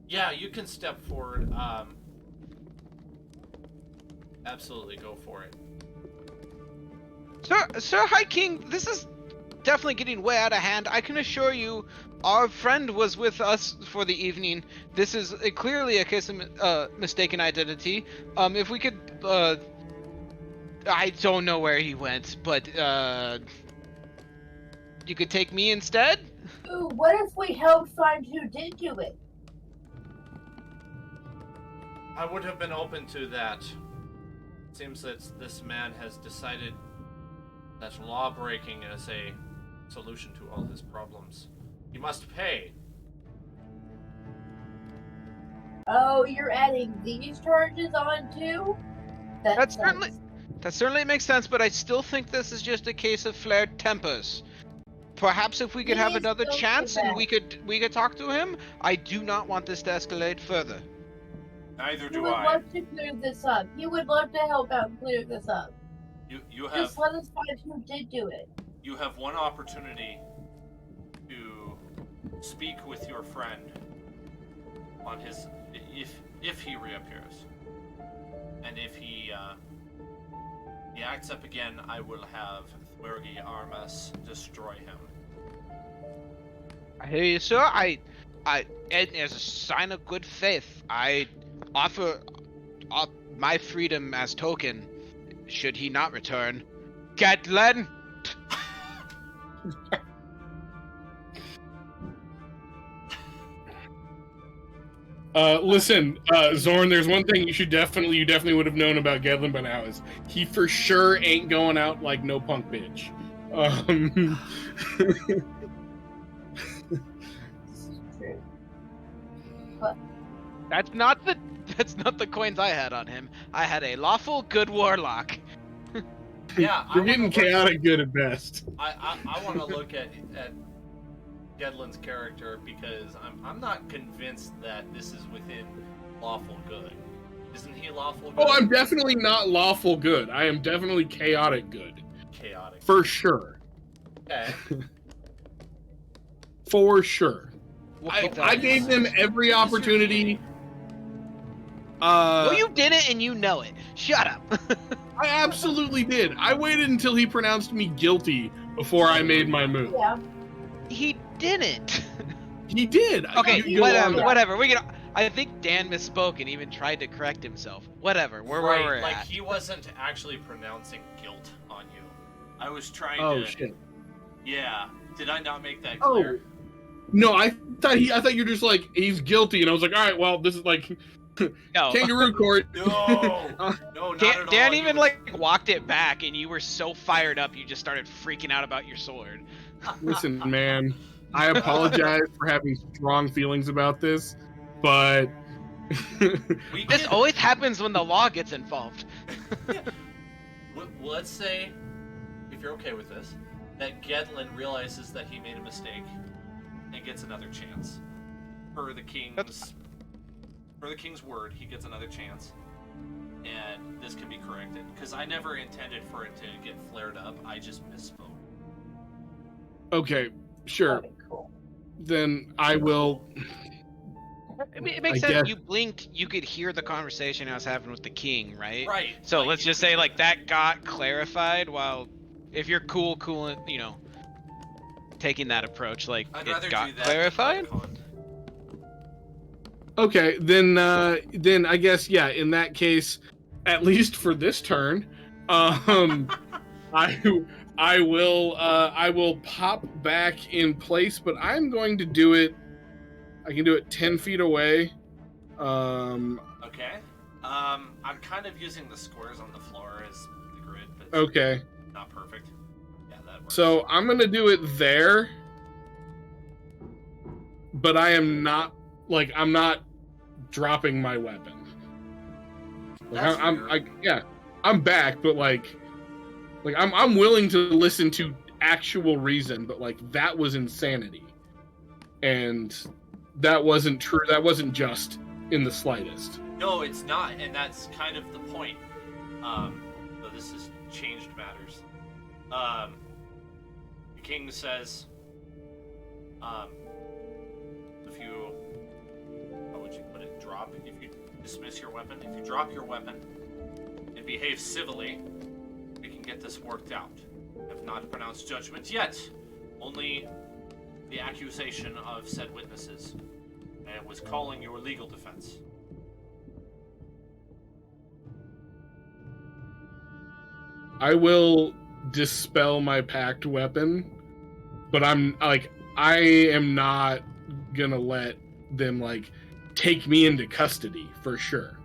Yeah, you can step forward. Absolutely, go for it. Sir High King, this is definitely getting way out of hand. I can assure you, our friend was with us for the evening. This is clearly a case of mistaken identity. If we could, I don't know where he went, but you could take me instead? Ooh, what if we helped find who did do it? I would have been open to that. Seems that this man has decided that law breaking is a solution to all his problems. He must pay. Oh, you're adding these charges on too? That certainly makes sense, but I still think this is just a case of flared tempers. Perhaps if we could have Please another don't do chance and that. we could talk to him. I do not want this to escalate further. Neither He do would I. love to clear this up. He would love to help out and clear this up. You have Just let us find who did do it. you have one opportunity to speak with your friend on his if he reappears, and if he acts up again, I will have Thwergi Armas destroy him. I hear you, sir. And as a sign of good faith, I offer my freedom as token, should he not return. Gatlin! Listen, Zorn, there's one thing you definitely would have known about Gedlin by now is he for sure ain't going out like no punk bitch. True. That's not the coins I had on him. I had a lawful good warlock. Yeah, You're getting chaotic good at best. I want to look at Gedlin's character because I'm not convinced that this is within lawful good. Isn't he lawful good? Oh, I'm definitely not lawful good. I am definitely chaotic good. Chaotic. For sure. Okay. For sure. We'll keep that I in gave mind. them every opportunity. Well, you did it and you know it. Shut up. I absolutely did. I waited until he pronounced me guilty before I made my move. Yeah. He didn't. He did. Okay, You go on. whatever. I think Dan misspoke and even tried to correct himself. Whatever. Where we're like at. he wasn't actually pronouncing guilt on you. I was trying Oh to. shit. Yeah. Did I not make that Oh. clear? No, I thought you were just like he's guilty, and I was like, all right, well, this is like No. kangaroo court. No, no, not at all. Dan You even was- walked it back, and you were so fired up, you just started freaking out about your sword. Listen, man, I apologize for having strong feelings about this, but We This can- always happens when the law gets involved. Let's say, if you're okay with this, that Gedlin realizes that he made a mistake and gets another chance. For the king's word, he gets another chance, and this can be corrected. Because I never intended for it to get flared up. I just misspoke. okay, sure. That'd be cool. Then I will. It makes I sense. guess- You blinked, you could hear the conversation I was having with the king, right? Right. So like, let's you just could- say like that got clarified. While if you're cool, taking that approach, like I'd it rather got do that. clarified. than con. Okay, then I guess yeah. In that case, at least for this turn, I will pop back in place, but I'm going to do it. I can do it 10 feet away. Okay. I'm kind of using the squares on the floor as the grid, but it's Okay, not perfect. Yeah, that works. so I'm gonna do it there, but I'm not dropping my weapon. Like, That's weird. I'm back, but like Like, I'm willing to listen to actual reason, but like that was insanity, and that wasn't true. That wasn't just in the slightest. No, it's not, and that's kind of the point. Though this has changed matters. The king says, if you, how would you put it? If you dismiss your weapon, if you drop your weapon and behave civilly, we can get this worked out. I have not pronounced judgment yet, only the accusation of said witnesses, and it was calling your legal defense. I will dispel my packed weapon, but I am not gonna let them like take me into custody for sure.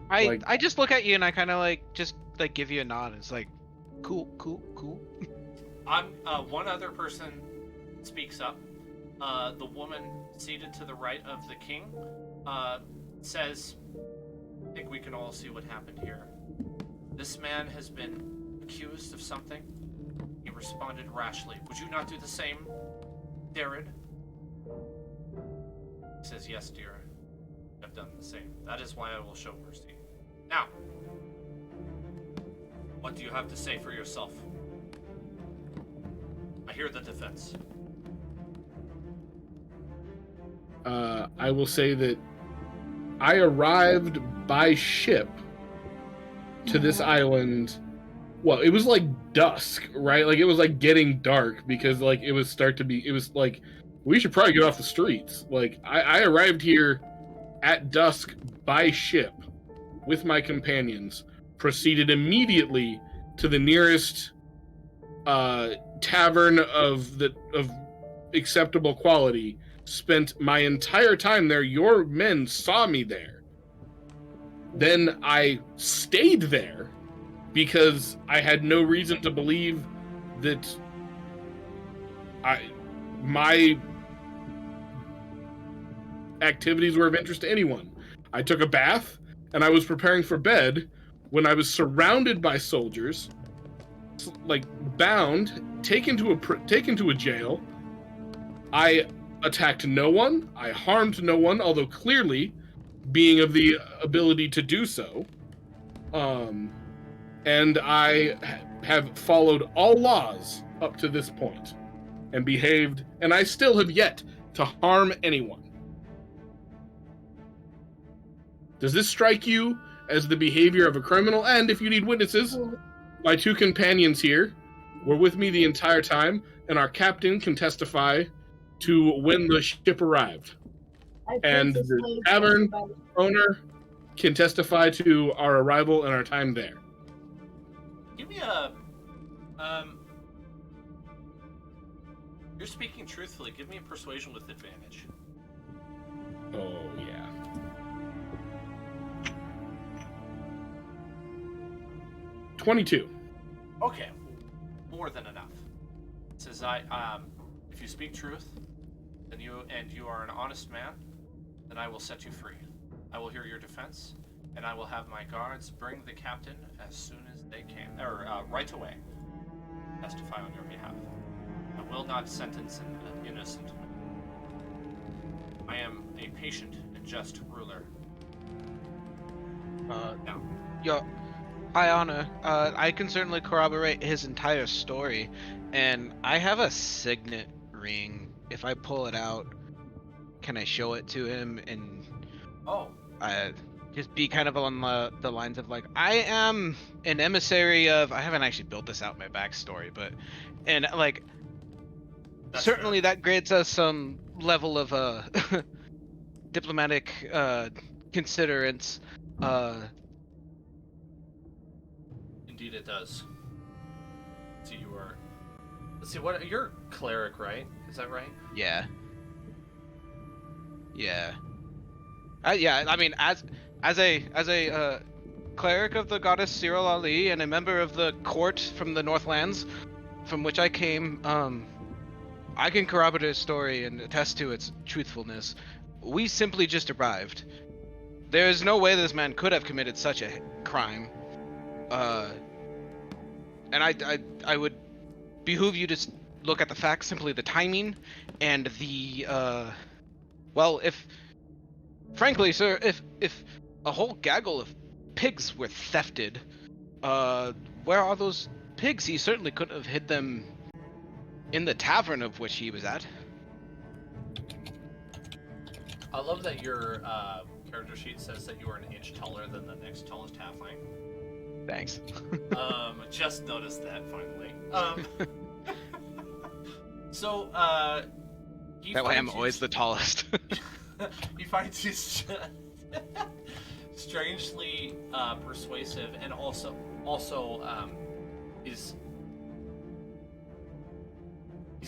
I just look at you and I kind of like just like give you a nod. It's like, cool. One other person speaks up. The woman seated to the right of the king says, I think we can all see what happened here. This man has been accused of something. He responded rashly. Would you not do the same, Darren? He says, yes, dear. I've done the same. That is why I will show mercy. Now, what do you have to say for yourself? I hear the defense. I will say that I arrived by ship to this island. Well, it was like dusk, right? Like it was like getting dark because like it was like we should probably get off the streets. Like I arrived here at dusk by ship with my companions, proceeded immediately to the nearest tavern of acceptable quality, spent my entire time there. Your men saw me there. Then I stayed there because I had no reason to believe that my activities were of interest to anyone. I took a bath and I was preparing for bed when I was surrounded by soldiers, like bound, taken to a jail. I attacked no one. I harmed no one, although clearly being of the ability to do so. And I have followed all laws up to this point and behaved, and I still have yet to harm anyone. Does this strike you as the behavior of a criminal? And if you need witnesses, my two companions here were with me the entire time, and our captain can testify to when the ship arrived. And the tavern owner can testify to our arrival and our time there. Give me you're speaking truthfully. Give me a persuasion with advantage. Oh, yeah. $22. Okay, more than enough. It says if you speak truth, then you are an honest man, then I will set you free. I will hear your defense, and I will have my guards bring the captain as soon as they can, or right away. Testify on your behalf. I will not sentence an innocent man. I am a patient and just ruler. Now. Your High Honor, I can certainly corroborate his entire story, and I have a signet ring. If I pull it out, can I show it to him and just be kind of on the lines of like, I am an emissary of, I haven't actually built this out in my backstory, but, and like, that's certainly fair. That grants us some level of diplomatic considerance. Indeed it does. So you are, let's see, what, you're a cleric, right? Is that right? Yeah. Yeah. Yeah, I mean, as a cleric of the goddess Cyril Ali and a member of the court from the Northlands, from which I came, I can corroborate his story and attest to its truthfulness. We simply just arrived. There is no way this man could have committed such a crime. and I would behoove you to look at the facts, simply the timing, and the well, if frankly, sir, if a whole gaggle of pigs were thefted, where are those pigs? He certainly couldn't have hid them in the tavern of which he was at. I love that your character sheet says that you are an inch taller than the next tallest halfling. Thanks. Just noticed that finally. So, That way I'm always the tallest. He finds you strangely persuasive, and also he's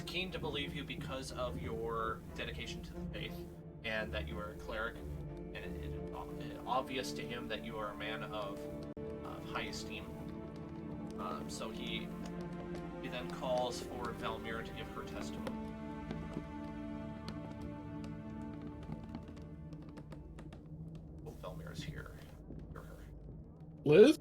keen to believe you because of your dedication to the faith, and that you are a cleric, and it is obvious to him that you are a man of high esteem. So he then calls for Valmira to give her testimony. Oh, Valmira's here. Hear her. Liz?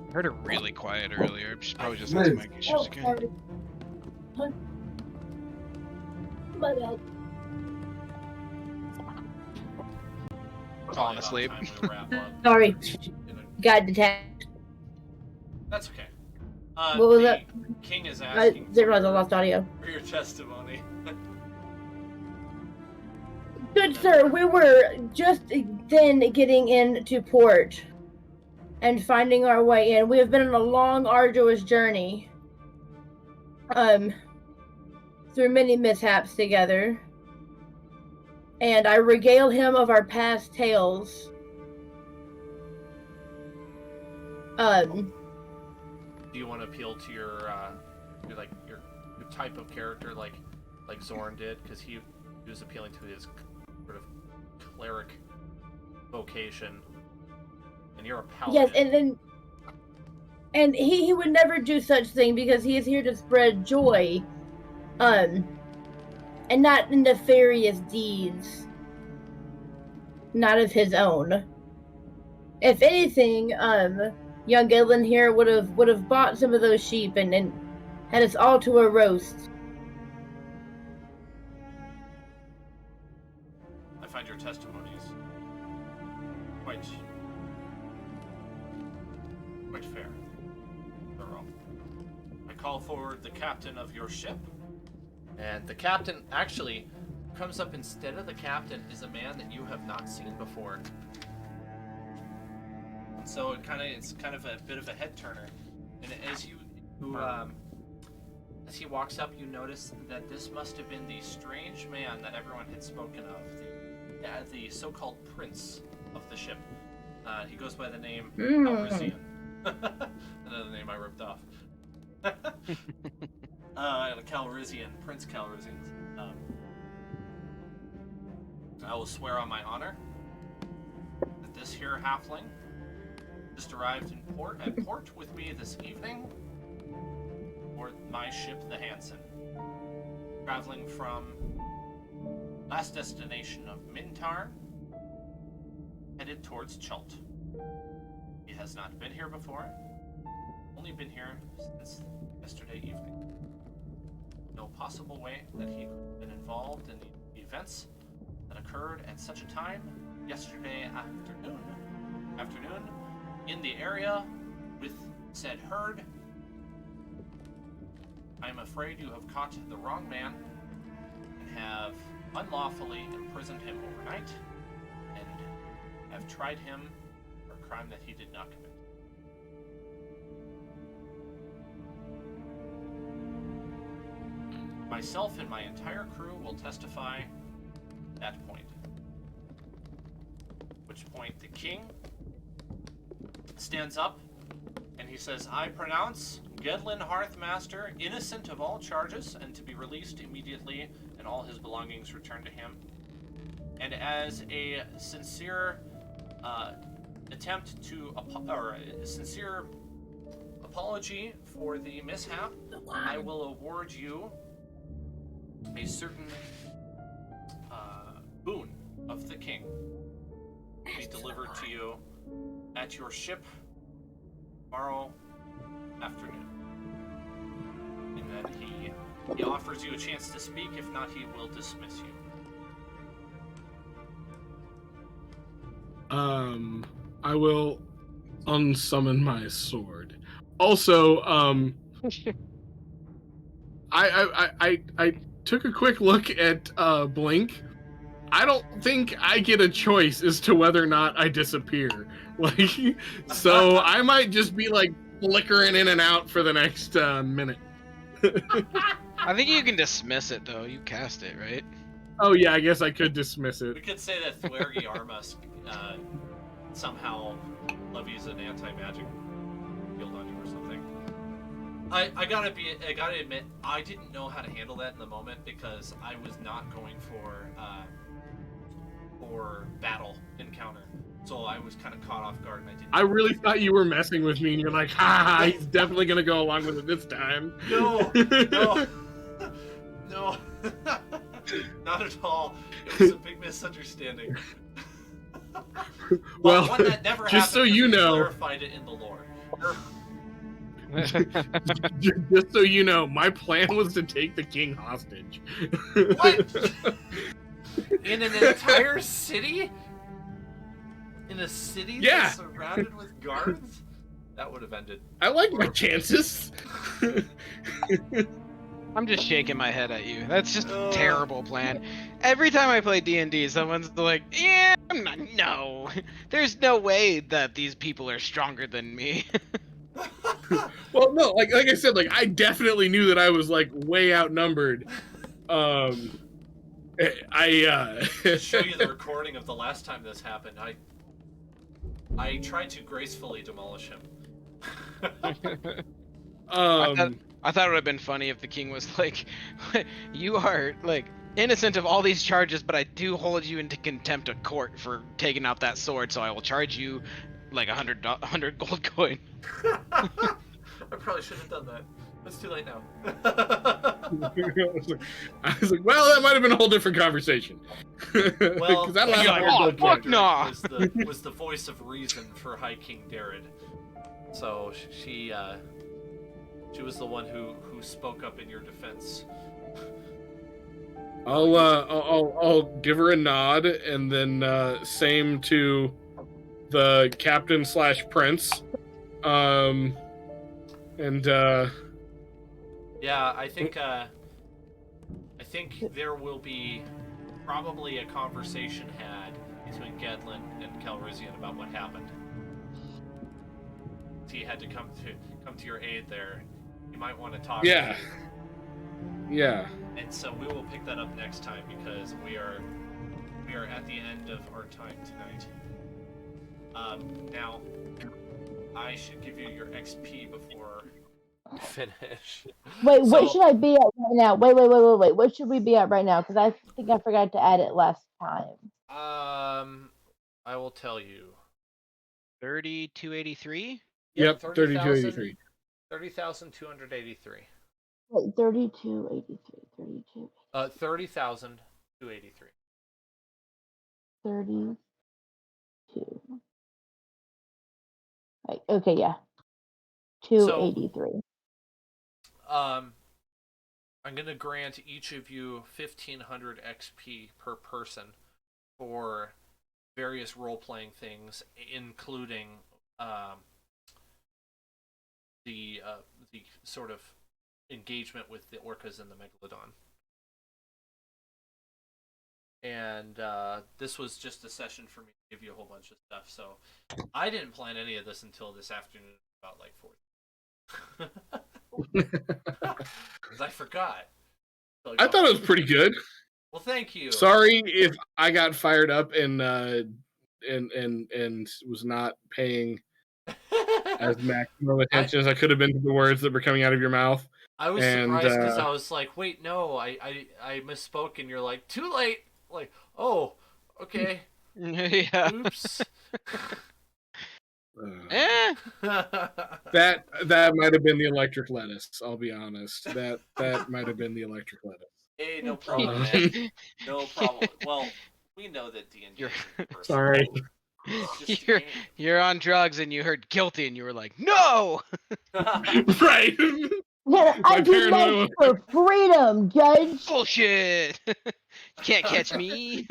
I heard her really quiet earlier. She's probably just had Liz. some mic issues again. sorry. My bad. Falling Probably asleep. about time to wrap up. Sorry. In a- Got detached. That's okay. What was the that? King is I asking didn't realize I lost audio. for your testimony. Good sir, we were just then getting into port and finding our way in. We have been on a long, arduous journey. Through many mishaps together. And I regale him of our past tales. Do you want to appeal to your type of character, like Zorn did, because he was appealing to his sort of cleric vocation, and you're a paladin. Yes, and he would never do such thing because he is here to spread joy, and not nefarious deeds, not of his own. If anything, young Edlin here would have bought some of those sheep and had us all to a roast. I find your testimonies quite fair, thorough. I call forward the captain of your ship, and the captain actually comes up instead of the captain is a man that you have not seen before. And so it's kind of a bit of a head turner. And as as he walks up, you notice that this must have been the strange man that everyone had spoken of, the so-called prince of the ship. He goes by the name Calrissian. Another name I ripped off. Calrissian, Prince Calrissian. I will swear on my honor that this here halfling just arrived in port with me this evening aboard my ship, the Hansen, traveling from last destination of Mintar, headed towards Chult. He has not been here before, only been here since yesterday evening. No possible way that he could have been involved in the events that occurred at such a time yesterday afternoon in the area with said herd. I am afraid you have caught the wrong man and have unlawfully imprisoned him overnight and have tried him for a crime that he did not commit. Myself and my entire crew will testify that point. At which point the king stands up and he says, I pronounce Gedlin Hearthmaster innocent of all charges and to be released immediately and all his belongings returned to him. And as a sincere sincere apology for the mishap, I will award you a certain boon of the king. be delivered to you at your ship tomorrow afternoon. And then he offers you a chance to speak. If not, he will dismiss you. I will unsummon my sword. Also, I took a quick look at Blink. I don't think I get a choice as to whether or not I disappear. Like, so I might just be like flickering in and out for the next minute. I think you can dismiss it though. You cast it, right? Oh yeah, I guess I could dismiss it. We could say that Thwergy Armus somehow levies an anti-magic field on you or something. I gotta admit, I didn't know how to handle that in the moment because I was not going for battle encounter. So I was kind of caught off guard, and I really thought you were messing with me, and you're like, ha, he's definitely gonna go along with it this time. No, no, not at all. It was a big misunderstanding. Well, one that never just happened so you we know, clarified it in the lore. just so you know, my plan was to take the king hostage. What? In an entire city? In a city that's surrounded with guards? That would have ended. I like my chances. I'm just shaking my head at you. That's just a terrible plan. Every time I play D&D, someone's like, yeah, no. There's no way that these people are stronger than me. Well, no, like I said, like I definitely knew that I was like way outnumbered. I show you the recording of the last time this happened. I tried to gracefully demolish him. I thought it would have been funny if the king was like, you are like innocent of all these charges, but I do hold you into contempt of court for taking out that sword, so I will charge you like 100 gold coin. I probably should have done that. It's too late now. I was like, well, that might have been a whole different conversation. Well, I don't have fuck no. Was the voice of reason for High King Darren. So she was the one who spoke up in your defense. I'll give her a nod, and then same to the captain / prince. Yeah, I think there will be probably a conversation had between Gedlin and Calrissian about what happened. He had to come to your aid there. You might want to talk. Yeah. Yeah. And so we will pick that up next time because we are at the end of our time tonight. Now, I should give you your XP before we finish. Wait, what should I be at right now? Wait. What should we be at right now? Because I think I forgot to add it last time. I will tell you. 3283? Yep, 3283. 30,283. Wait, 3283. 32. 30,283. 32. Right, okay, yeah. 283. I'm gonna grant each of you 1,500 XP per person for various role-playing things, including the sort of engagement with the orcas and the megalodon. And this was just a session for me to give you a whole bunch of stuff. So I didn't plan any of this until this afternoon, about like 4. Because I forgot. So I thought it was pretty good. Well, thank you. Sorry if I got fired up and was not paying as maximum attention as I could have been to the words that were coming out of your mouth. I was surprised because I was like, wait, no, I misspoke, and you're like, too late. Like, oh, okay. Yeah. Oops. That might have been the electric lettuce. I'll be honest. That might have been the electric lettuce. Hey, no problem, man. No problem. Well, we know that D&D. Sorry. Just you're game. you're on drugs and you heard guilty and you were like, no. Right. I did paranoia that for freedom, Judge. Bullshit. You can't catch me.